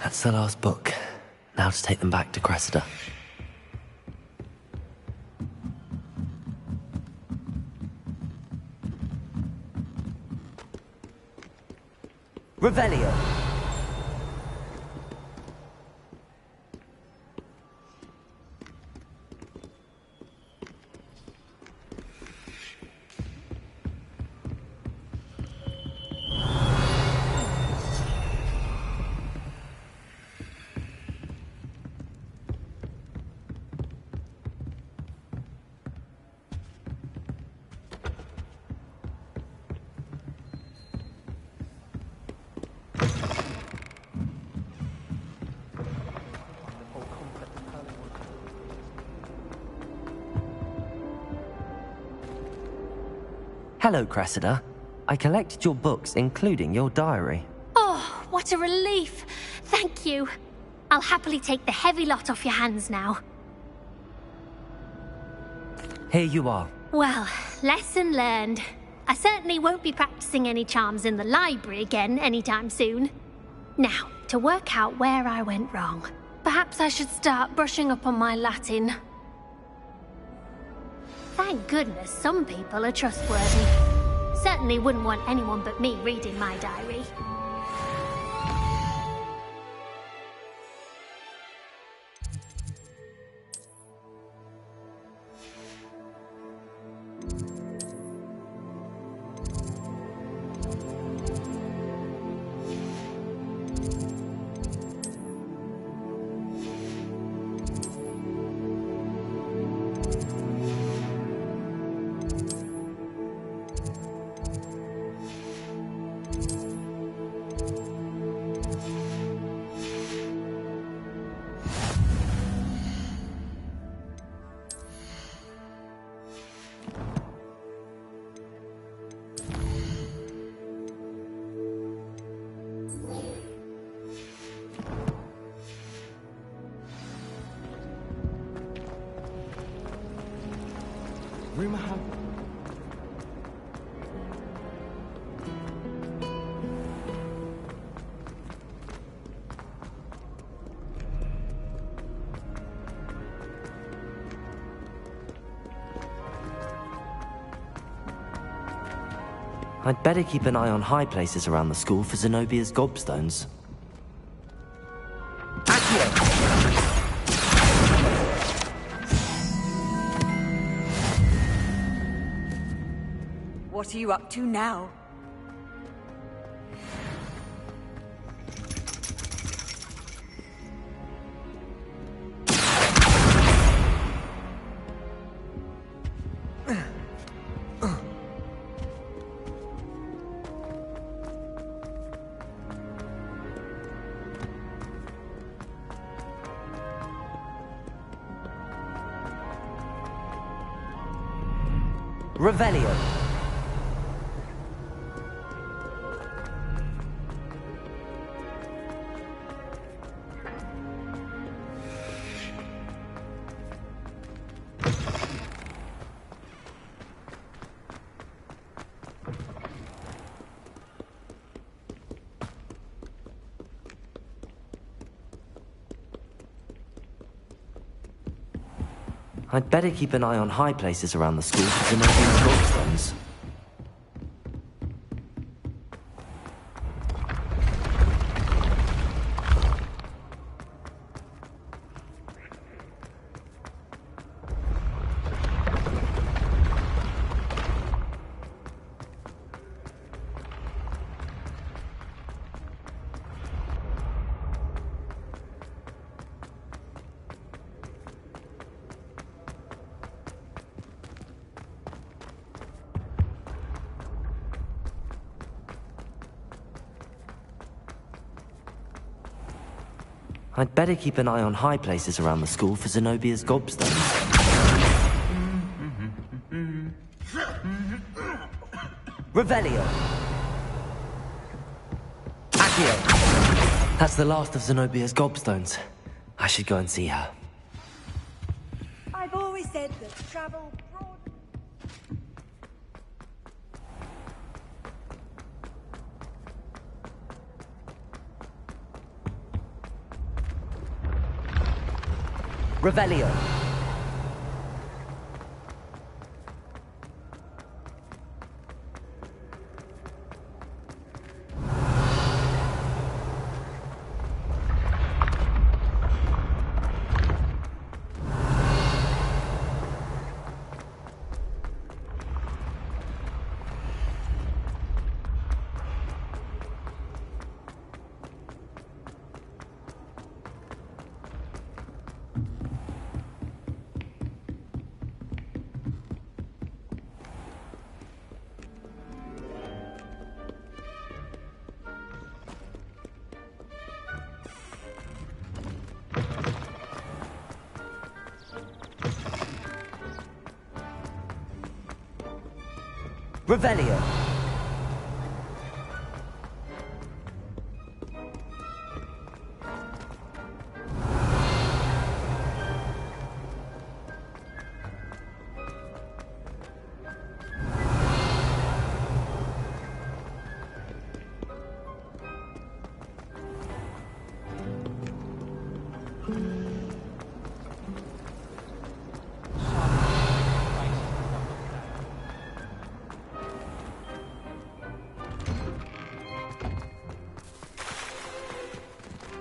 That's the last book. Now to take them back to Cressida. Revelio. Hello, Cressida. I collected your books, including your diary. Oh, what a relief. Thank you. I'll happily take the heavy lot off your hands now. Here you are. Well, lesson learned. I certainly won't be practicing any charms in the library again anytime soon. Now, to work out where I went wrong. Perhaps I should start brushing up on my Latin. Thank goodness some people are trustworthy. Certainly wouldn't want anyone but me reading my diary. Rumor has... I'd better keep an eye on high places around the school for Zenobia's gobstones. What are you up to now? Revelio. I'd better keep an eye on high places around the school for Zenobia's gobstones. I'd better keep an eye on high places around the school for Zenobia's gobstones. Revelio! Accio! That's the last of Zenobia's gobstones. I should go and see her. I've always said that travel broad... Revelio! Revelio!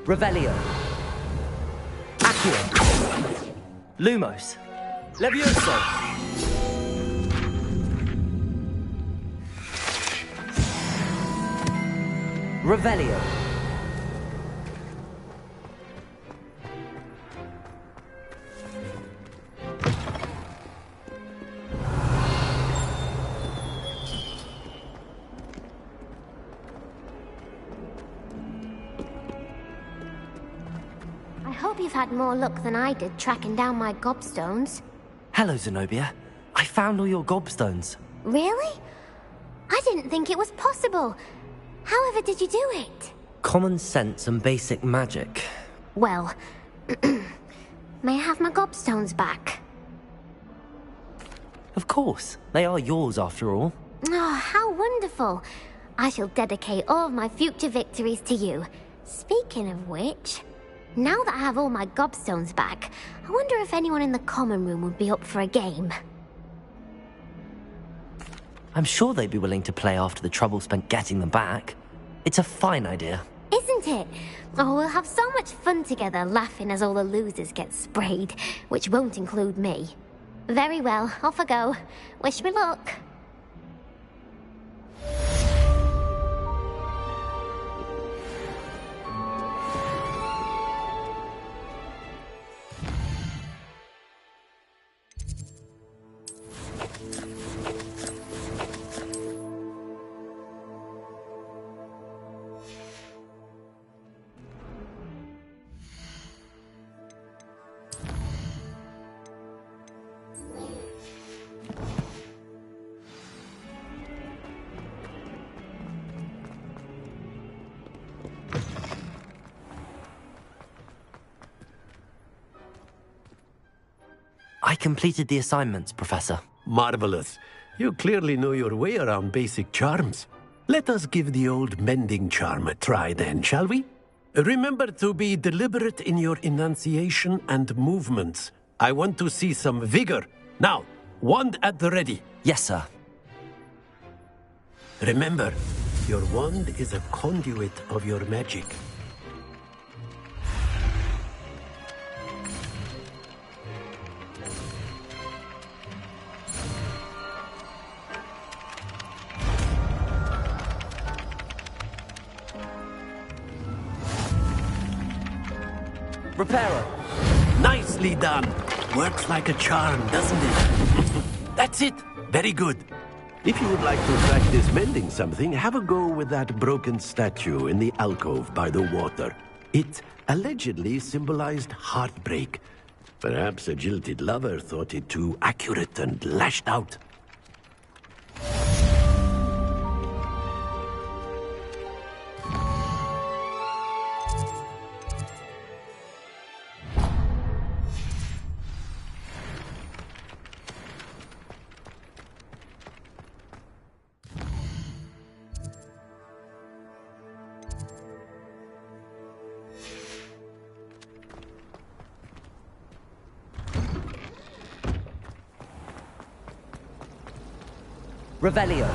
Revelio. Accio. Lumos. Levioso. Revelio. I hope you've had more luck than I did tracking down my gobstones. Hello, Zenobia. I found all your gobstones. Really? I didn't think it was possible. However did you do it? Common sense and basic magic. Well, may I have my gobstones back? Of course. They are yours, after all. Oh, how wonderful. I shall dedicate all of my future victories to you. Speaking of which, now that I have all my gobstones back, I wonder if anyone in the common room would be up for a game. I'm sure they'd be willing to play after the trouble spent getting them back. It's a fine idea. Isn't it? Oh, we'll have so much fun together, laughing as all the losers get sprayed, which won't include me. Very well, off I go. Wish me luck. I completed the assignments, Professor. Marvelous. You clearly know your way around basic charms. Let us give the old mending charm a try then, shall we? Remember to be deliberate in your enunciation and movements. I want to see some vigor. Now, wand at the ready. Yes, sir. Remember, your wand is a conduit of your magic. Reparo. Nicely done. Works like a charm, doesn't it? That's it. Very good. If you would like to practice mending something, have a go with that broken statue in the alcove by the water. It allegedly symbolized heartbreak. Perhaps a jilted lover thought it too accurate and lashed out. Revelio.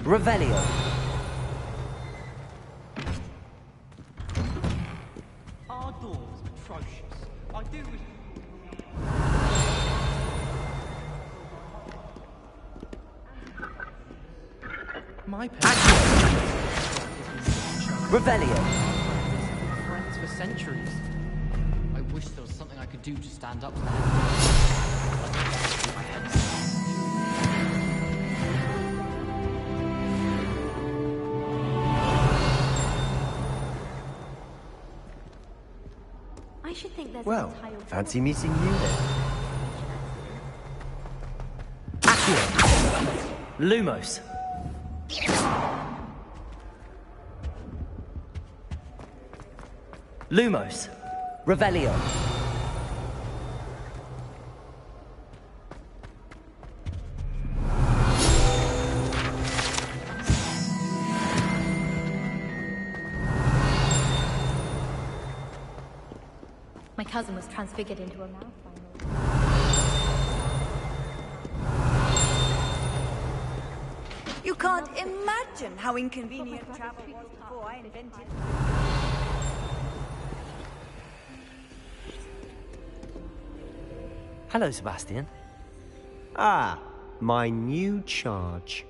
Revelio. Our door's atrocious. I do wish... My parents... Revelio. Friends for centuries. I wish there was something I could do to stand up to them. I should think there's Well, an entire fancy meeting you then. Lumos. Lumos. Revelio. My cousin was transfigured into a mouse finally. You can't imagine how inconvenient travel was before I invented. Hello, Sebastian. Ah, my new charge.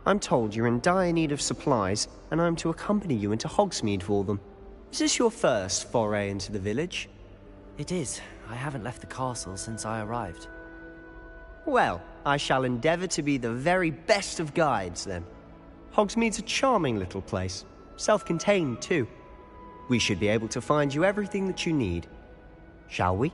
I'm told you're in dire need of supplies, and I'm to accompany you into Hogsmeade for them. Is this your first foray into the village? It is. I haven't left the castle since I arrived. Well, I shall endeavour to be the very best of guides, then. Hogsmeade's a charming little place. Self-contained, too. We should be able to find you everything that you need. Shall we?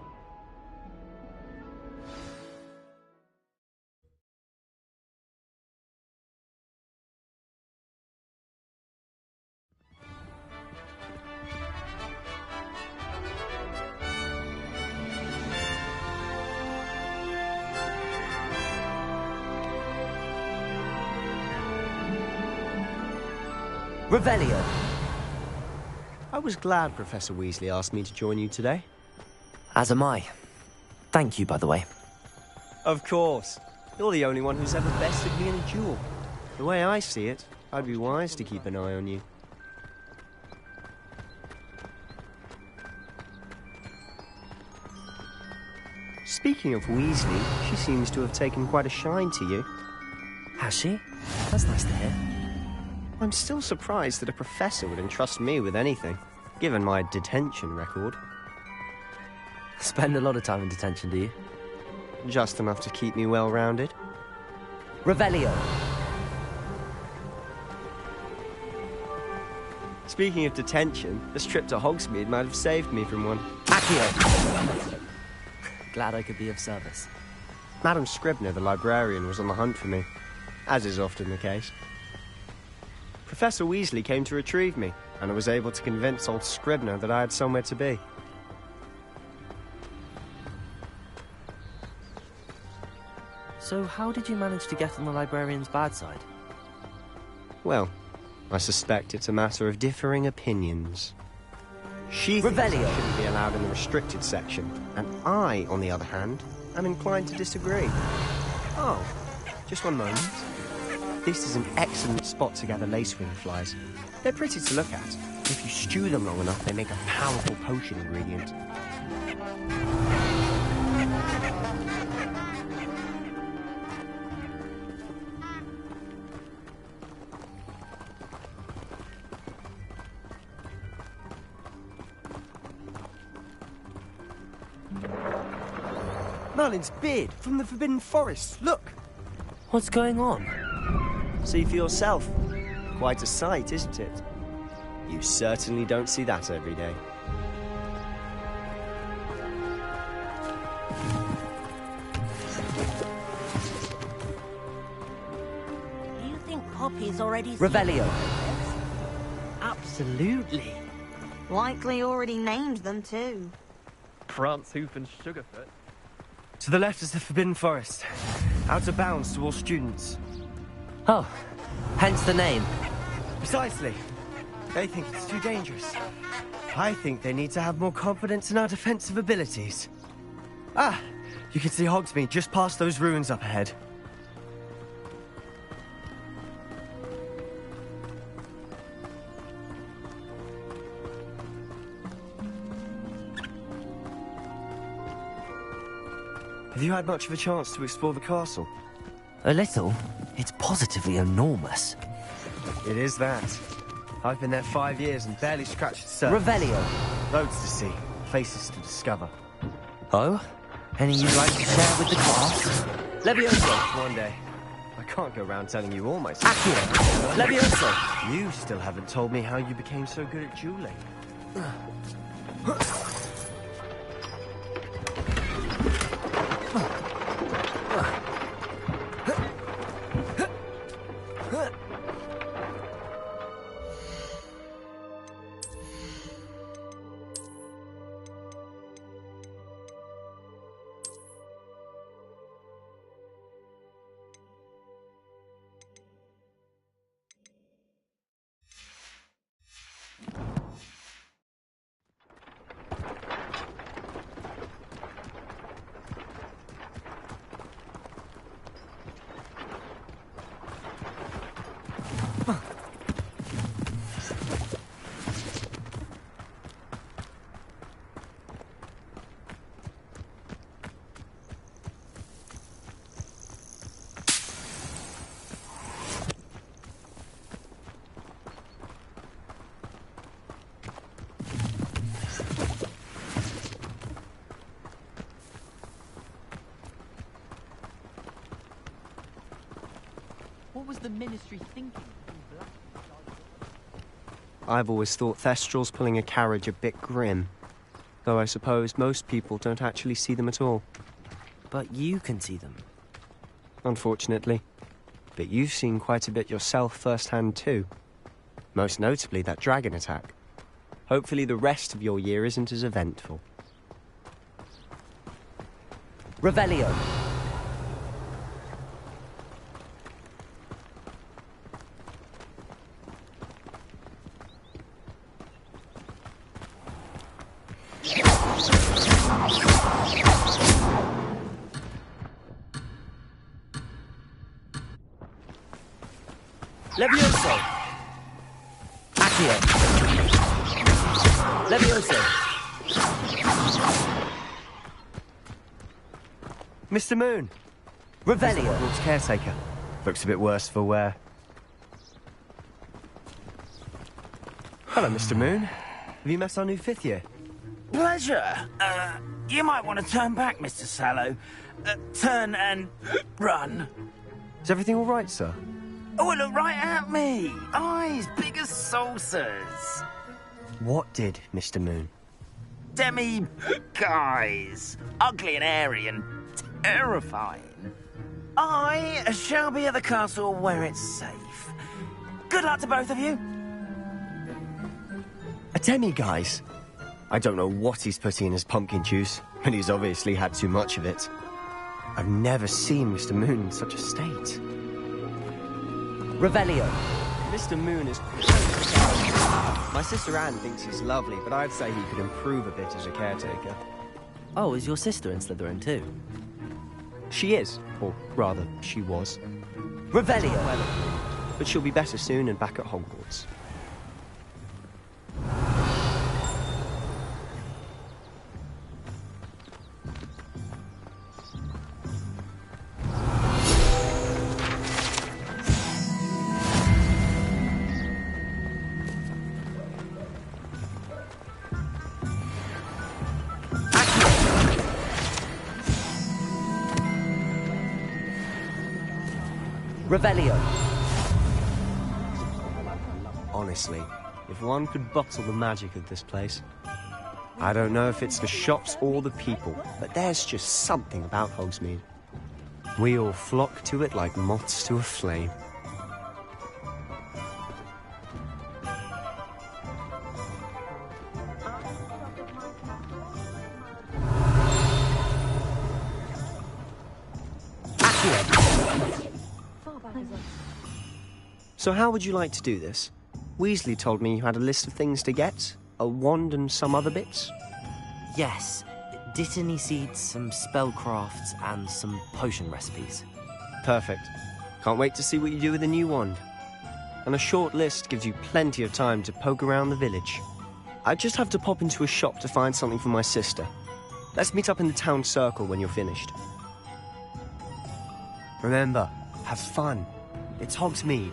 Revelio. I was glad Professor Weasley asked me to join you today. As am I. Thank you, by the way. Of course. You're the only one who's ever bested me in a duel. The way I see it, I'd be wise to keep an eye on you. Speaking of Weasley, she seems to have taken quite a shine to you. Has she? That's nice to hear. I'm still surprised that a professor would entrust me with anything, given my detention record. Spend a lot of time in detention, do you? Just enough to keep me well-rounded. Revelio. Speaking of detention, this trip to Hogsmeade might have saved me from one. Accio. Glad I could be of service. Madam Scribner, the librarian, was on the hunt for me, as is often the case. Professor Weasley came to retrieve me, and I was able to convince old Scribner that I had somewhere to be. So how did you manage to get on the librarian's bad side? Well, I suspect it's a matter of differing opinions. She thinks I shouldn't be allowed in the restricted section, and I, on the other hand, I'm inclined to disagree. Oh, just one moment. This is an excellent spot to gather lacewing flies. They're pretty to look at. If you stew them long enough, they make a powerful potion ingredient. Merlin's beard from the Forbidden Forest. Look! What's going on? See for yourself. Quite a sight, isn't it? You certainly don't see that every day. Do you think Poppy's already... Revelio. Absolutely. Likely already named them too. Prance, Hoof and Sugarfoot. To the left is the Forbidden Forest. Out of bounds to all students. Oh, hence the name. Precisely. They think it's too dangerous. I think they need to have more confidence in our defensive abilities. Ah, you can see Hogsmeade just past those ruins up ahead. Have you had much of a chance to explore the castle? A little. It's positively enormous. It is that. I've been there 5 years and barely scratched the surface. Revelio. Roads to see, places to discover. Oh? Any you'd like to share with the class? Levioso. One day. I can't go around telling you all my secrets. Accio. Levioso. You still haven't told me how you became so good at dueling. What was the Ministry thinking? I've always thought Thestral's pulling a carriage a bit grim. Though I suppose most people don't actually see them at all. But you can see them. Unfortunately. But you've seen quite a bit yourself firsthand too. Most notably that dragon attack. Hopefully the rest of your year isn't as eventful. Revelio. Levioso! Accio! Levioso! Mr. Moon! Revelio! Hogwarts caretaker. Looks a bit worse for wear. Hello, Mr. Moon. Have you met our new 5th year? Pleasure. You might want to turn back, Mr. Sallow. Turn and run. Is everything all right, sir? Oh, look right at me. Eyes big as saucers. What did, Mr. Moon? Demi-guys. Ugly and airy and terrifying. I shall be at the castle where it's safe. Good luck to both of you. A demi-guise? I don't know what he's putting in his pumpkin juice, but he's obviously had too much of it. I've never seen Mr. Moon in such a state. Revelio. Mr. Moon is... My sister Anne thinks he's lovely, but I'd say he could improve a bit as a caretaker. Oh, is your sister in Slytherin too? She is, or rather, she was. Revelio! But she'll be better soon and back at Hogwarts. Revelio! Honestly, if one could bottle the magic of this place. I don't know if it's the shops or the people, but there's just something about Hogsmeade. We all flock to it like moths to a flame. So how would you like to do this? Weasley told me you had a list of things to get, a wand and some other bits. Yes, Dittany seeds, some spellcrafts, and some potion recipes. Perfect. Can't wait to see what you do with the new wand. And a short list gives you plenty of time to poke around the village. I just have to pop into a shop to find something for my sister. Let's meet up in the town circle when you're finished. Remember, have fun. It's Hogsmeade.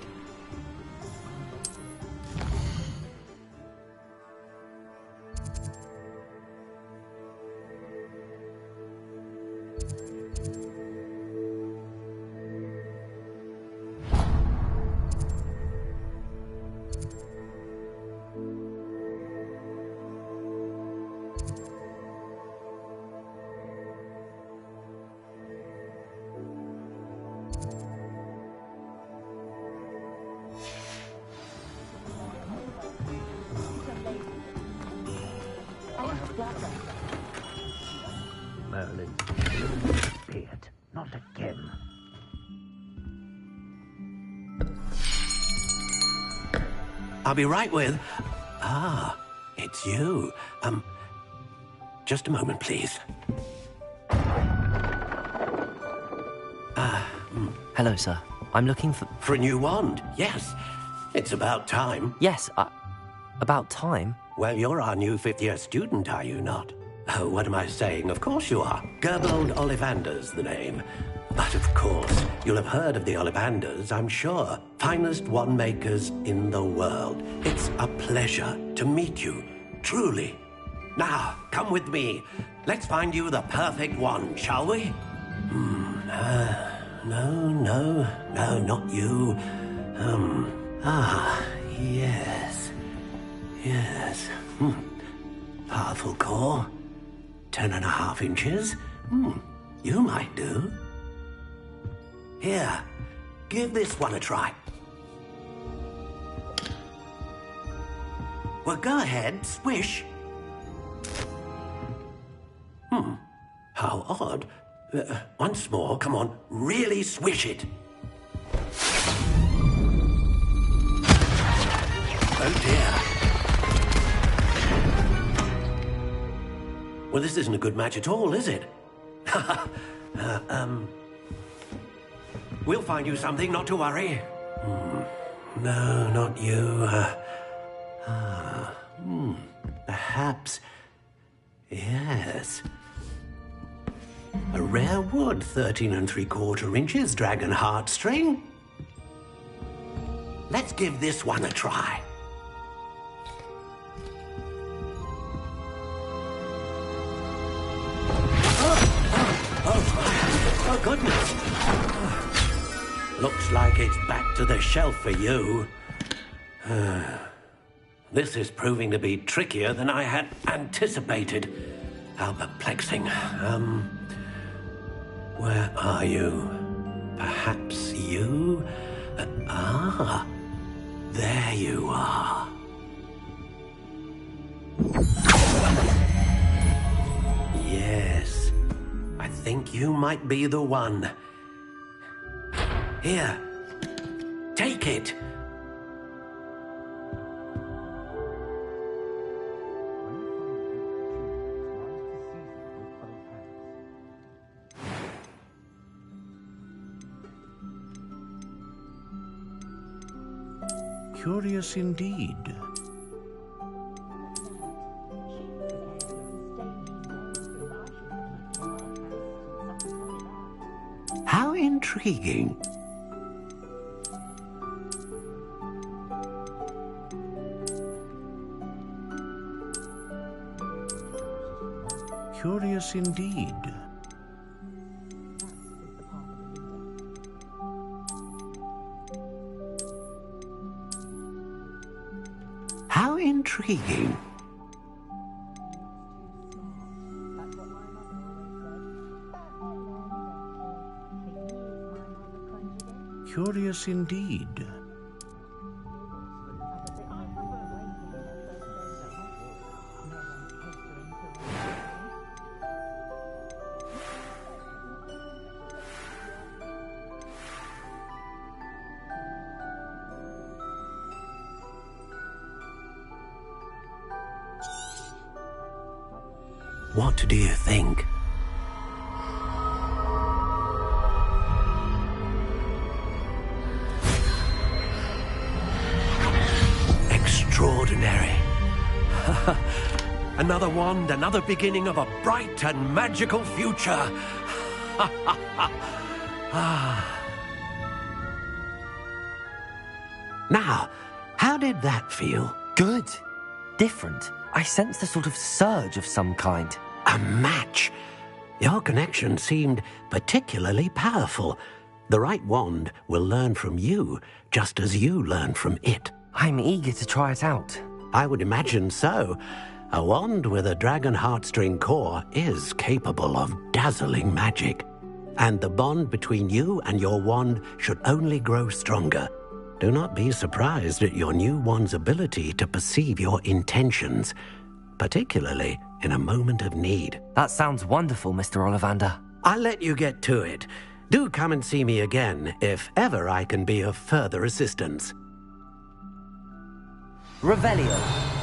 Merlin. Beard. Not again. I'll be right with... Ah, it's you. Just a moment, please. Hello, sir. I'm looking for... For a new wand, yes. It's about time. Yes, about time? Well, you're our new fifth-year student, are you not? Oh, what am I saying? Of course you are. Gerbold Ollivander's the name. But of course, you'll have heard of the Ollivanders, I'm sure. Finest wand makers in the world. It's a pleasure to meet you, truly. Now, come with me. Let's find you the perfect wand, shall we? No, not you. Yes. Powerful core. 10.5 inches. You might do. Here, give this one a try. Well, go ahead, swish. How odd. Once more, come on, really swish it. Oh dear. Well, this isn't a good match at all, is it? We'll find you something, not to worry. No, not you. Perhaps... Yes. A rare wood, 13 3/4 inches, dragon heartstring. Let's give this one a try. Oh, goodness. Looks like it's back to the shelf for you. This is proving to be trickier than I had anticipated. How perplexing. Where are you? Perhaps you? There you are. Yes. I think you might be the one. Here. Take it. Curious indeed. How intriguing. Curious indeed. How intriguing. Curious indeed. What do you think? Extraordinary. Another wand, another beginning of a bright and magical future. Now, how did that feel? Good. Different. I sensed a sort of surge of some kind. A match. Your connection seemed particularly powerful. The right wand will learn from you, just as you learn from it. I'm eager to try it out. I would imagine so. A wand with a dragon heartstring core is capable of dazzling magic. And the bond between you and your wand should only grow stronger. Do not be surprised at your new wand's ability to perceive your intentions, particularly in a moment of need. That sounds wonderful, Mr. Ollivander. I'll let you get to it. Do come and see me again if ever I can be of further assistance. Revelio.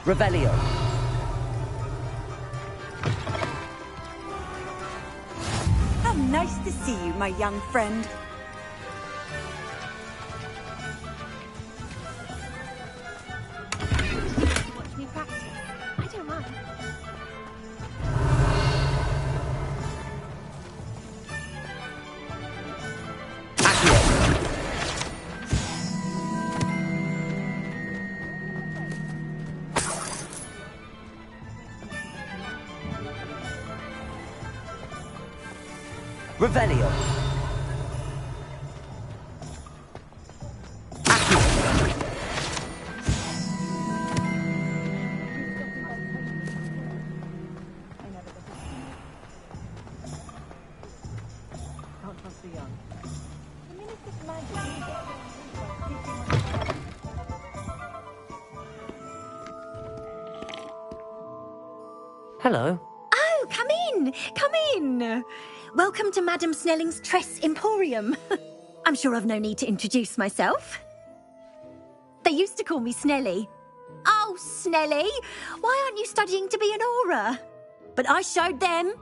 Revelio. How nice to see you, my young friend. Watch me practice. I don't mind. Revelio. Hello. Oh, come in! Come in! Welcome to Madame Snelling's Tress Emporium. I'm sure I've no need to introduce myself. They used to call me Snelly. Oh, Snelly, why aren't you studying to be an aura? But I showed them.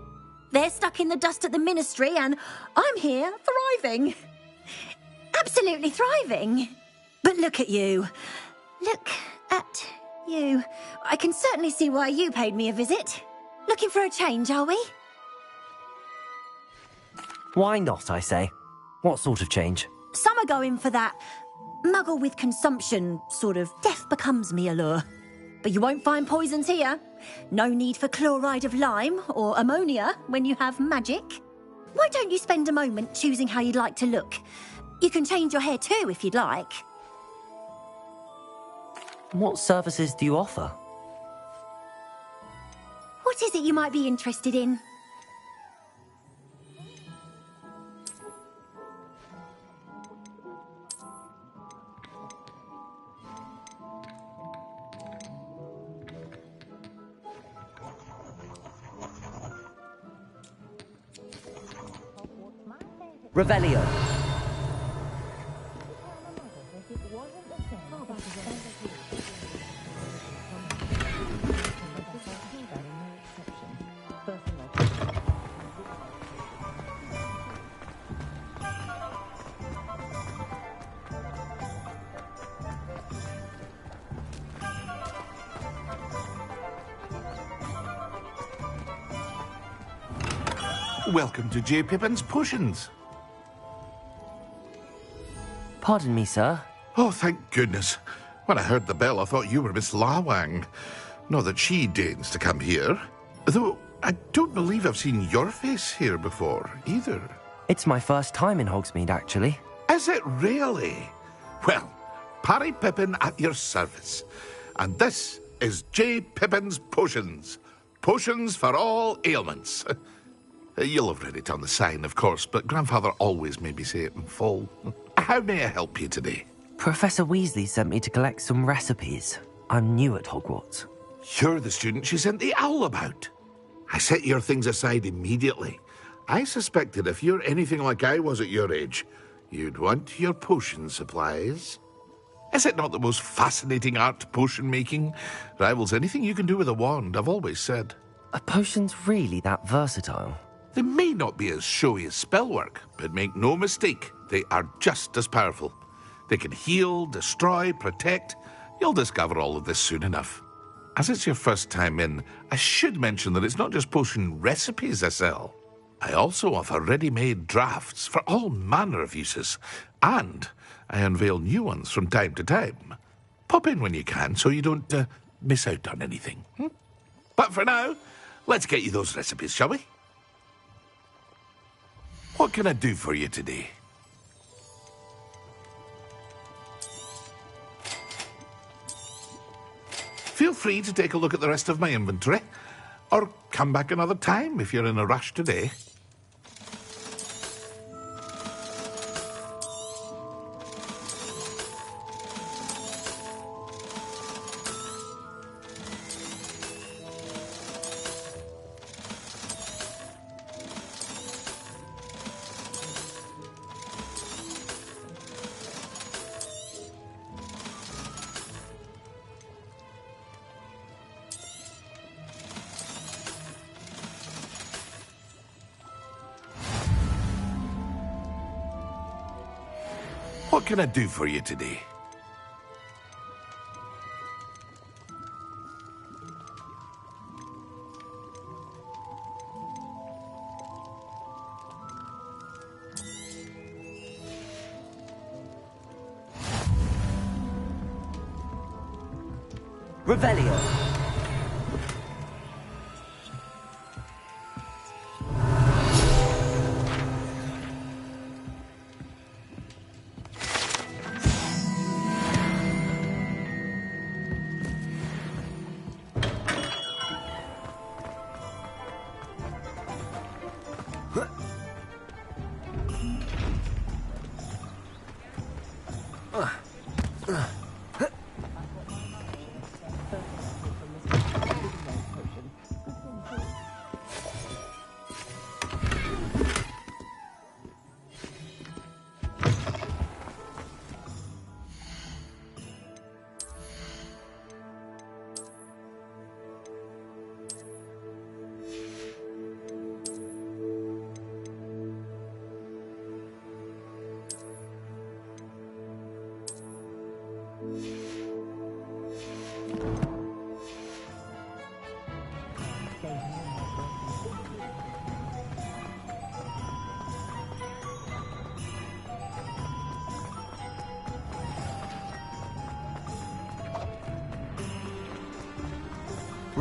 They're stuck in the dust at the ministry and I'm here thriving. Absolutely thriving. But look at you. Look at You. I can certainly see why you paid me a visit. Looking for a change, are we? Why not, I say? What sort of change? Some are going for that muggle with consumption, sort of death becomes me allure. But you won't find poisons here. No need for chloride of lime or ammonia when you have magic. Why don't you spend a moment choosing how you'd like to look? You can change your hair too if you'd like. What services do you offer? What is it you might be interested in? Revelio. Welcome to J. Pippin's Potions. Pardon me, sir. Oh, thank goodness. When I heard the bell, I thought you were Miss Lawang. Not that she deigns to come here. Though, I don't believe I've seen your face here before, either. It's my first time in Hogsmeade, actually. Is it really? Well, Parry Pippin at your service. And this is J. Pippin's Potions. Potions for all ailments. You'll have read it on the sign, of course, but Grandfather always made me say it in full. How may I help you today? Professor Weasley sent me to collect some recipes. I'm new at Hogwarts. You're the student she sent the owl about. I set your things aside immediately. I suspected if you're anything like I was at your age, you'd want your potion supplies. Is it not the most fascinating art, potion making? Rivals anything you can do with a wand, I've always said. Are potions really that versatile? They may not be as showy as spellwork, but make no mistake, they are just as powerful. They can heal, destroy, protect. You'll discover all of this soon enough. As it's your first time in, I should mention that it's not just potion recipes I sell. I also offer ready-made drafts for all manner of uses, and I unveil new ones from time to time. Pop in when you can so you don't miss out on anything. But for now, let's get you those recipes, shall we? What can I do for you today? Feel free to take a look at the rest of my inventory, or come back another time if you're in a rush today. What can I do for you today? Revelio.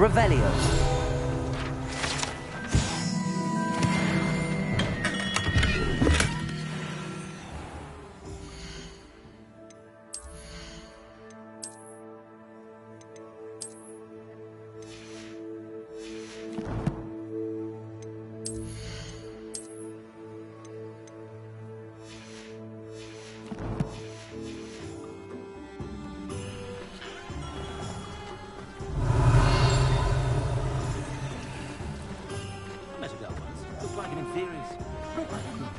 Revelio.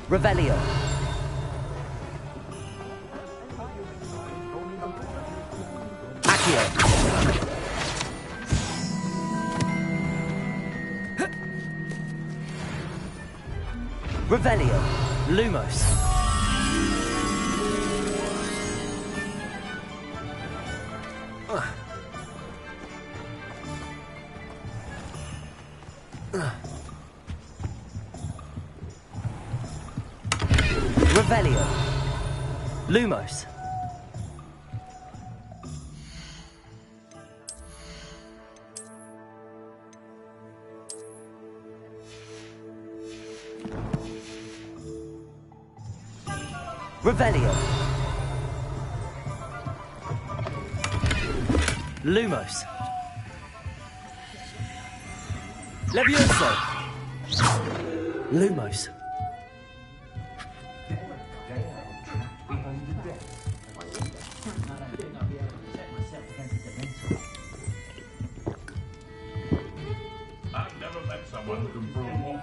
Revelio. Accio. Revelio. Lumos. Revelio. Lumos. Revelio. Lumos. Levioso. Lumos. I've never met someone who can prove more.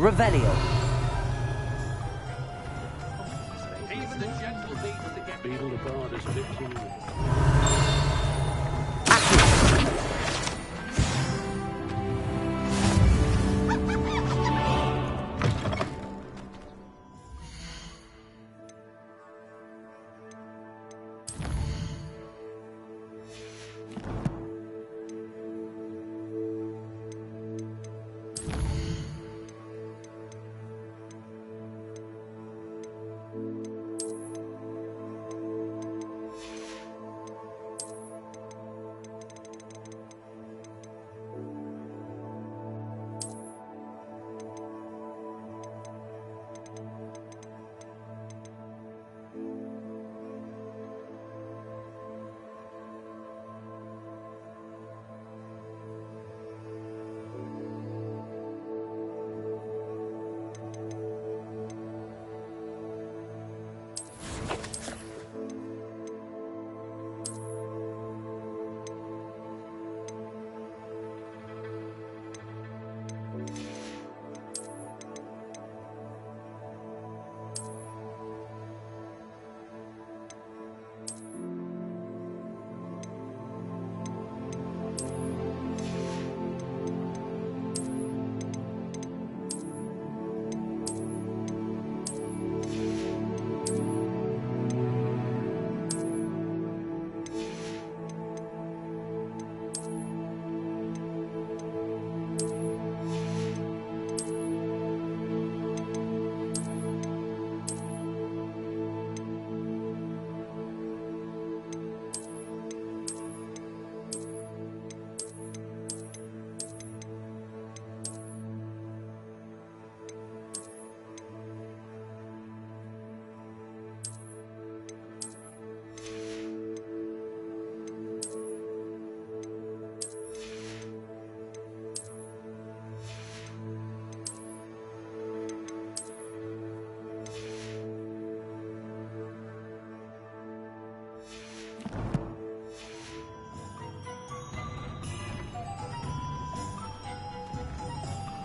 Revelio. Even the gentle beats to get beetle the bard is a bit too.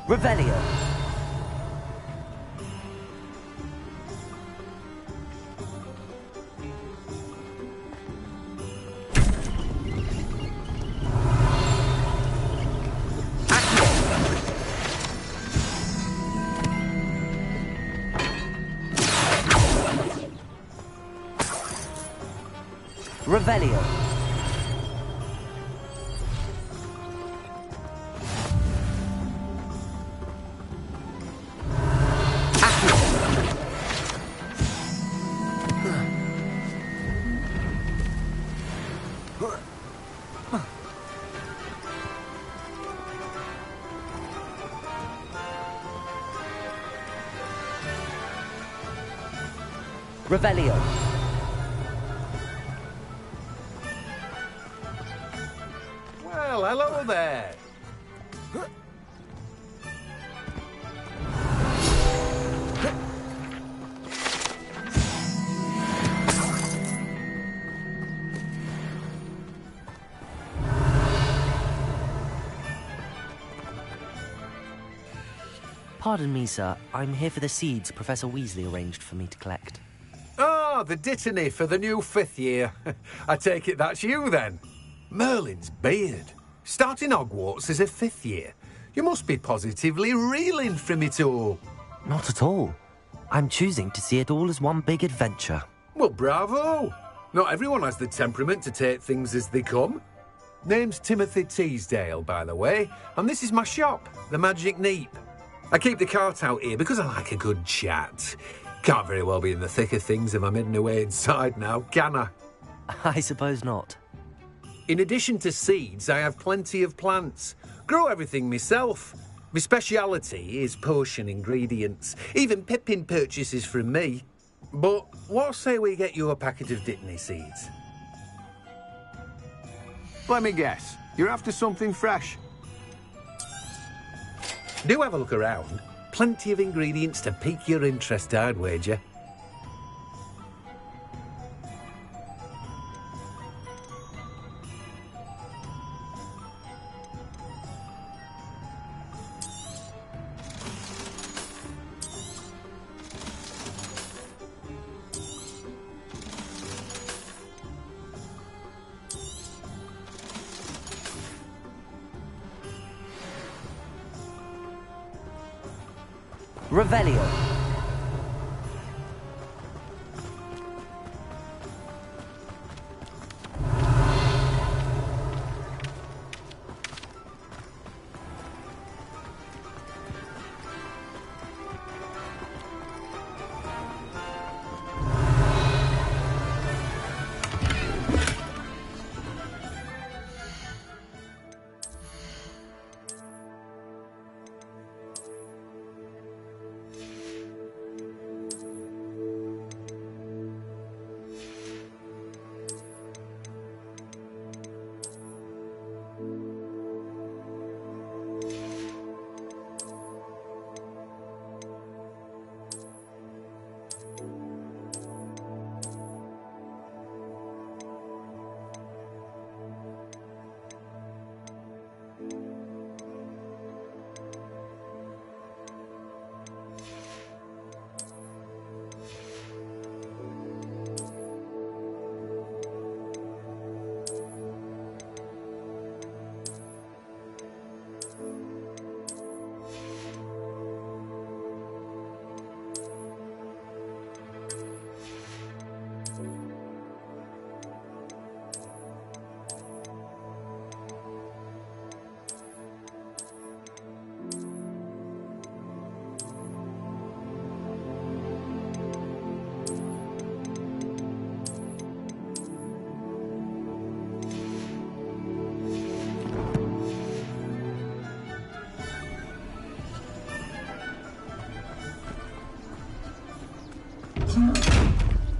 Revelio. Revelio. Revelio. Well, hello there. Pardon me, sir. I'm here for the seeds Professor Weasley arranged for me to collect. Ah, the dittany for the new 5th year. I take it that's you, then. Merlin's beard. Starting Hogwarts as a 5th year. You must be positively reeling from it all. Not at all. I'm choosing to see it all as one big adventure. Well, bravo. Not everyone has the temperament to take things as they come. Name's Timothy Teasdale, by the way, and this is my shop, the Magic Neep. I keep the cart out here because I like a good chat. Can't very well be in the thick of things if I'm hidden away inside now, can I? I suppose not. In addition to seeds, I have plenty of plants. Grow everything myself. My speciality is potion ingredients. Even Pippin purchases from me. But what say we get you a packet of Dittany seeds? Let me guess. You're after something fresh. Do have a look around. Plenty of ingredients to pique your interest, I'd wager. Revelio.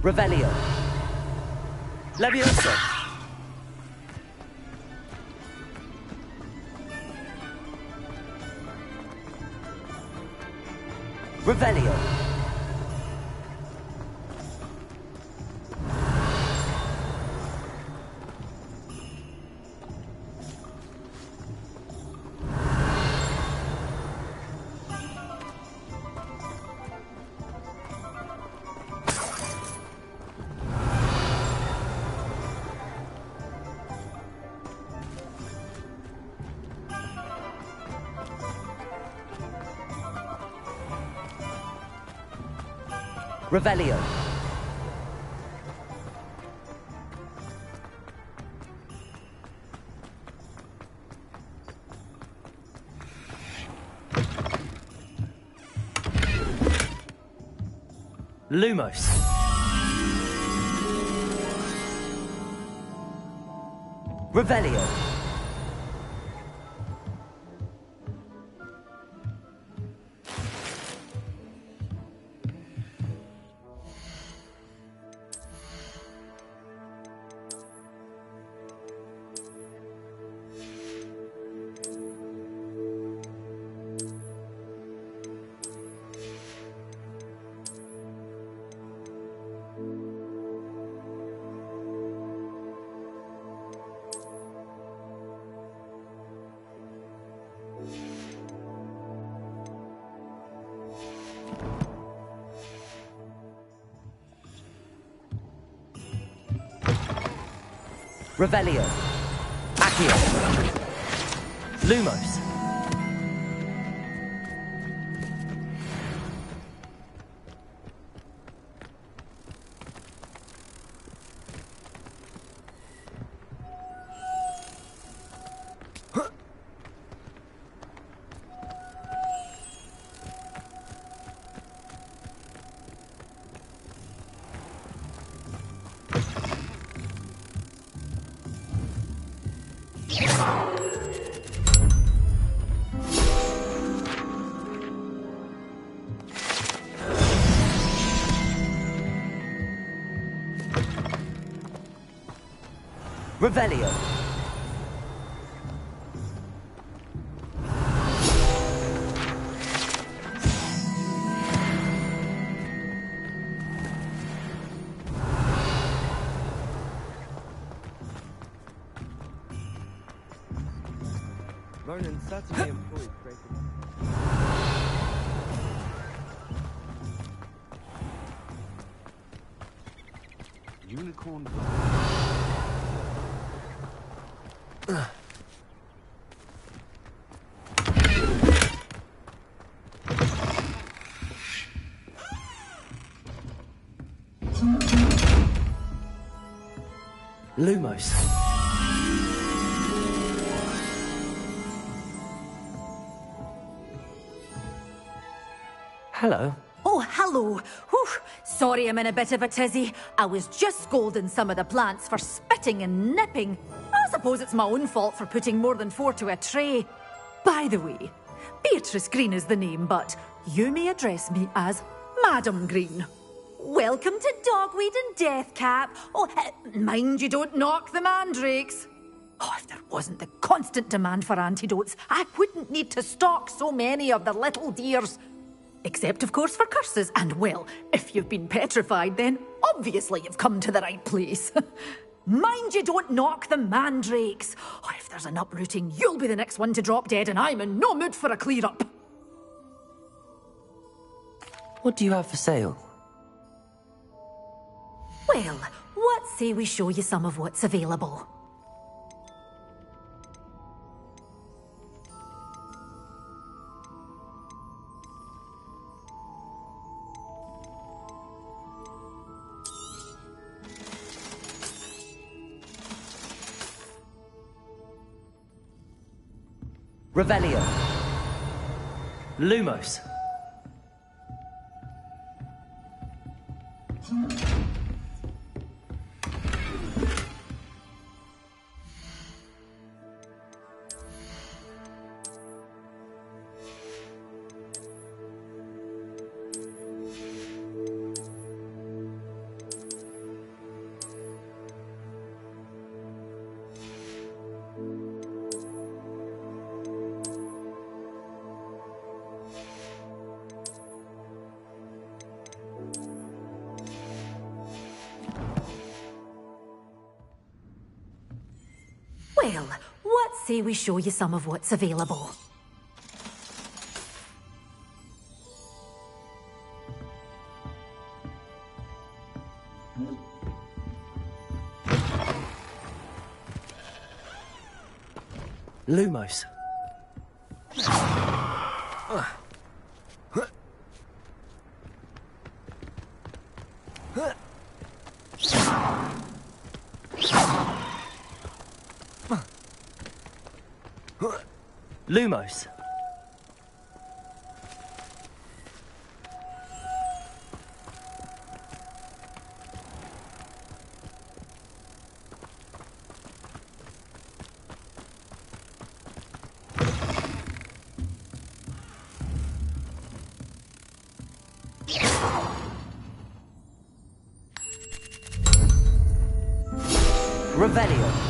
Revelio. Levioso. Revelio. Revelio. Lumos. Revelio. Revelio. Accio. Lumos. Revelio. Ronan certainly employed creative. Unicorn. Lumos. Hello. Oh, hello. Whew. Sorry I'm in a bit of a tizzy. I was just scolding some of the plants for spitting and nipping. I suppose it's my own fault for putting more than 4 to a tray. By the way, Beatrice Green is the name, but you may address me as Madam Green. Welcome to Dogweed and Deathcap. Oh, mind you don't knock the mandrakes. Oh, if there wasn't the constant demand for antidotes, I wouldn't need to stock so many of the little dears. Except, of course, for curses. And, well, if you've been petrified, then obviously you've come to the right place. Mind you don't knock the mandrakes. Oh, if there's an uprooting, you'll be the next one to drop dead, and I'm in no mood for a clear-up. What do you have for sale? Well, what say we show you some of what's available? Revelio. Lumos. Well, what say we show you some of what's available? Lumos. Lumos. Revelio.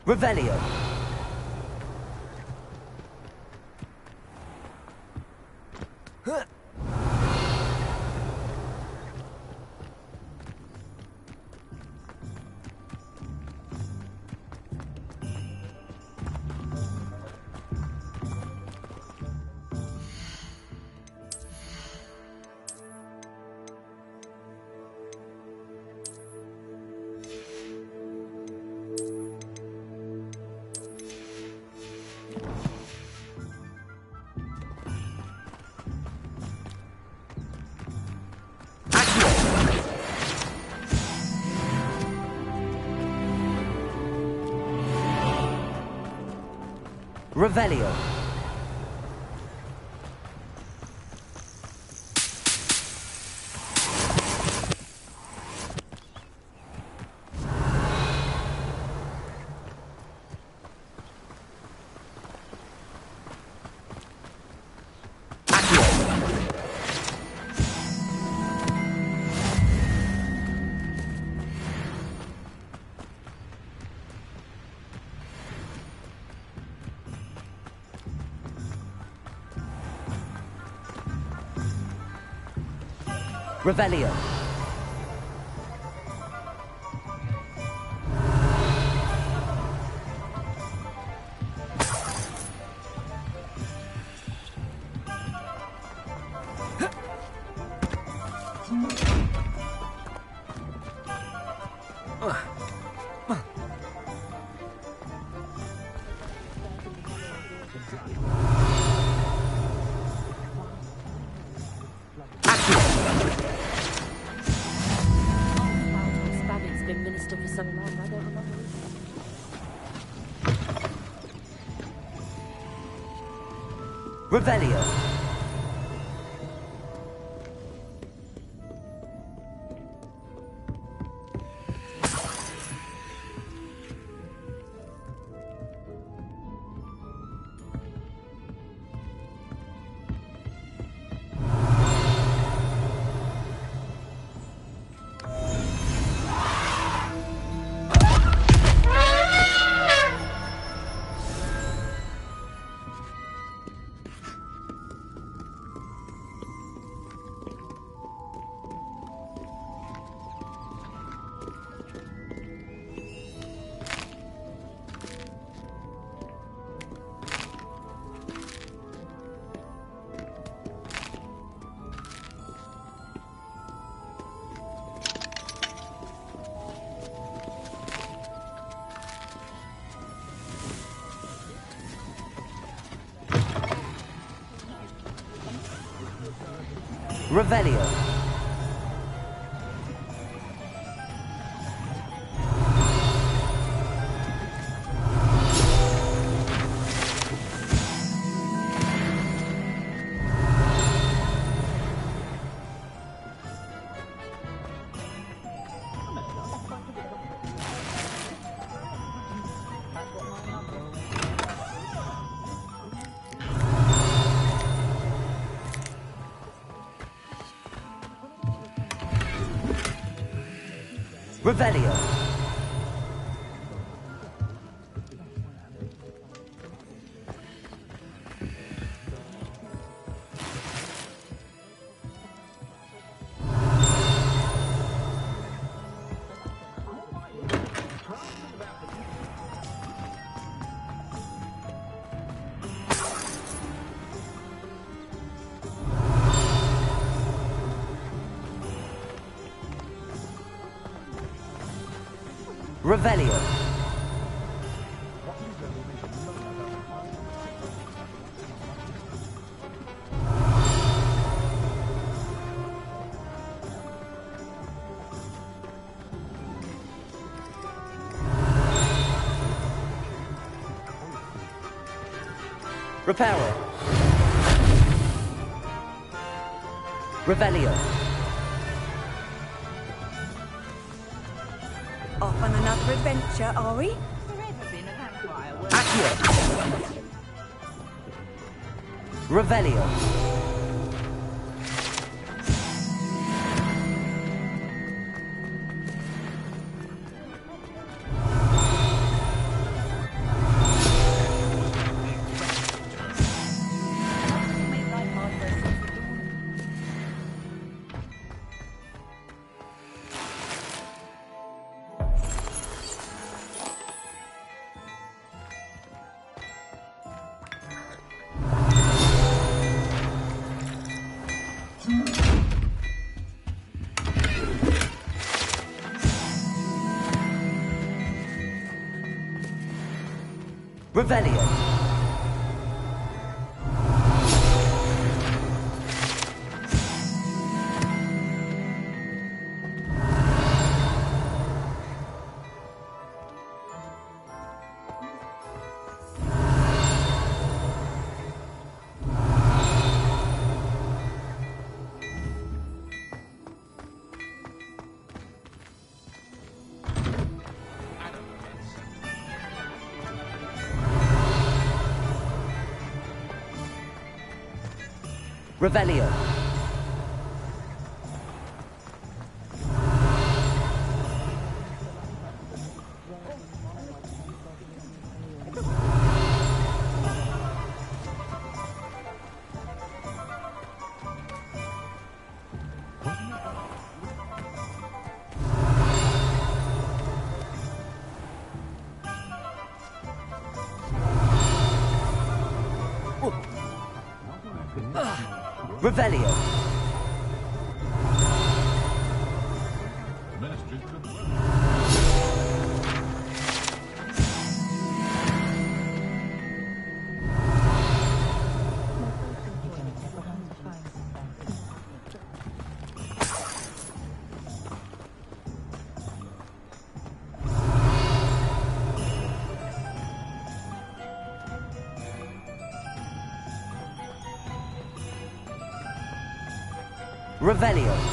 Revelio. Revelio. Revelio. Revelio. Revelio. Revelio. Revelio. Reparo. Revelio. Off on another adventure, are we? Accio. Revelio. Revelio. Revelio. Revelio. Revelio.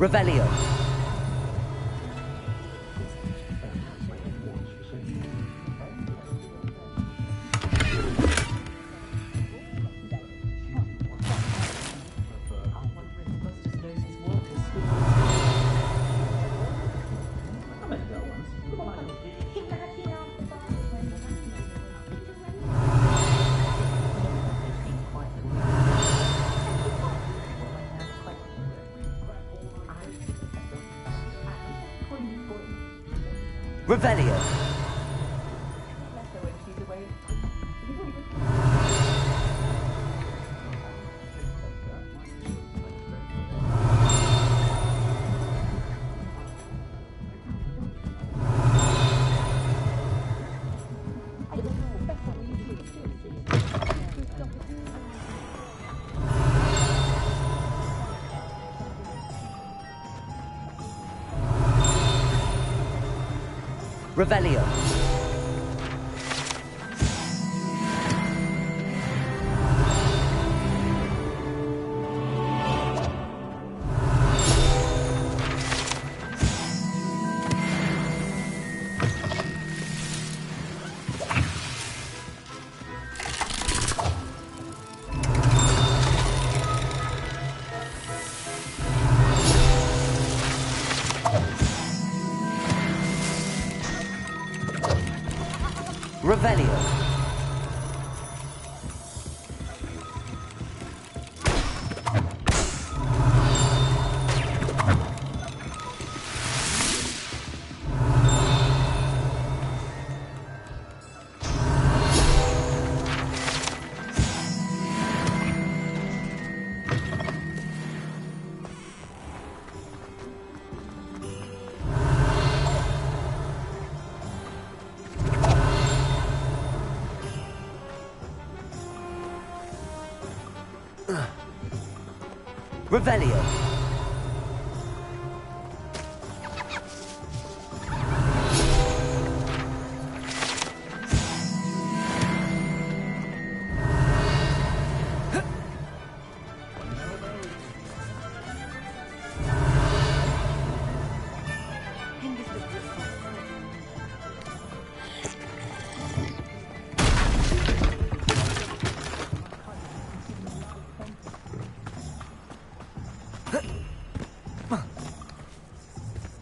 Revelio. Revelio. Revelio. Revelio. Revelio.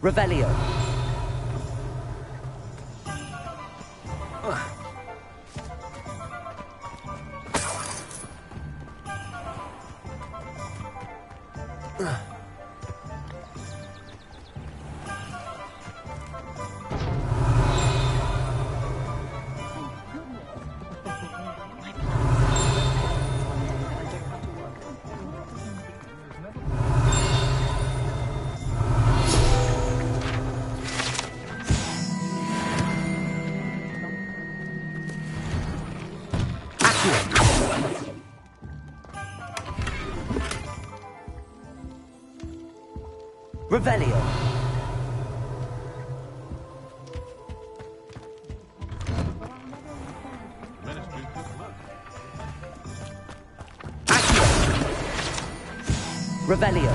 Revelio. Revelio. Revelio.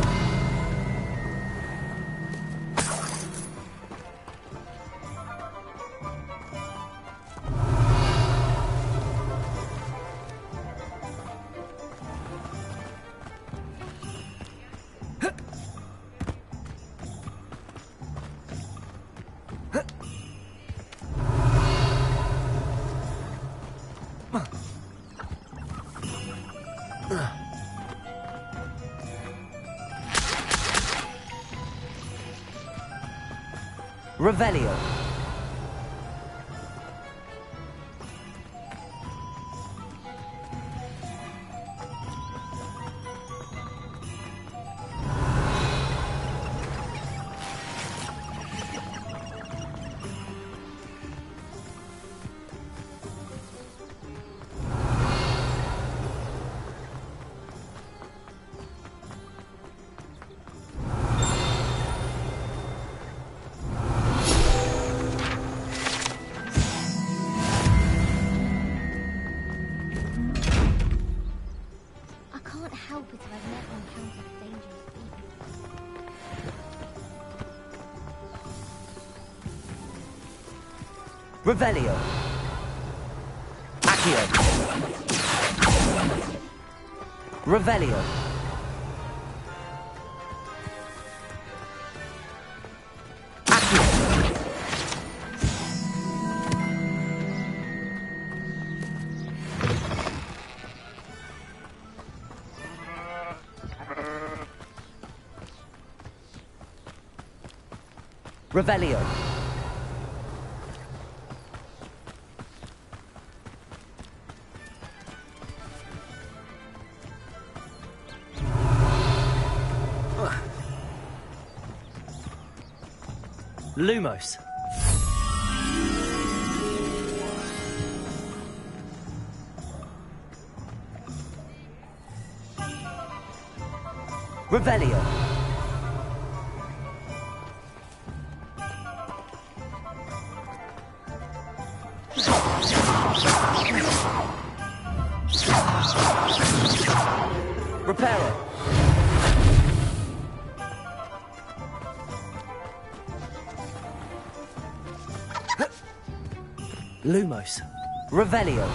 Revelio. Revelio. Accio. Revelio. Accio. Revelio. Lumos. Revelio. Reparo. Lumos. Revelio.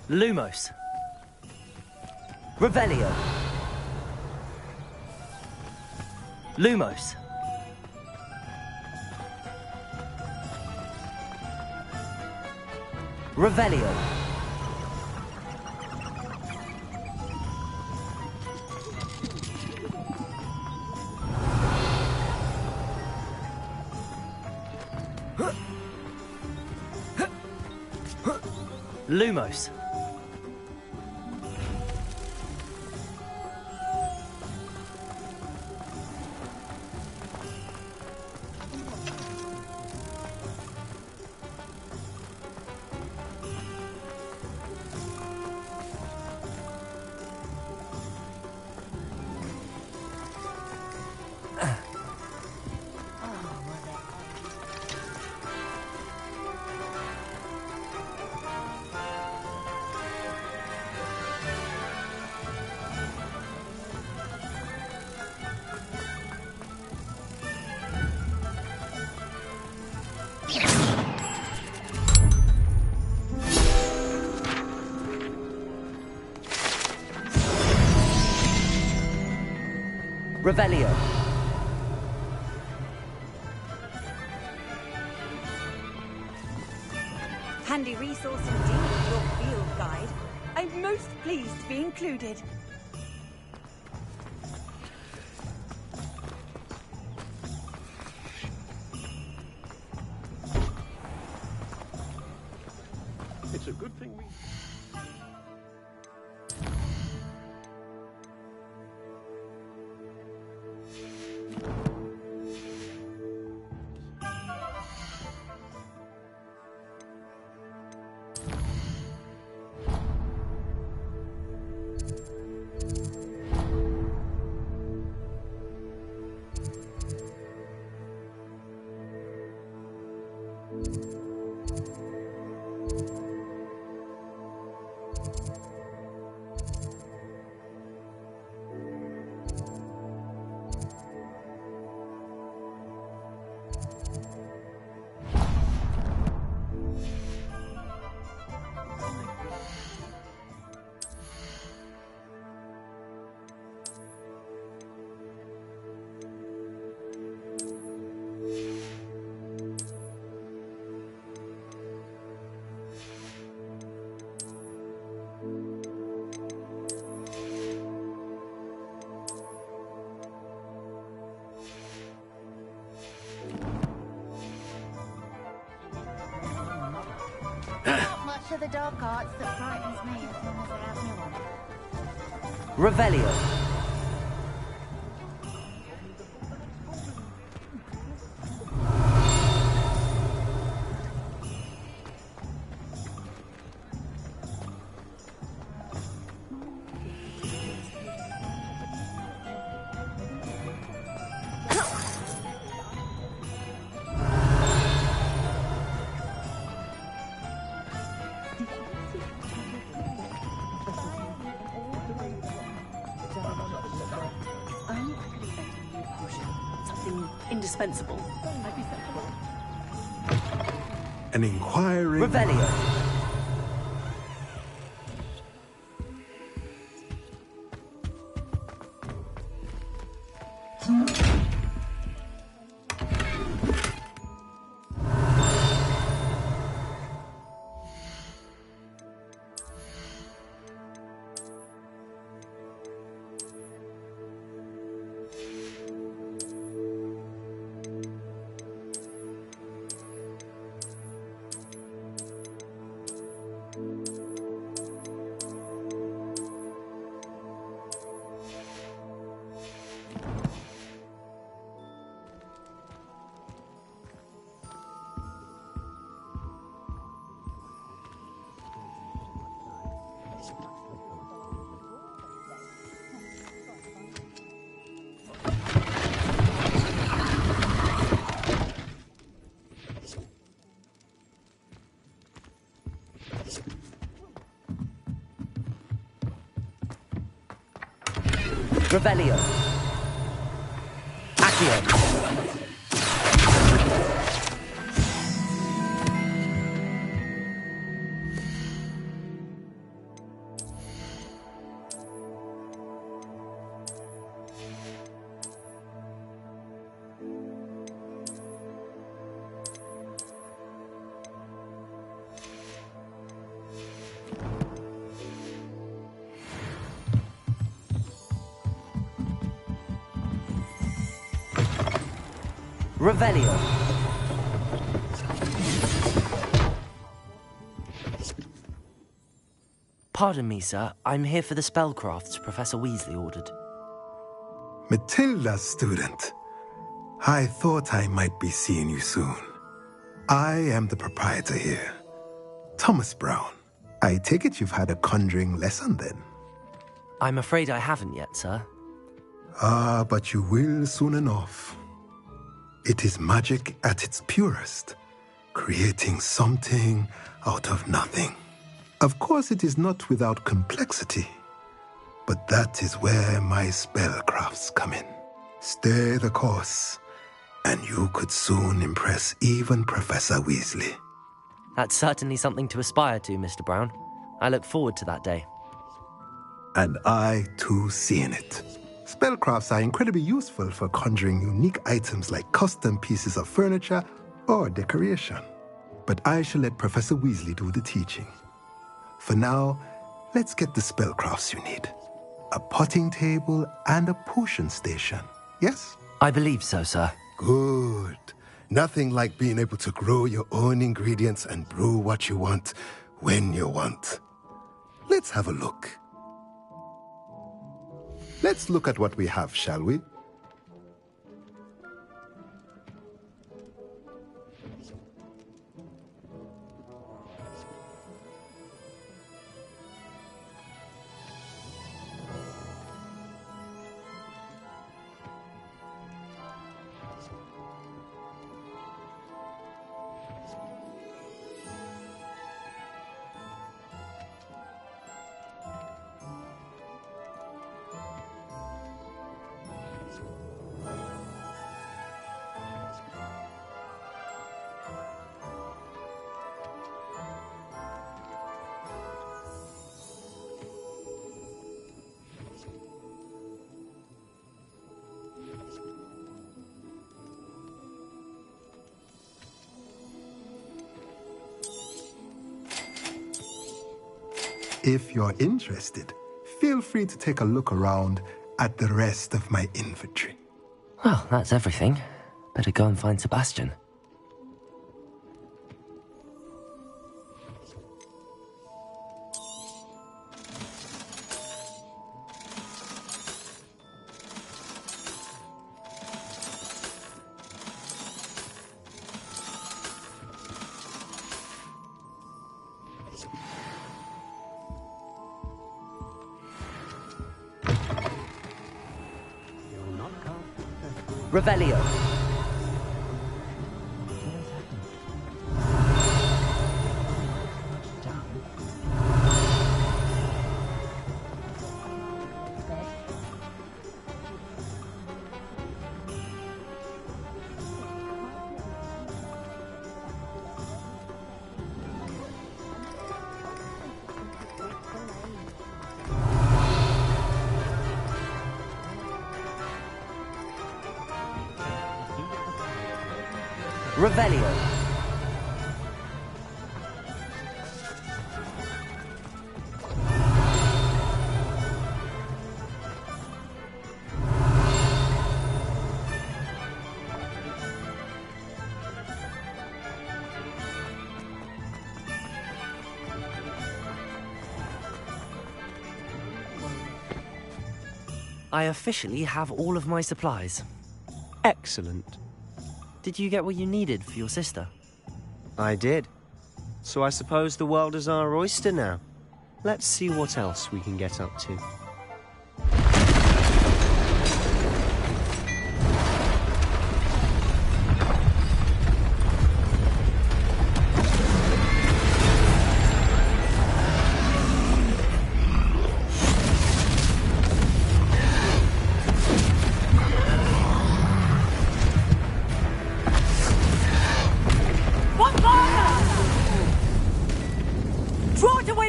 Lumos. Revelio. Lumos. Revelio. Lumos. Revelio. Handy resource indeed, your field guide. I'm most pleased to be included. It's a good thing we... Not much of the dark arts that frightens me as long as I have no one. Revelio. Indispensable. An inquiry. Revelio. Revelio. Accio. Revelio. Pardon me, sir. I'm here for the spellcrafts Professor Weasley ordered. Matilda's student. I thought I might be seeing you soon. I am the proprietor here, Thomas Brown. I take it you've had a conjuring lesson then? I'm afraid I haven't yet, sir. Ah, but you will soon enough. It is magic at its purest, creating something out of nothing. Of course, it is not without complexity, but that is where my spellcrafts come in. Stay the course, and you could soon impress even Professor Weasley. That's certainly something to aspire to, Mr. Brown. I look forward to that day. And I, too, see in it. Spellcrafts are incredibly useful for conjuring unique items like custom pieces of furniture or decoration. But I shall let Professor Weasley do the teaching. For now, let's get the spellcrafts you need. A potting table and a potion station, yes? I believe so, sir. Good. Nothing like being able to grow your own ingredients and brew what you want when you want. Let's have a look. Let's look at what we have, shall we? If you're interested, feel free to take a look around at the rest of my inventory. Well, that's everything. Better go and find Sebastian. Revelio. Revelio. I officially have all of my supplies. Excellent. Did you get what you needed for your sister? I did. So I suppose the world is our oyster now. Let's see what else we can get up to.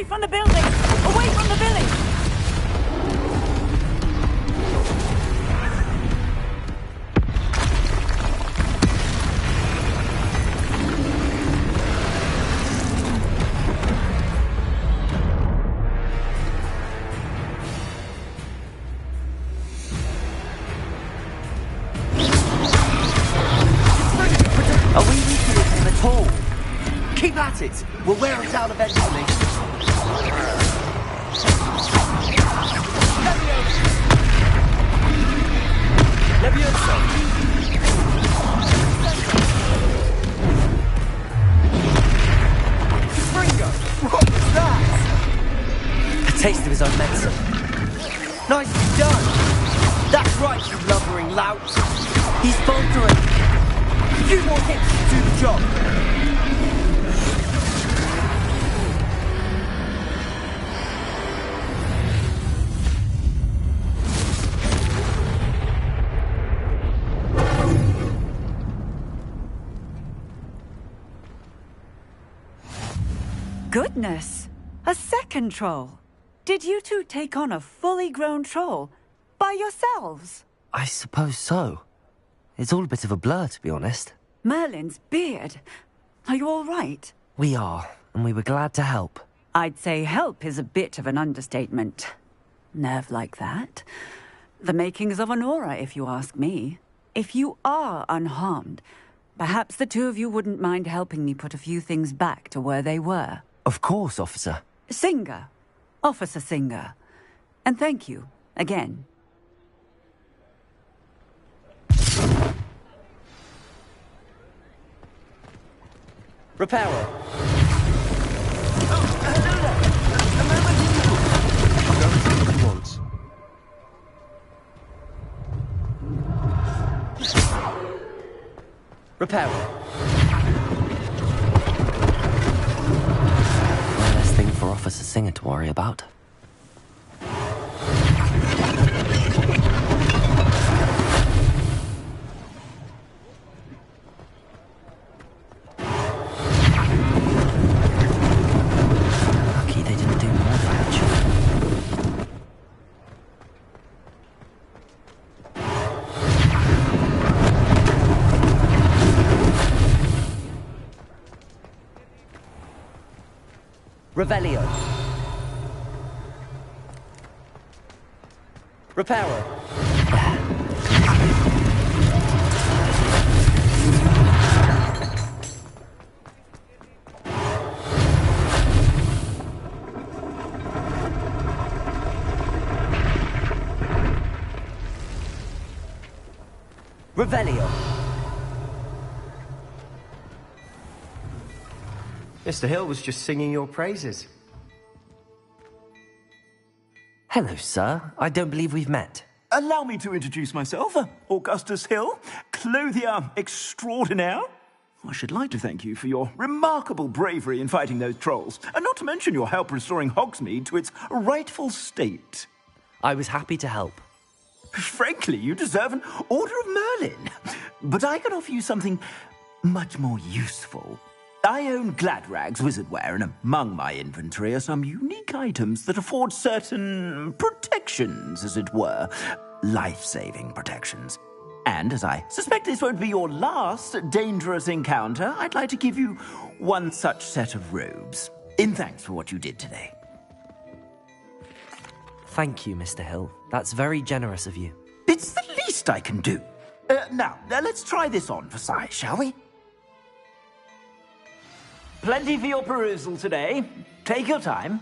From the building! Away from the village! it! We'll wear it out eventually. Leviosa! Springo! What was that? A taste of his own medicine. Nicely done! That's right, you lumbering lout! He's faltering! A few more hits to do the job! Goodness! A second troll! Did you two take on a fully grown troll? By yourselves? I suppose so. It's all a bit of a blur, to be honest. Merlin's beard. Are you all right? We are, and we were glad to help. I'd say help is a bit of an understatement. Nerve like that. The makings of an aura, if you ask me. If you are unharmed, perhaps the two of you wouldn't mind helping me put a few things back to where they were. Of course, officer. Singer. Officer Singer. And thank you, again. Reparo. Reparo. One less thing for Officer Singer to worry about. Lucky they didn't do more damage. Revelio. Reparo. Revelio. Mr. Hill was just singing your praises. Hello, sir. I don't believe we've met. Allow me to introduce myself, Augustus Hill, clothier extraordinaire. I should like to thank you for your remarkable bravery in fighting those trolls, and not to mention your help restoring Hogsmeade to its rightful state. I was happy to help. Frankly, you deserve an Order of Merlin. But I can offer you something much more useful. I own Gladrag's wizardware, and among my inventory are some unique items that afford certain protections, as it were. Life-saving protections. And as I suspect this won't be your last dangerous encounter, I'd like to give you one such set of robes, in thanks for what you did today. Thank you, Mr. Hill. That's very generous of you. It's the least I can do. Now, let's try this on for size, shall we? Plenty for your perusal today. Take your time.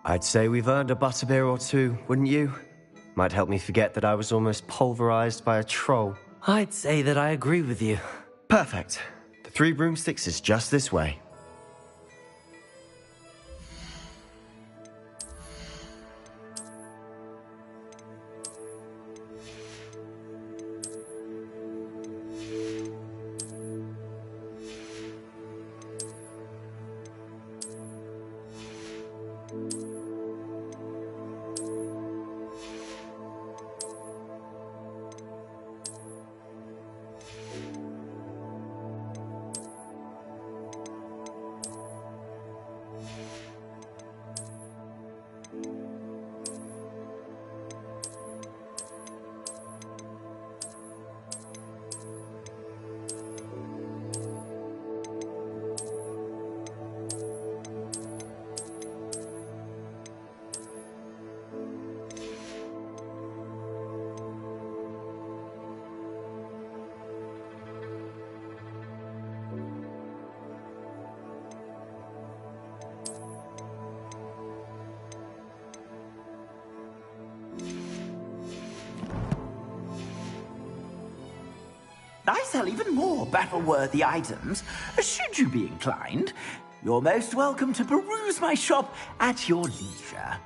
I'd say we've earned a butterbeer or two, wouldn't you? Might help me forget that I was almost pulverized by a troll. I'd say that I agree with you. Perfect. The 3 broomsticks is just this way. sell even more battle-worthy items. Should you be inclined, you're most welcome to peruse my shop at your leisure.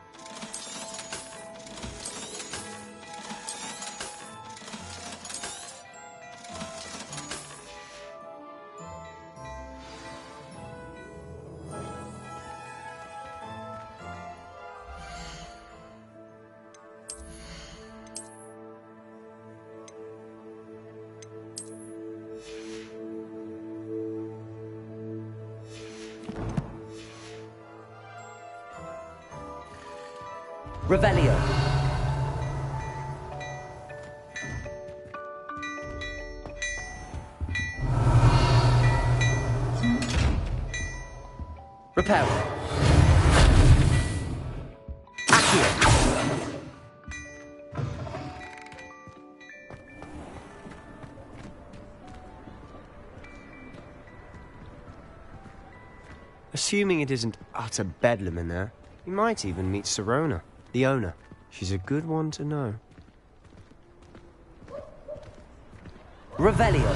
Revelio. Reparo. Accio. Assuming it isn't utter bedlam in there, you might even meet Sirona, the owner. She's a good one to know. Revelio.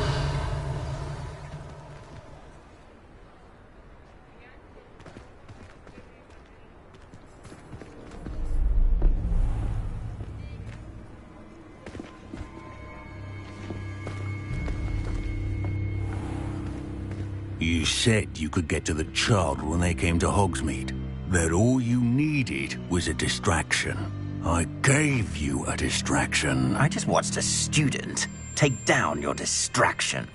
You said you could get to the child when they came to Hogsmeade. That all you needed was a distraction. I gave you a distraction. I just watched a student take down your distraction.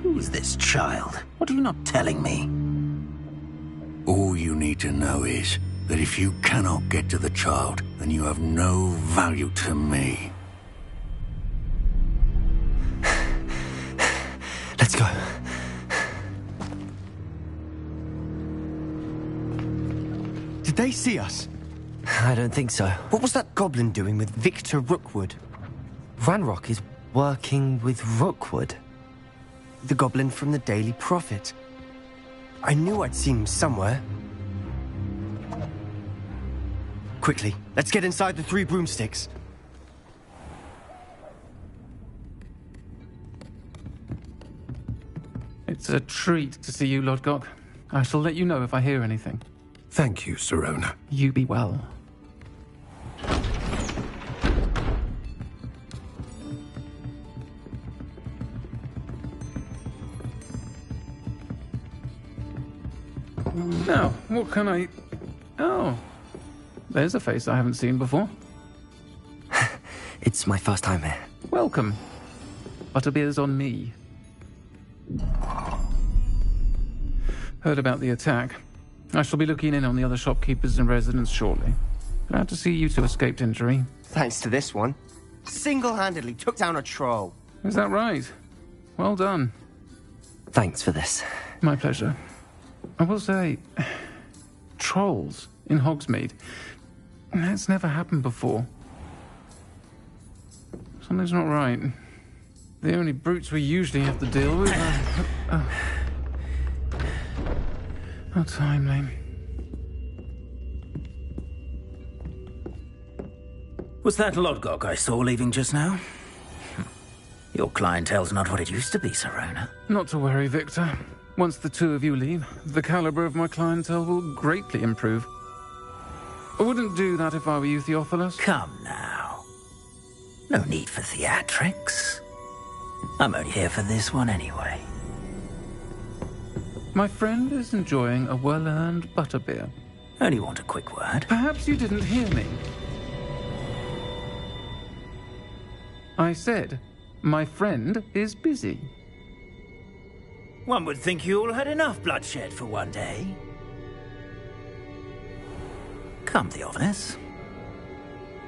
Who's this child? What are you not telling me? All you need to know is that if you cannot get to the child, then you have no value to me. Let's go. Did they see us? I don't think so. What was that goblin doing with Victor Rookwood? Ranrock is working with Rookwood. The goblin from the Daily Prophet. I knew I'd seen him somewhere. Quickly, let's get inside the 3 broomsticks. It's a treat to see you, Lodgok. I shall let you know if I hear anything. Thank you, Sirona. You be well. Now, what can I... Oh, there's a face I haven't seen before. It's my first time here. Welcome. Butterbeer's on me. Heard about the attack. I shall be looking in on the other shopkeepers and residents shortly. Glad to see you two escaped injury. Thanks to this one. Single-handedly took down a troll. Is that right? Well done. Thanks for this. My pleasure. I will say, trolls in Hogsmeade. That's never happened before. Something's not right. The only brutes we usually have to deal with are... How timely. Was that Lodgok I saw leaving just now? Your clientele's not what it used to be, Sirona. Not to worry, Victor. Once the 2 of you leave, the caliber of my clientele will greatly improve. I wouldn't do that if I were you, Theophilus. Come now. No need for theatrics. I'm only here for this one anyway. My friend is enjoying a well-earned butterbeer. Only want a quick word. Perhaps you didn't hear me. I said, my friend is busy. One would think you all had enough bloodshed for one day. Come, Theophilus.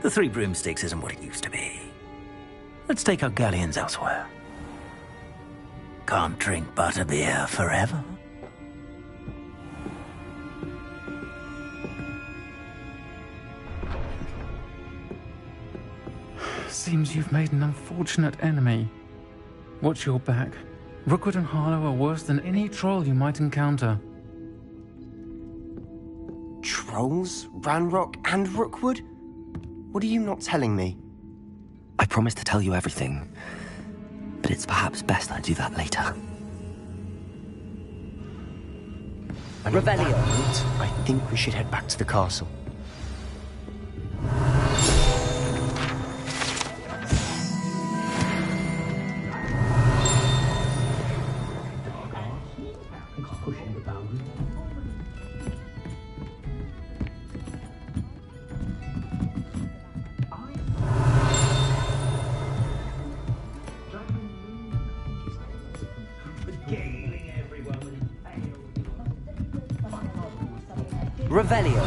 The 3 broomsticks isn't what it used to be. Let's take our galleons elsewhere. Can't drink butterbeer forever. Seems you've made an unfortunate enemy. Watch your back. Rookwood and Harlow are worse than any troll you might encounter. Trolls? Ranrock and Rookwood? What are you not telling me? I promise to tell you everything, but it's perhaps best I do that later. And on that note, I think we should head back to the castle. Revelio.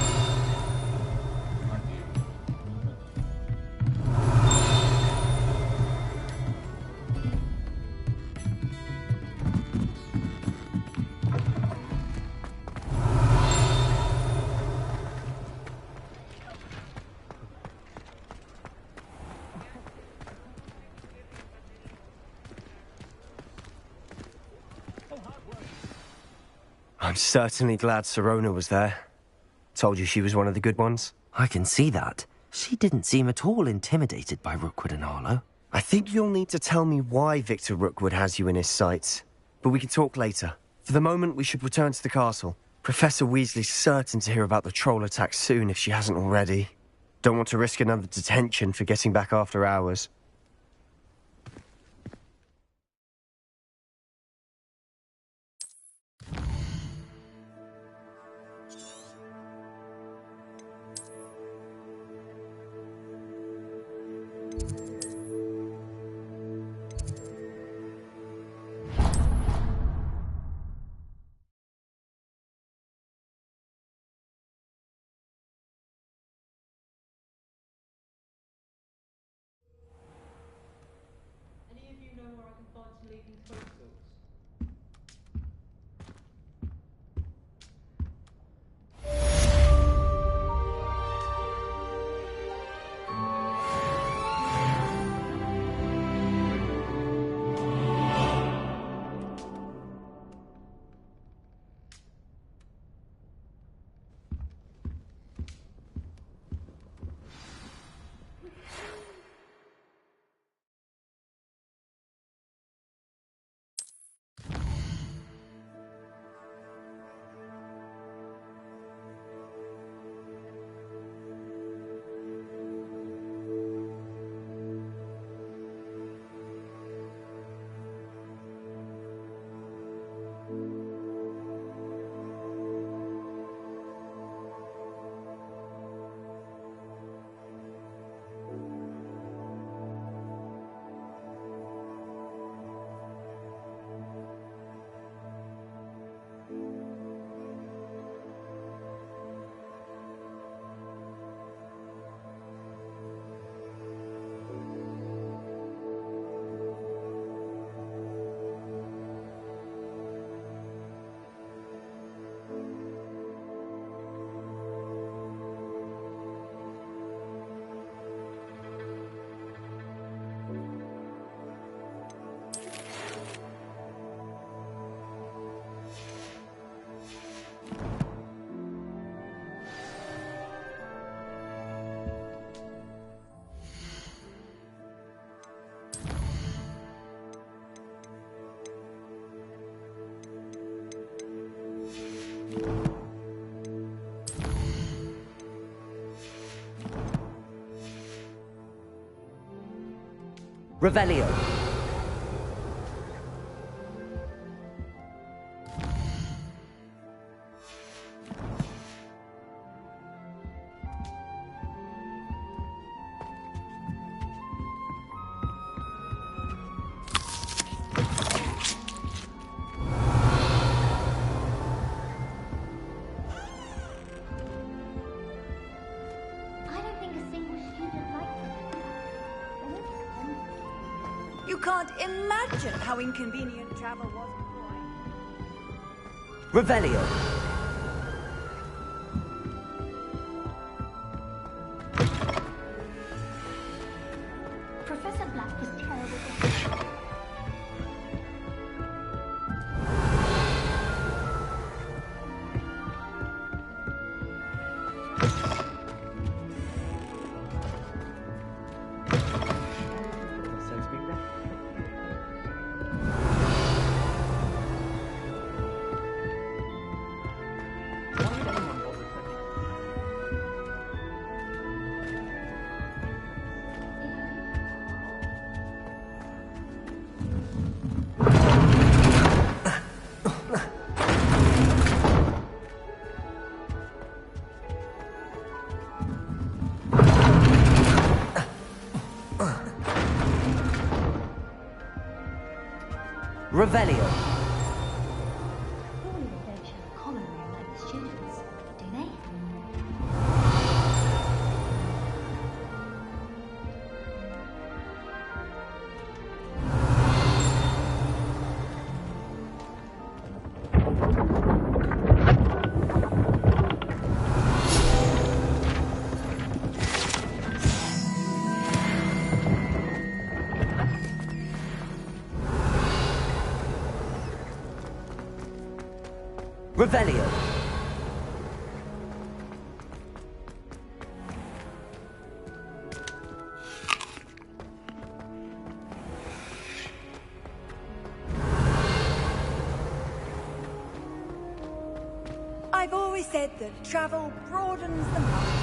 I'm certainly glad Sirona was there. Told you she was one of the good ones. I can see that. She didn't seem at all intimidated by Rookwood and Arlo. I think you'll need to tell me why Victor Rookwood has you in his sights. But we can talk later. For the moment, we should return to the castle. Professor Weasley's certain to hear about the troll attack soon if she hasn't already. Don't want to risk another detention for getting back after hours. Revelio. I don't think a single student likes it. You can't imagine how inconvenient travel was before Revelio. Professor Black was terrible. Revelio. Surely they don't share a common room like the students, do they? Revelio. I've always said that travel broadens the mind.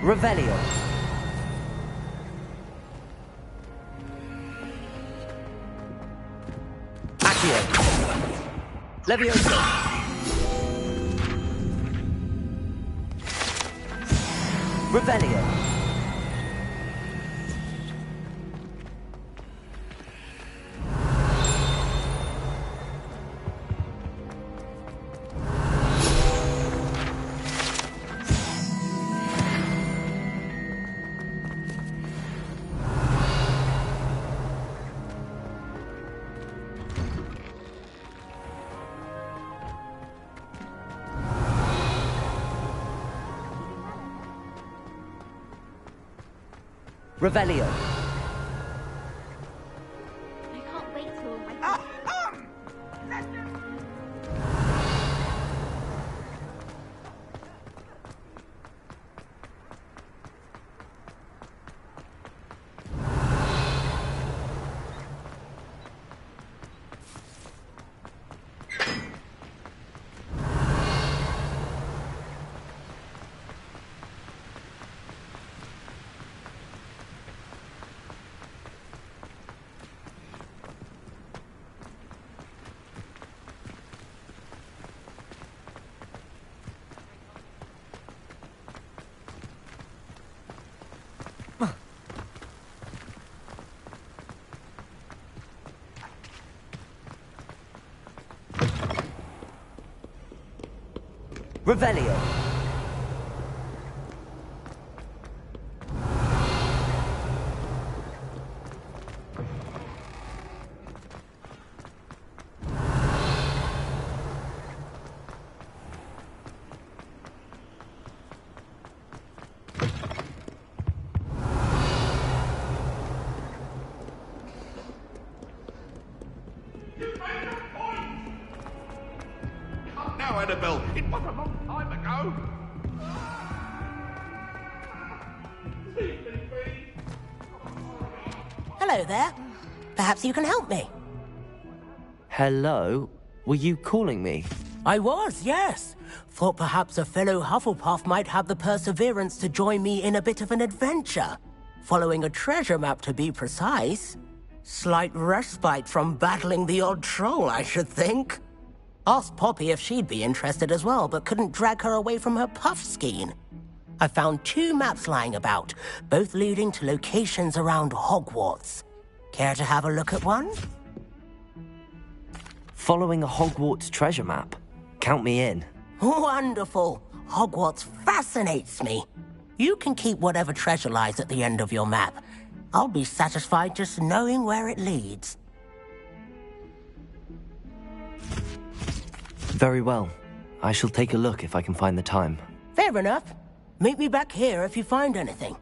Revelio. Accio. Levioso. Revelio. Revelio. I can't wait till my... Revelio. Now, Annabelle, it was a long time ago. Hello there. Perhaps you can help me. Hello? Were you calling me? I was, yes. Thought perhaps a fellow Hufflepuff might have the perseverance to join me in a bit of an adventure. Following a treasure map, to be precise. Slight respite from battling the odd troll, I should think. Asked Poppy if she'd be interested as well, but couldn't drag her away from her puff skein. I found 2 maps lying about, both leading to locations around Hogwarts. Care to have a look at one? Following a Hogwarts treasure map. Count me in. Wonderful. Hogwarts fascinates me. You can keep whatever treasure lies at the end of your map. I'll be satisfied just knowing where it leads. Very well. I shall take a look if I can find the time. Fair enough. Meet me back here if you find anything.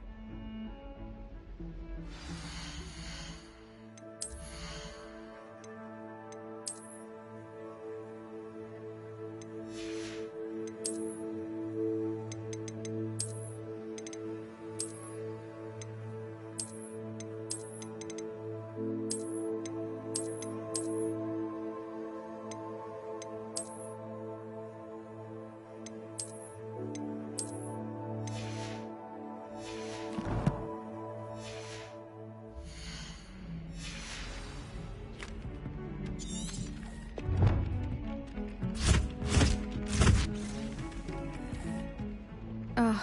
Ugh.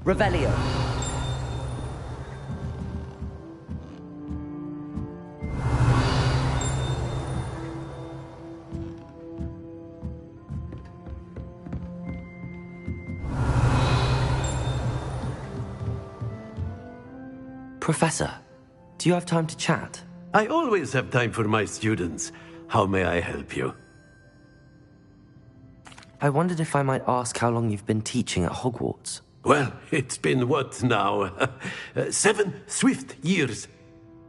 Revelio. Professor, do you have time to chat? I always have time for my students. How may I help you? I wondered if I might ask how long you've been teaching at Hogwarts. Well, it's been what now? 7 swift years.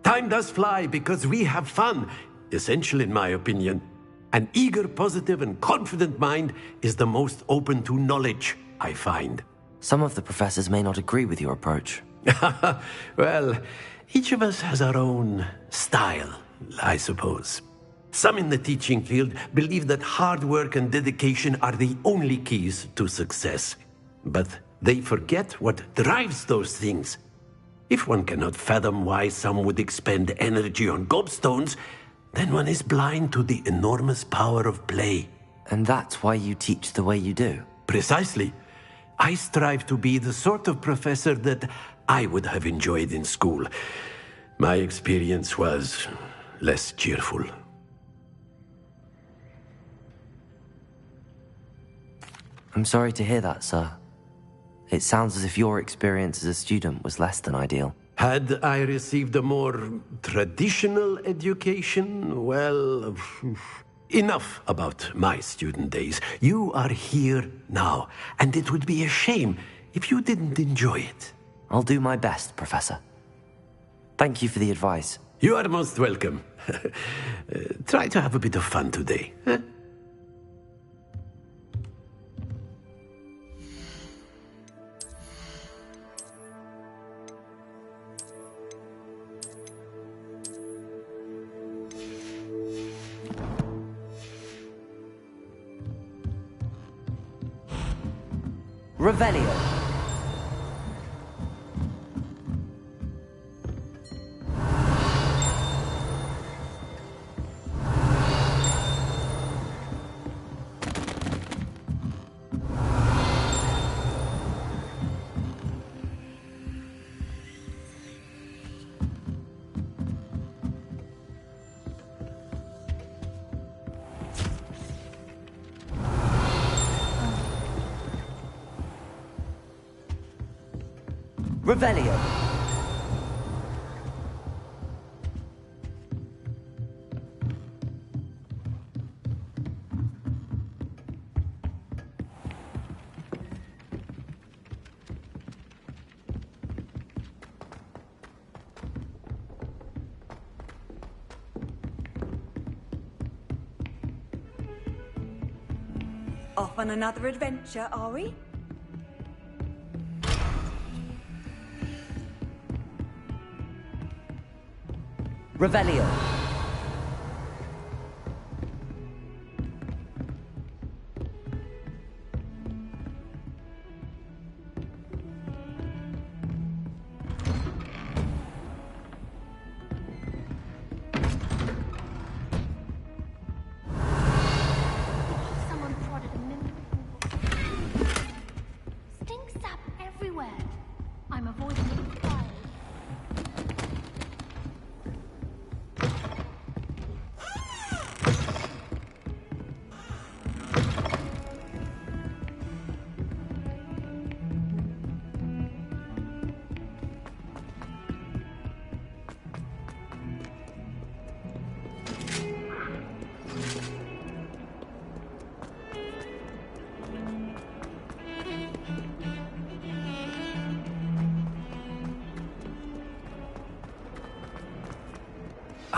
Time does fly because we have fun. Essential in my opinion. An eager, positive, and confident mind is the most open to knowledge, I find. Some of the professors may not agree with your approach. Well, each of us has our own style, I suppose. Some in the teaching field believe that hard work and dedication are the only keys to success. But they forget what drives those things. If one cannot fathom why some would expend energy on gobstones, then one is blind to the enormous power of play. And that's why you teach the way you do? Precisely. I strive to be the sort of professor that I would have enjoyed in school. My experience was less cheerful. I'm sorry to hear that, sir. It sounds as if your experience as a student was less than ideal. Had I received a more traditional education, well, enough about my student days. You are here now, and it would be a shame if you didn't enjoy it. I'll do my best, Professor. Thank you for the advice. You are most welcome. Try to have a bit of fun today. Huh? Revelio. Revelio. Off on another adventure, are we? Revelio. Someone prodded a mimic. Stink sap everywhere. I'm avoiding it fire.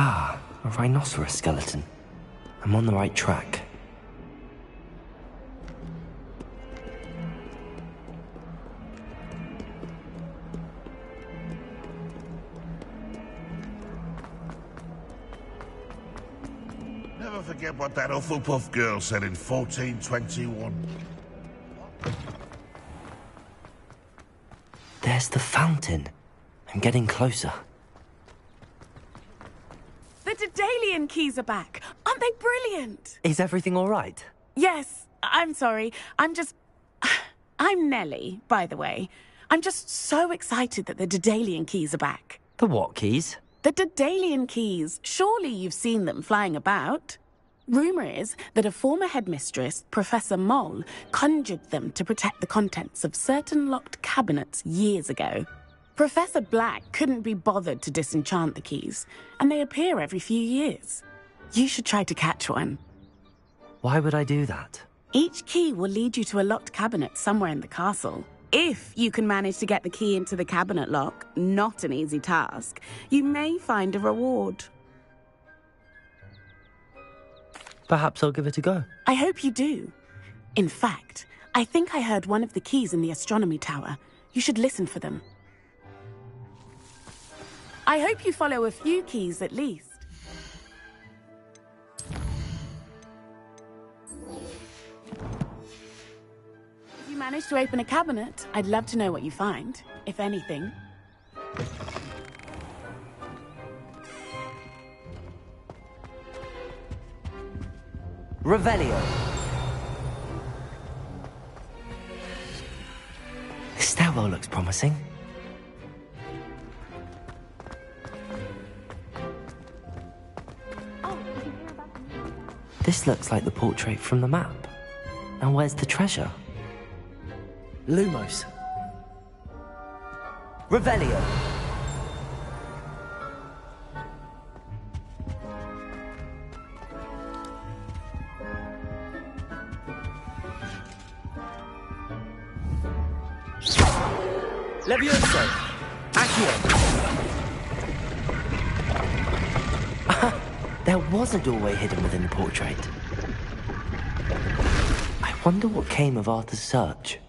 Ah, a rhinoceros skeleton. I'm on the right track. Never forget what that Hufflepuff girl said in 1421. There's the fountain. I'm getting closer. The Daedalian keys are back. Aren't they brilliant? Is everything all right? Yes, I'm sorry. I'm Nellie, by the way. I'm just so excited that the Daedalian keys are back. The what keys? The Daedalian keys. Surely you've seen them flying about. Rumour is that a former headmistress, Professor Moll, conjured them to protect the contents of certain locked cabinets years ago. Professor Black couldn't be bothered to disenchant the keys, and they appear every few years. You should try to catch one. Why would I do that? Each key will lead you to a locked cabinet somewhere in the castle. If you can manage to get the key into the cabinet lock, not an easy task, you may find a reward. Perhaps I'll give it a go. I hope you do. In fact, I think I heard one of the keys in the astronomy tower. You should listen for them. I hope you follow a few keys at least. If you manage to open a cabinet, I'd love to know what you find, if anything. Revelio. The stairwell looks promising. This looks like the portrait from the map. Now where's the treasure? Lumos. Revelio. Levioso. Accio. There was a doorway hidden within the portrait. I wonder what came of Arthur's search.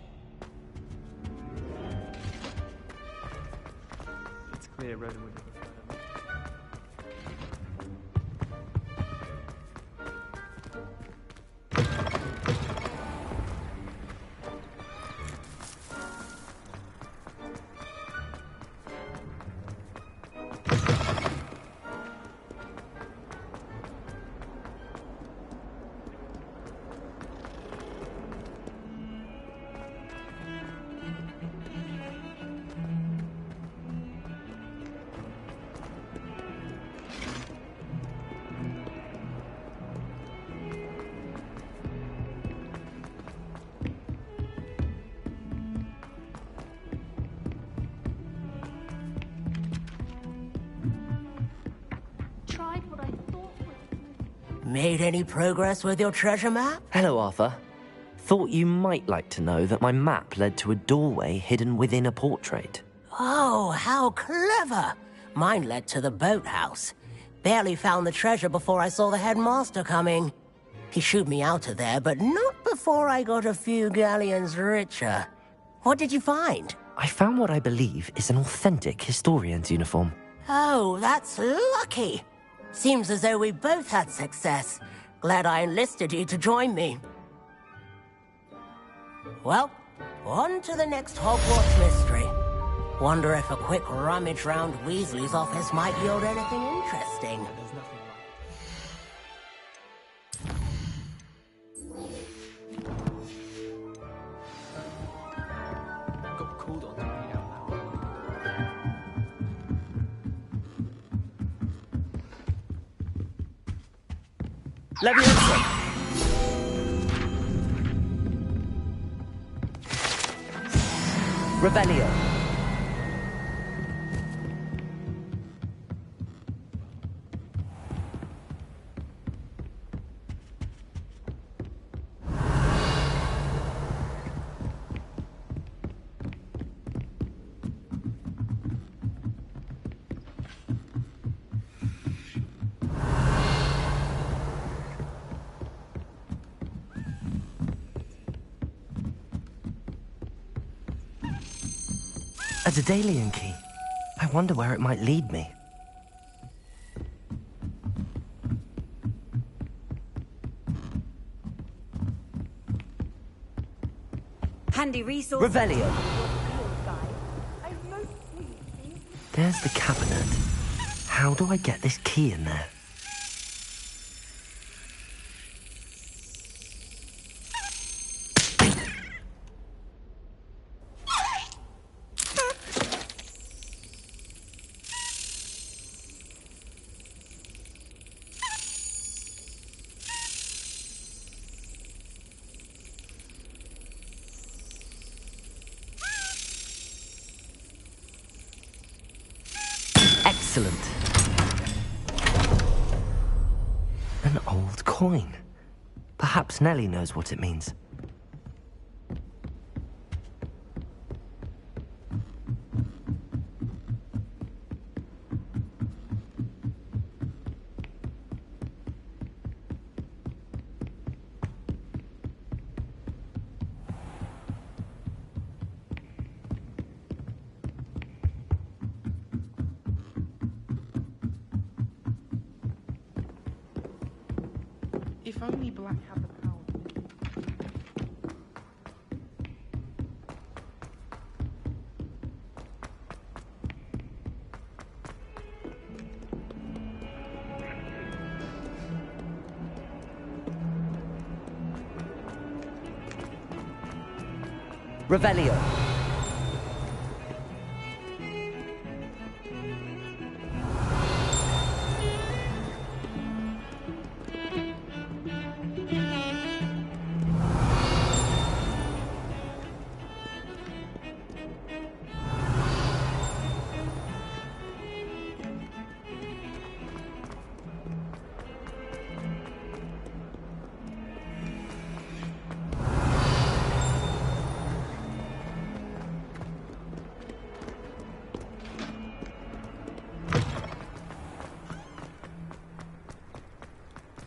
It's clear Roden would never find Made any progress with your treasure map? Hello, Arthur. Thought you might like to know that my map led to a doorway hidden within a portrait. Oh, how clever! Mine led to the boathouse. Barely found the treasure before I saw the headmaster coming. He shooed me out of there, but not before I got a few galleons richer. What did you find? I found what I believe is an authentic historian's uniform. Oh, that's lucky. Seems as though we both had success. Glad I enlisted you to join me. Well, on to the next Hogwarts mystery. Wonder if a quick rummage round Weasley's office might yield anything interesting. got called on to read out loud. Levioso. Revelio. A Daedalian key. I wonder where it might lead me. Handy resource. Revelio. There's the cabinet. How do I get this key in there? Excellent. An old coin. Perhaps Nellie knows what it means. If only Black had the power. Revelio.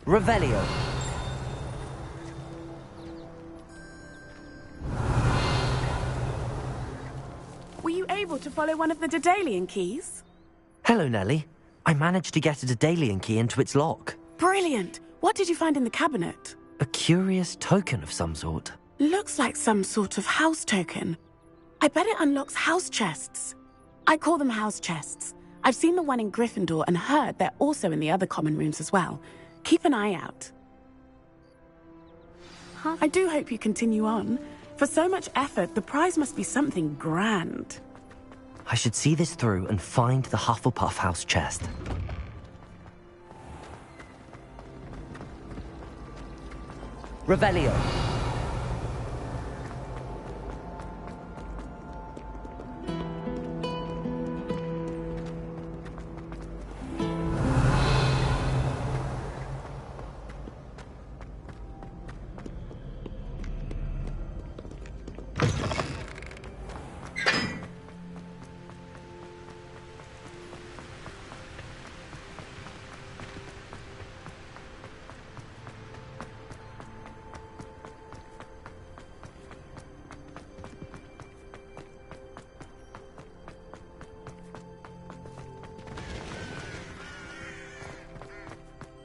Revelio. Were you able to follow one of the Daedalian keys? Hello, Nellie. I managed to get a Daedalian key into its lock. Brilliant! What did you find in the cabinet? A curious token of some sort. Looks like some sort of house token. I bet it unlocks house chests. I call them house chests. I've seen the one in Gryffindor and heard they're also in the other common rooms as well. Keep an eye out. I do hope you continue on. For so much effort, the prize must be something grand. I should see this through and find the Hufflepuff house chest. Revelio.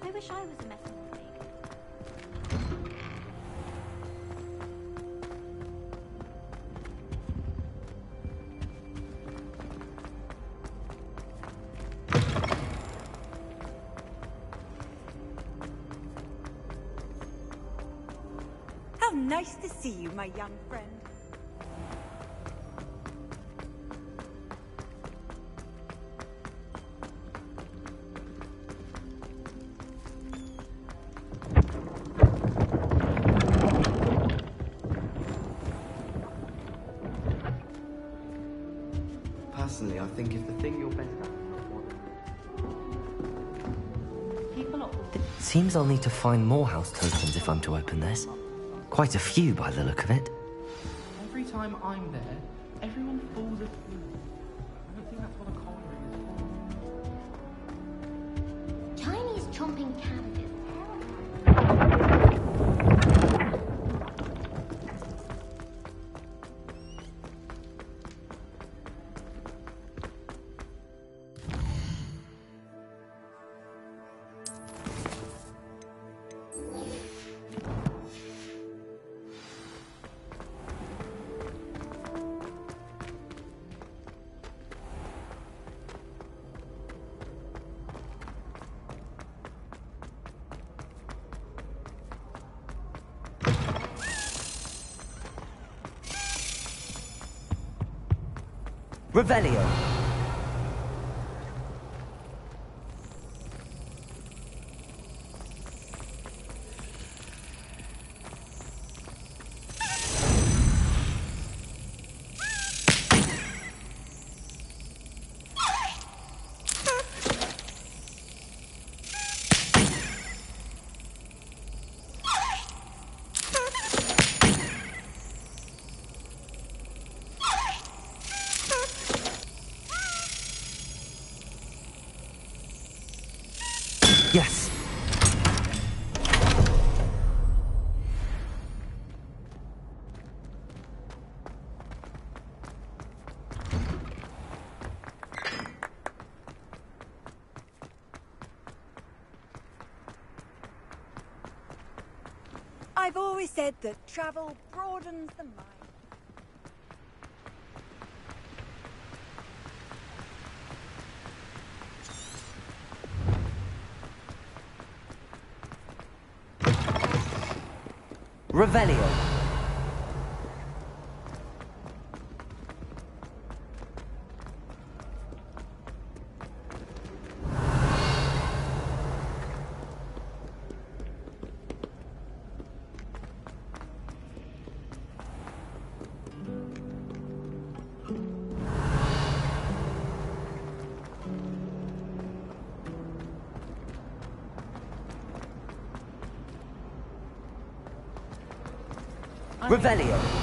I wish I was a messenger. How nice to see you, my young friend. Personally, I think if the thing you're best at It seems I'll need to find more house tokens if I'm to open this. Quite a few by the look of it. Every time I'm there, everyone falls asleep. I don't think that's what a common room is for. Chinese chomping cabbages. Revelio. I've always said that travel broadens the mind. Revelio. Revelio.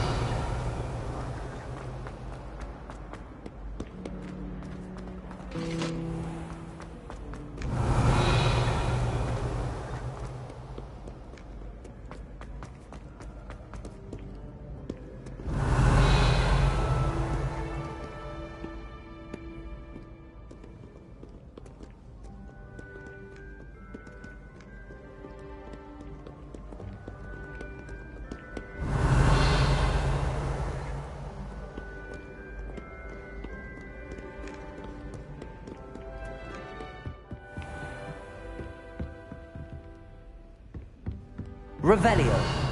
Revelio.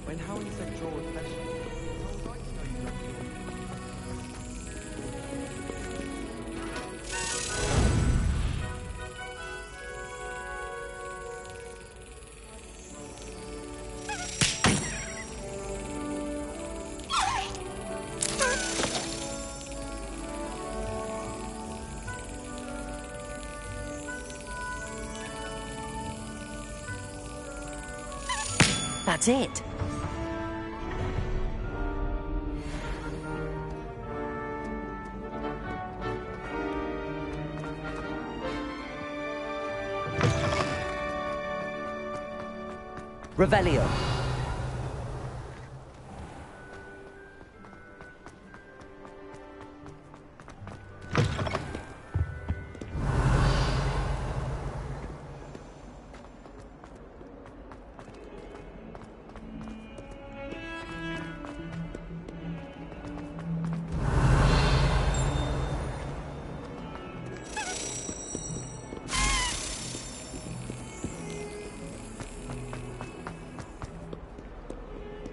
When Howie said draw a special, I was right to know you loved your... That's it. Revelio.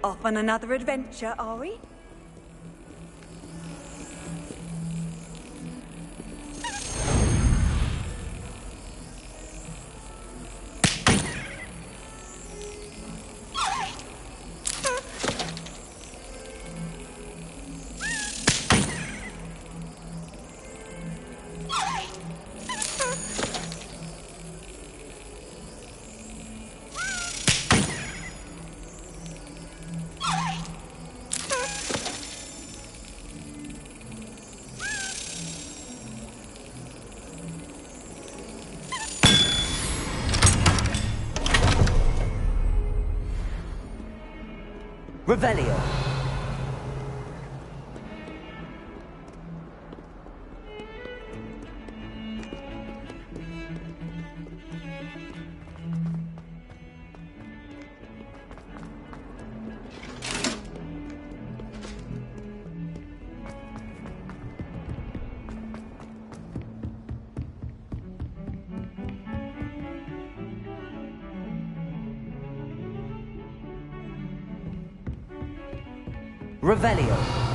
Off on another adventure, are we? Revelio. Revelio.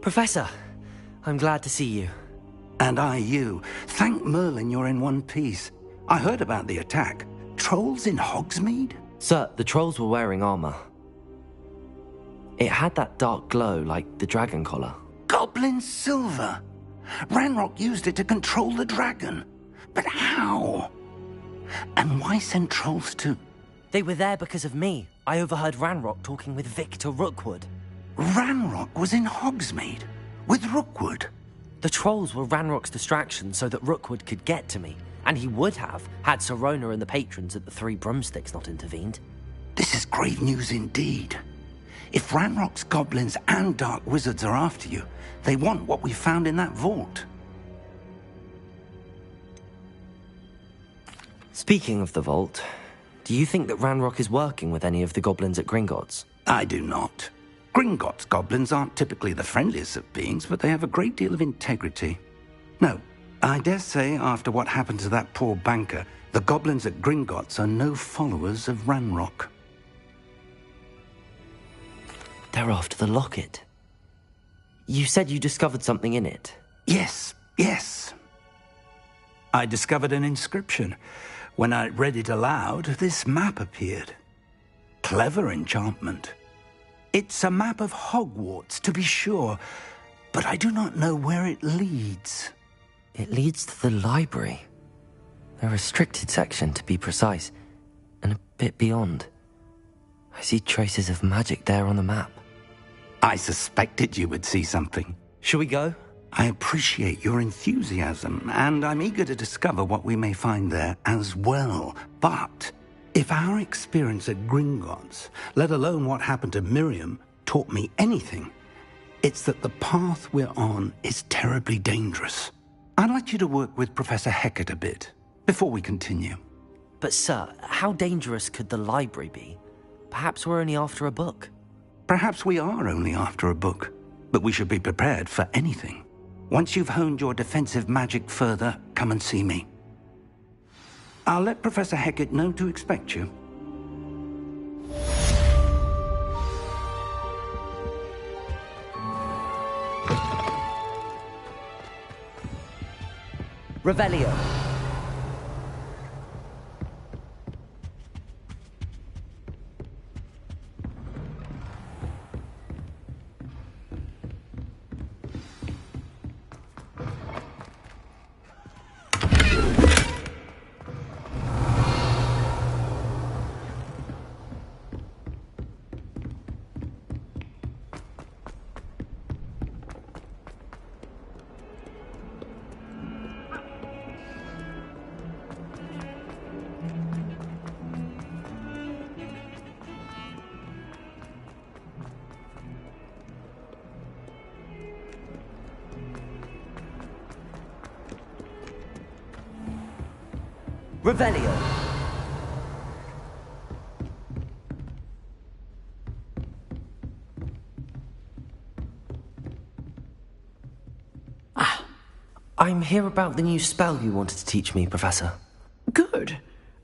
Professor, I'm glad to see you. And I you. Thank Merlin you're in one piece. I heard about the attack. Trolls in Hogsmeade? Sir, the trolls were wearing armor. It had that dark glow like the dragon collar. Goblin silver! Ranrock used it to control the dragon. But how? And why send trolls to... They were there because of me. I overheard Ranrock talking with Victor Rookwood. Ranrock was in Hogsmeade? With Rookwood? The trolls were Ranrock's distraction so that Rookwood could get to me. And he would have, had Sirona and the patrons at the Three Broomsticks not intervened. This is grave news indeed. If Ranrock's goblins and dark wizards are after you, they want what we found in that vault. Speaking of the vault, do you think that Ranrock is working with any of the goblins at Gringotts? I do not. Gringotts goblins aren't typically the friendliest of beings, but they have a great deal of integrity. No, I dare say after what happened to that poor banker, the goblins at Gringotts are no followers of Ranrock. They're after the locket. You said you discovered something in it. Yes. I discovered an inscription. When I read it aloud, this map appeared. Clever enchantment. It's a map of Hogwarts, to be sure, but I do not know where it leads. It leads to the library. The restricted section, to be precise, and a bit beyond. I see traces of magic there on the map. I suspected you would see something. Shall we go? I appreciate your enthusiasm, and I'm eager to discover what we may find there as well. But if our experience at Gringotts, let alone what happened to Miriam, taught me anything, it's that the path we're on is terribly dangerous. I'd like you to work with Professor Hecat a bit, before we continue. But sir, how dangerous could the library be? Perhaps we're only after a book. Perhaps we are only after a book, but we should be prepared for anything. Once you've honed your defensive magic further, come and see me. I'll let Professor Hecat know to expect you. Revelio. Revelio. I'm here about the new spell you wanted to teach me, Professor. Good.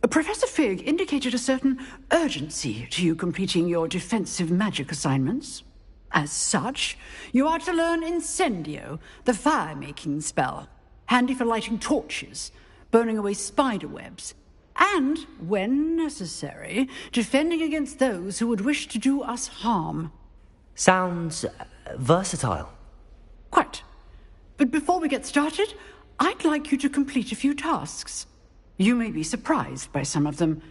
Professor Fig indicated a certain urgency to you completing your defensive magic assignments. As such, you are to learn Incendio, the fire-making spell, handy for lighting torches, burning away spider webs, and, when necessary, defending against those who would wish to do us harm. Sounds versatile. Quite. But before we get started, I'd like you to complete a few tasks. You may be surprised by some of them.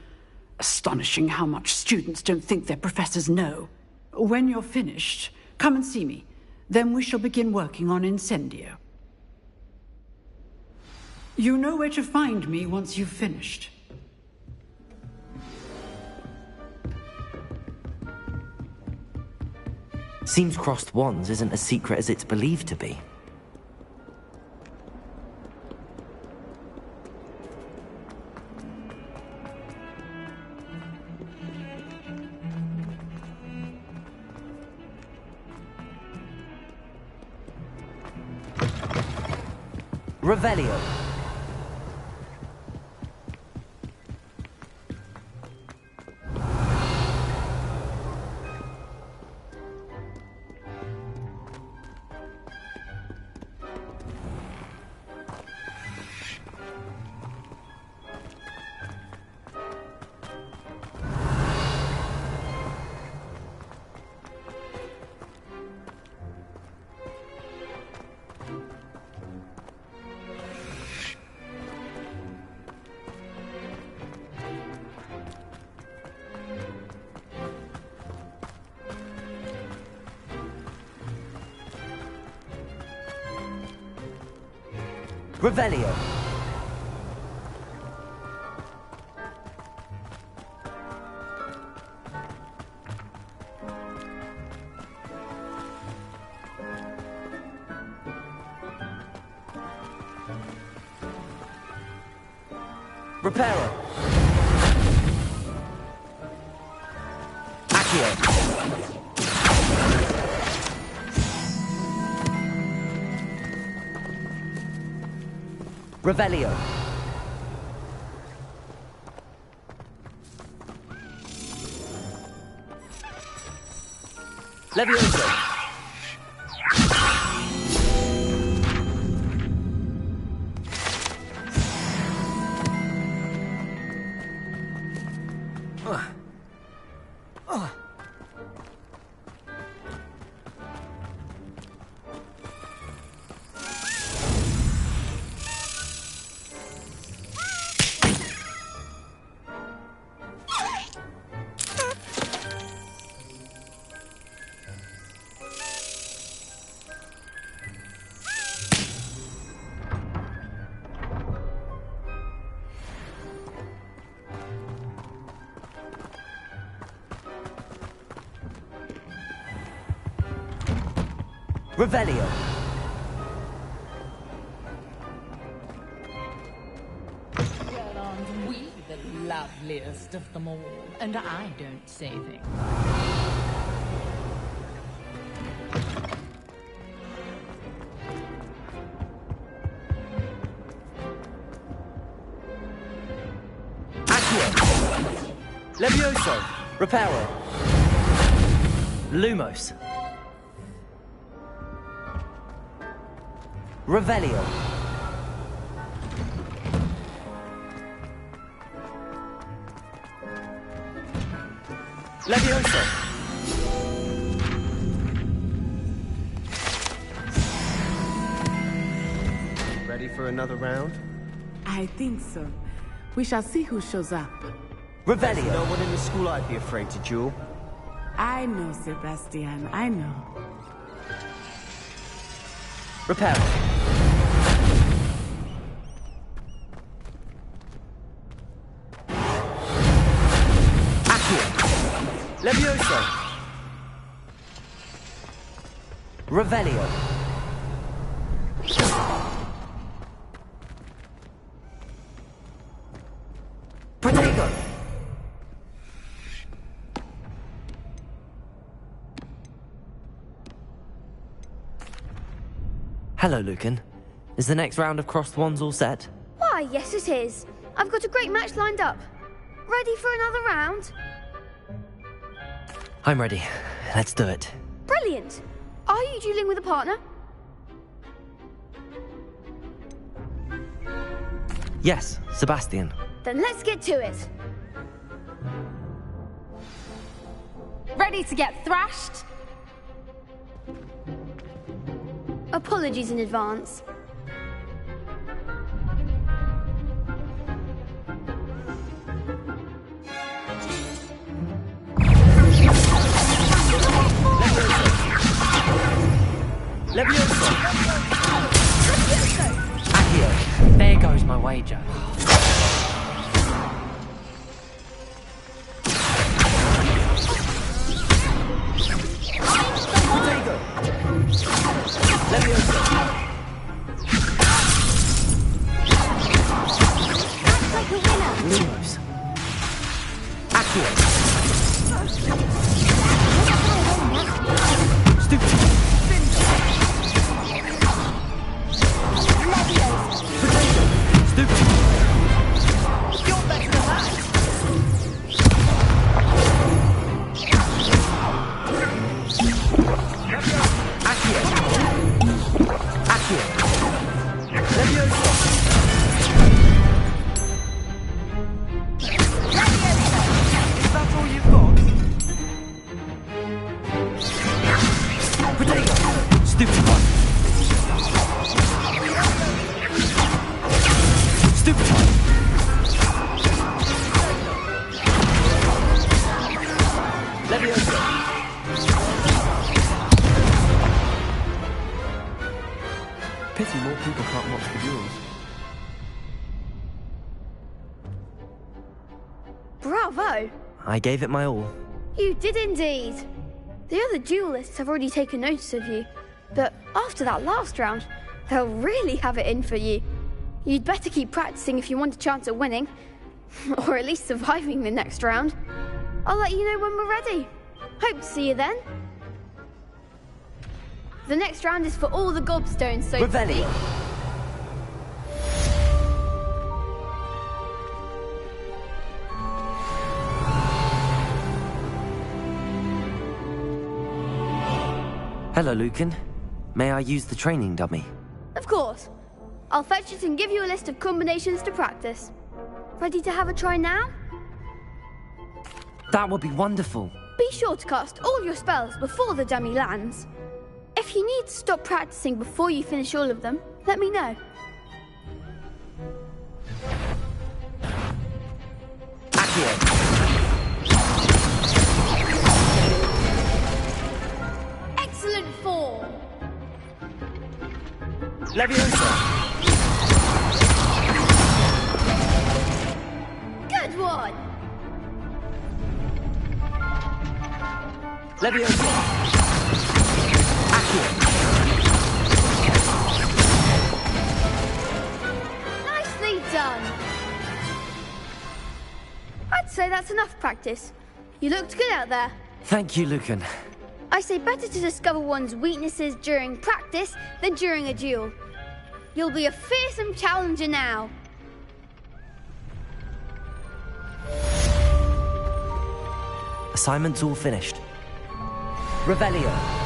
Astonishing how much students don't think their professors know. When you're finished, come and see me. Then we shall begin working on Incendio. You know where to find me once you've finished. Seems crossed wands isn't as secret as it's believed to be. Revelio. Revelio. Reparo. Accio. Revelio. Levioso. Revelio. Well, aren't we the loveliest of them all? And I don't say things. Accio. Levioso. Reparo. Lumos. Revelio. Levioso. Ready for another round? I think so. We shall see who shows up. Revelio. There's no one in the school I'd be afraid to duel. I know, Sebastian. I know. Reparo. Accio. Levioso. Revelio. Protego. Hello, Lucan. Is the next round of crossed wands all set? Why, yes it is. I've got a great match lined up. Ready for another round? I'm ready. Let's do it. Brilliant. Are you dueling with a partner? Yes, Sebastian. Then let's get to it. Ready to get thrashed? Apologies in advance. Levioso. Accio. There goes my wager. Protego. Levioso. Act like a winner. Lumos. Accio. Stupid. Stupid. You're better than that. Accio. Accio. Levioso. Is that all you've got? Protego. Stupid one. Stupid one. Levioso. Pity more people can't watch the duels. go? I gave it my all. You did indeed. The other duelists have already taken notice of you, but after that last round, they'll really have it in for you. You'd better keep practicing if you want a chance at winning, or at least surviving the next round. I'll let you know when we're ready. Hope to see you then. The next round is for all the gobstones, so... Revelio! Hello, Lucan. May I use the training dummy? Of course. I'll fetch it and give you a list of combinations to practice. Ready to have a try now? That would be wonderful. Be sure to cast all your spells before the dummy lands. If you need to stop practicing before you finish all of them, let me know. Accio! Excellent form. Leviosa! Good one! Leviosa! Accio! Nicely done! I'd say that's enough practice. You looked good out there. Thank you, Lucan. I say better to discover one's weaknesses during practice than during a duel. You'll be a fearsome challenger now. Assignment's all finished. Revelio.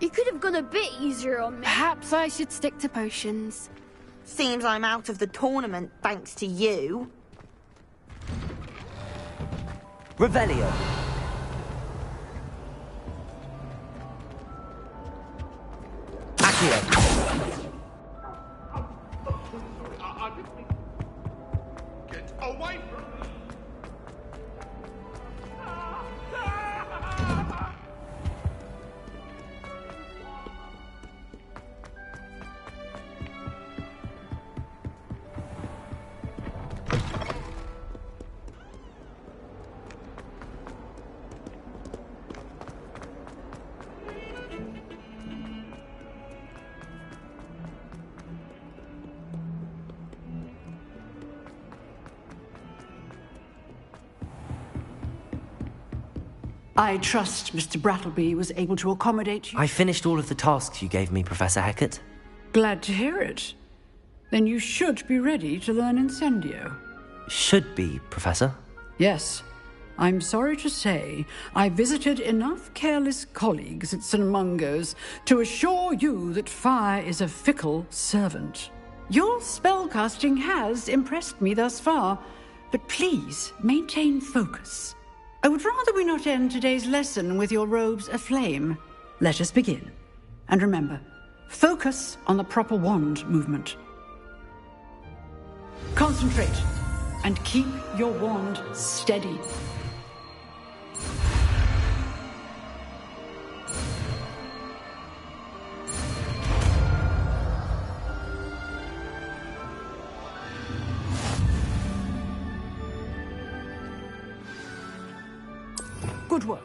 You could have gone a bit easier on me. Perhaps I should stick to potions. Seems I'm out of the tournament thanks to you. Revelio. Accio. Get away from me! I trust Mr. Brattleby was able to accommodate you. I finished all of the tasks you gave me, Professor Hecat. Glad to hear it. Then you should be ready to learn Incendio. Should be, Professor. Yes. I'm sorry to say I visited enough careless colleagues at St. Mungo's to assure you that fire is a fickle servant. Your spellcasting has impressed me thus far, but please maintain focus. I would rather we not end today's lesson with your robes aflame. Let us begin. And remember, focus on the proper wand movement. Concentrate and keep your wand steady. Good work.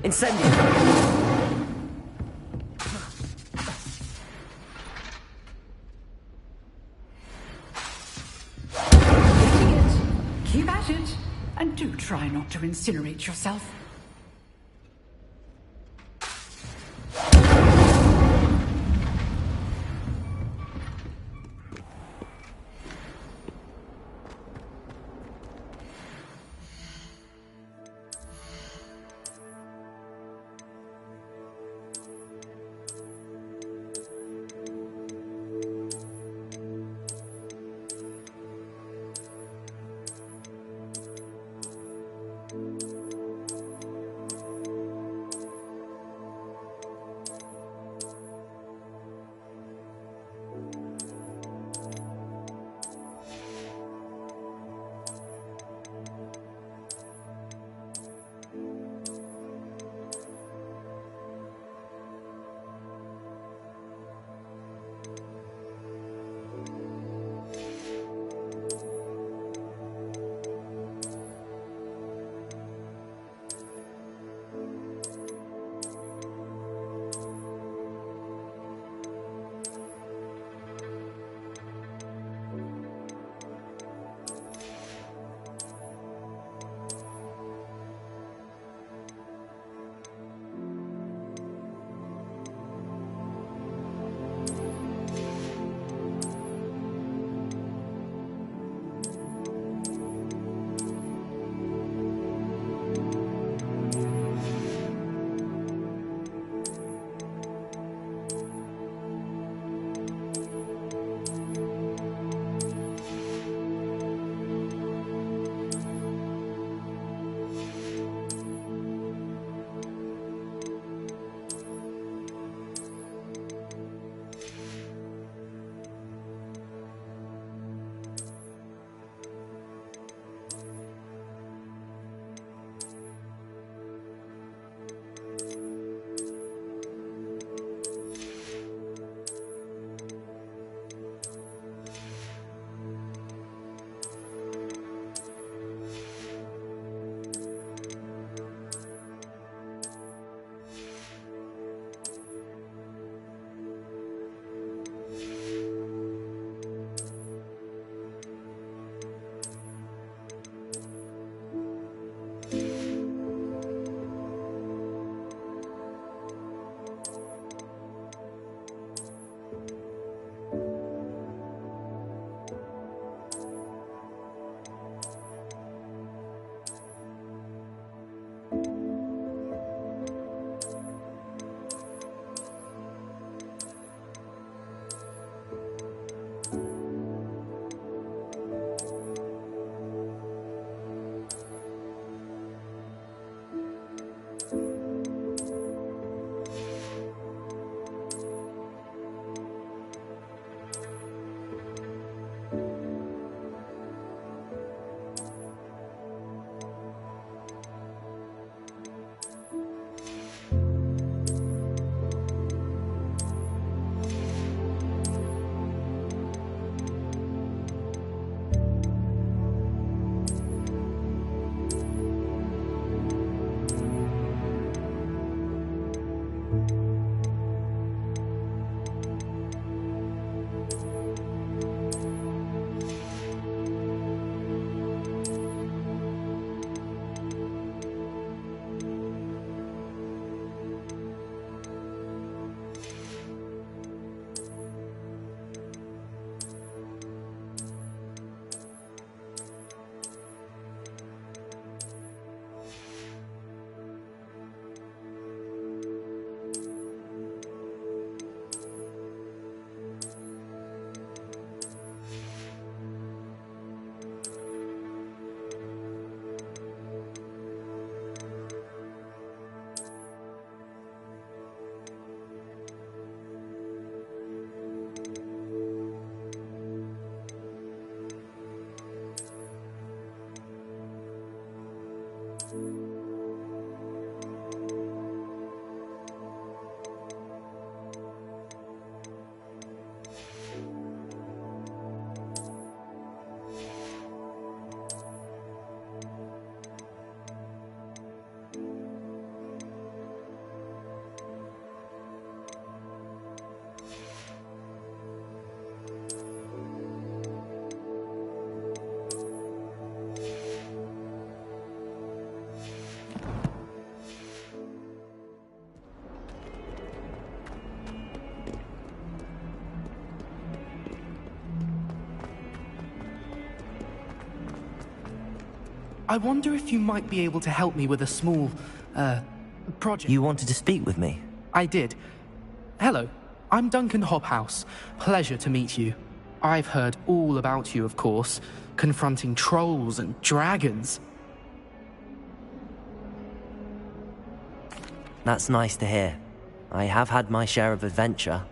Incendio! Keep at it, and do try not to incinerate yourself. I wonder if you might be able to help me with a small, project. You wanted to speak with me? I did. Hello, I'm Duncan Hobhouse. Pleasure to meet you. I've heard all about you, of course, confronting trolls and dragons. That's nice to hear. I have had my share of adventure.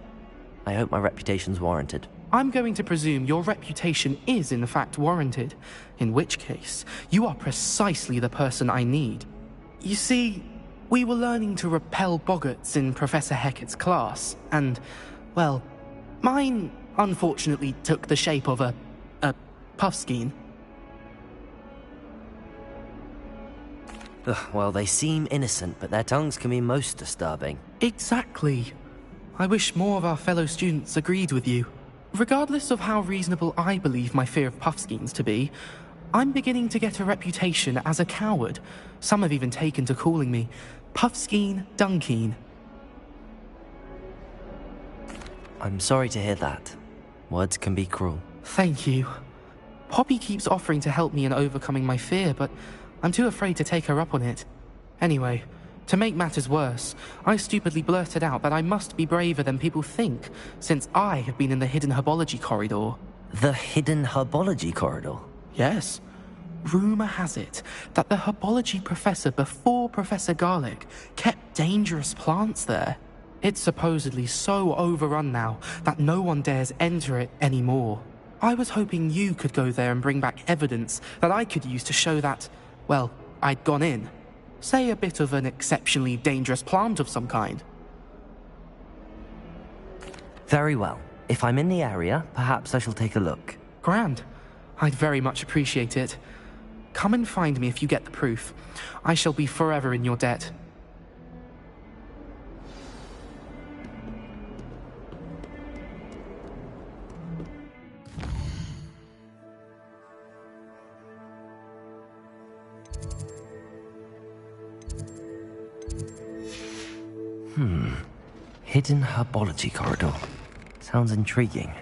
I hope my reputation's warranted. I'm going to presume your reputation is in fact warranted, in which case, you are precisely the person I need. You see, we were learning to repel boggarts in Professor Hecat's class, and, well, mine unfortunately took the shape of a puffskein. Ugh, well, they seem innocent, but their tongues can be most disturbing. Exactly. I wish more of our fellow students agreed with you. Regardless of how reasonable I believe my fear of puffskeins to be, I'm beginning to get a reputation as a coward. Some have even taken to calling me Puffskeen Dunkeen. I'm sorry to hear that. Words can be cruel. Thank you. Poppy keeps offering to help me in overcoming my fear, but I'm too afraid to take her up on it. Anyway, to make matters worse, I stupidly blurted out that I must be braver than people think, since I have been in the hidden herbology corridor. The hidden herbology corridor? Yes. Rumour has it that the herbology professor before Professor Garlic kept dangerous plants there. It's supposedly so overrun now that no one dares enter it anymore. I was hoping you could go there and bring back evidence that I could use to show that, well, I'd gone in. Say a bit of an exceptionally dangerous plant of some kind. Very well. If I'm in the area, perhaps I shall take a look. Grand. I'd very much appreciate it. Come and find me if you get the proof. I shall be forever in your debt. Hidden herbology corridor. Sounds intriguing.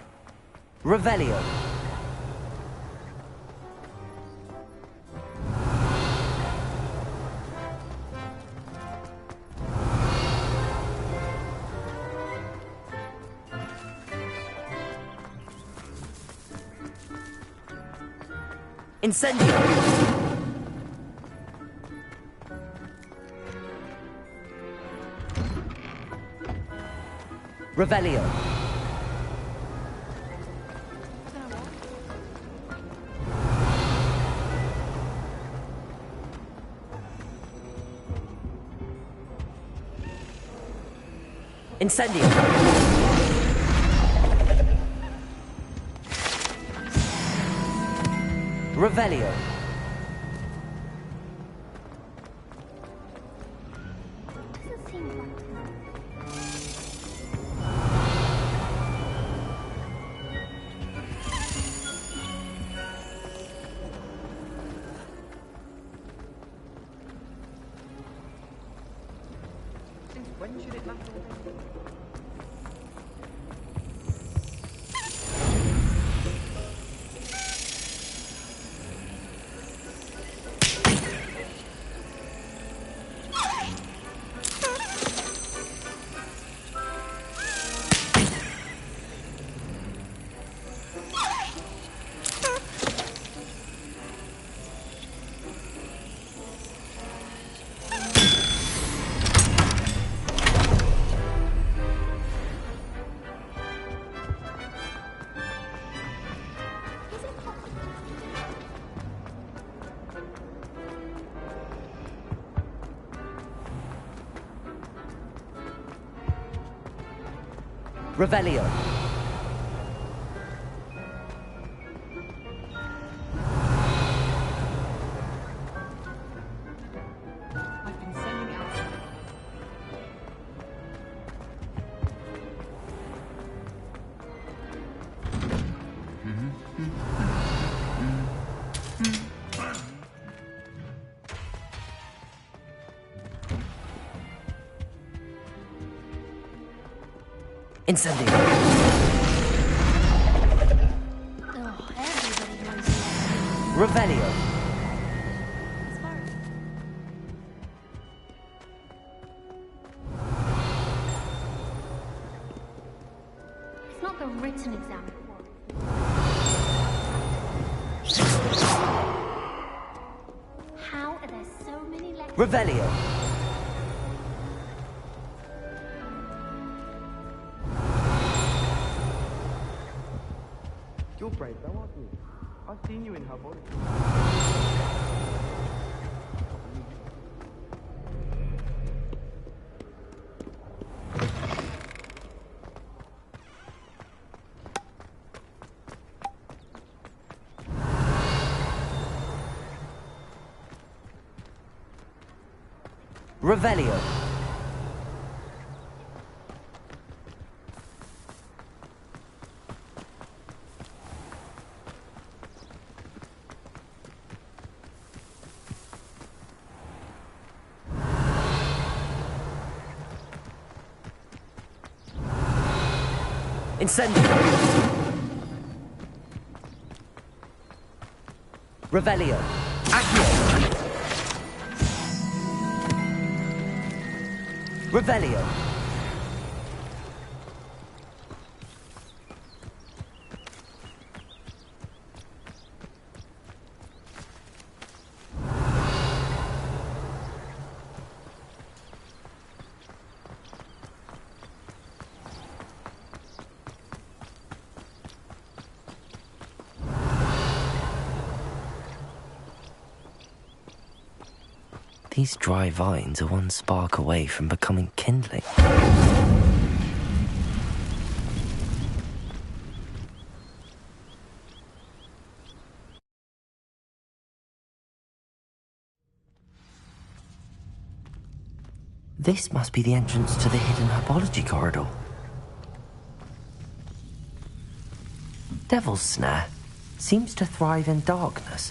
Revelio! Incendio! Revelio. Incendio. Revelio. When should it matter? Revelio. I've been sending out. Incendio. Oh, everybody knows you. Revelio. It's not the written exam. How are there so many lectures? Revelio. You're brave though, aren't you? I've seen you in her body. Revelio. Incendio. Revelio. Accio. Revelio. These dry vines are one spark away from becoming kindling. This must be the entrance to the hidden herbology corridor. Devil's Snare seems to thrive in darkness.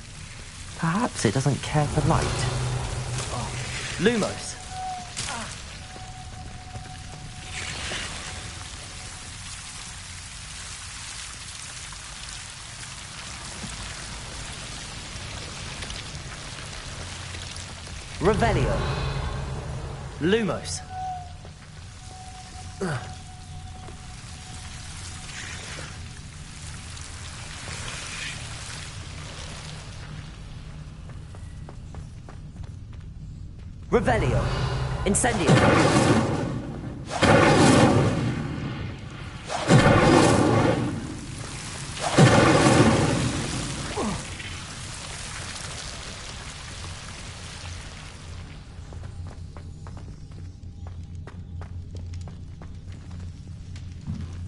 Perhaps it doesn't care for light. Lumos. Revelio. Lumos. Revelio. Incendio.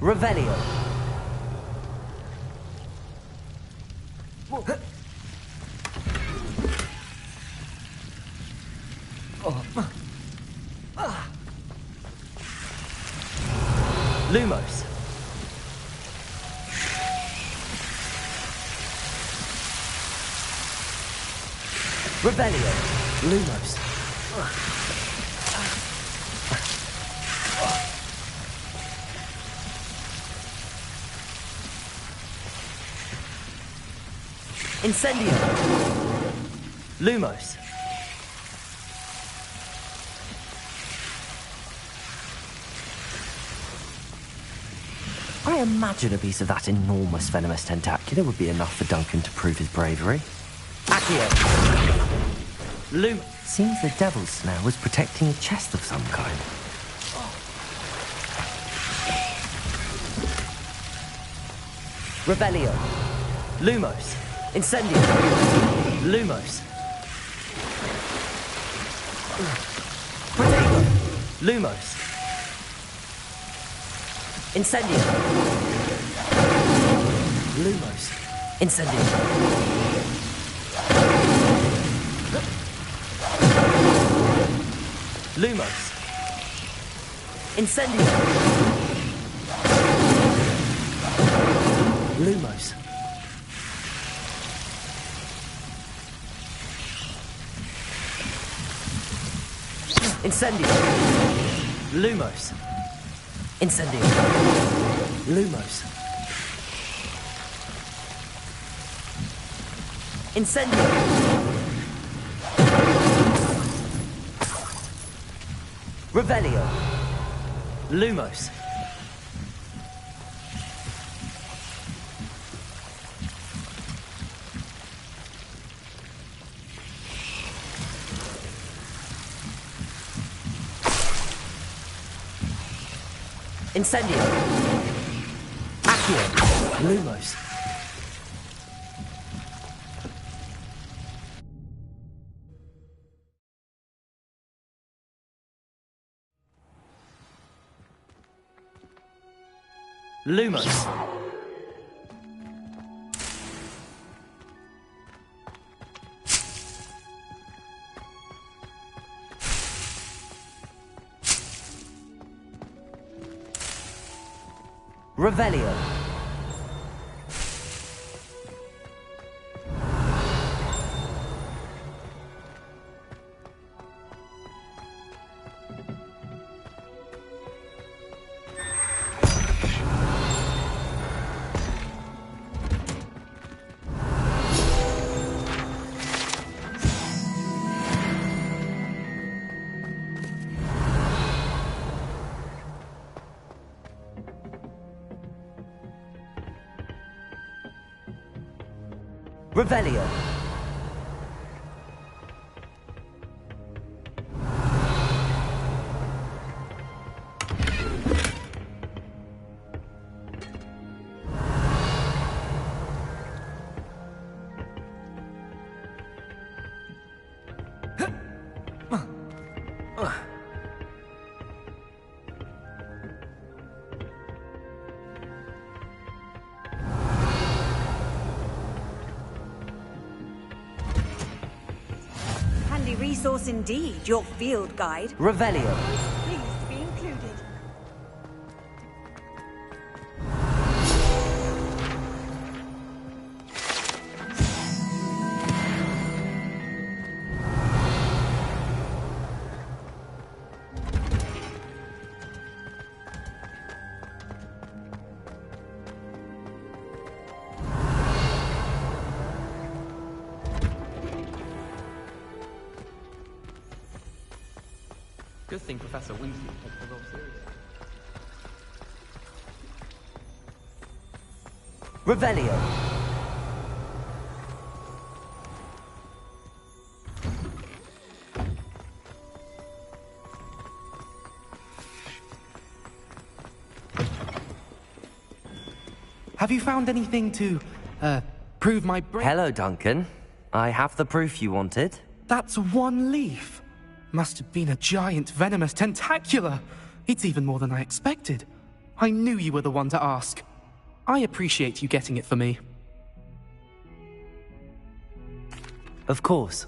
Revelio. Lumos. Revelio. Lumos. Incendio. Lumos. I imagine a piece of that enormous venomous tentacular would be enough for Duncan to prove his bravery. Accio. Seems the Devil's Snare was protecting a chest of some kind. Revelio. Lumos. Incendio. Lumos. Protego. Lumos. Incendio. Lumos. Incendio. Lumos. Incendio. Lumos. Incendio. Lumos. Incendio. Lumos. Incendio. Revelio. Lumos. Incendio! Accio! Lumos! Lumos! Revelio! Revelio! Handy resource indeed, your field guide. Revelio! Pleased to be included. Good thing Professor Weasley takes the role seriously. Revelio! Have you found anything to, prove my brain? Hello, Duncan. I have the proof you wanted. That's one leaf. Must have been a giant venomous tentacula. It's even more than I expected. I knew you were the one to ask. I appreciate you getting it for me. Of course.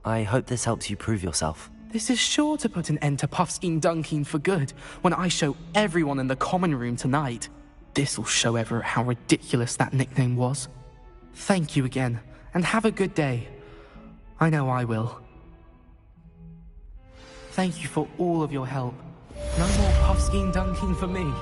I hope this helps you prove yourself. This is sure to put an end to Puffskein Dunkeen for good when I show everyone in the common room tonight. This'll show Everett how ridiculous that nickname was. Thank you again, and have a good day. I know I will. Thank you for all of your help. No more Puffskein Dunkeen for me.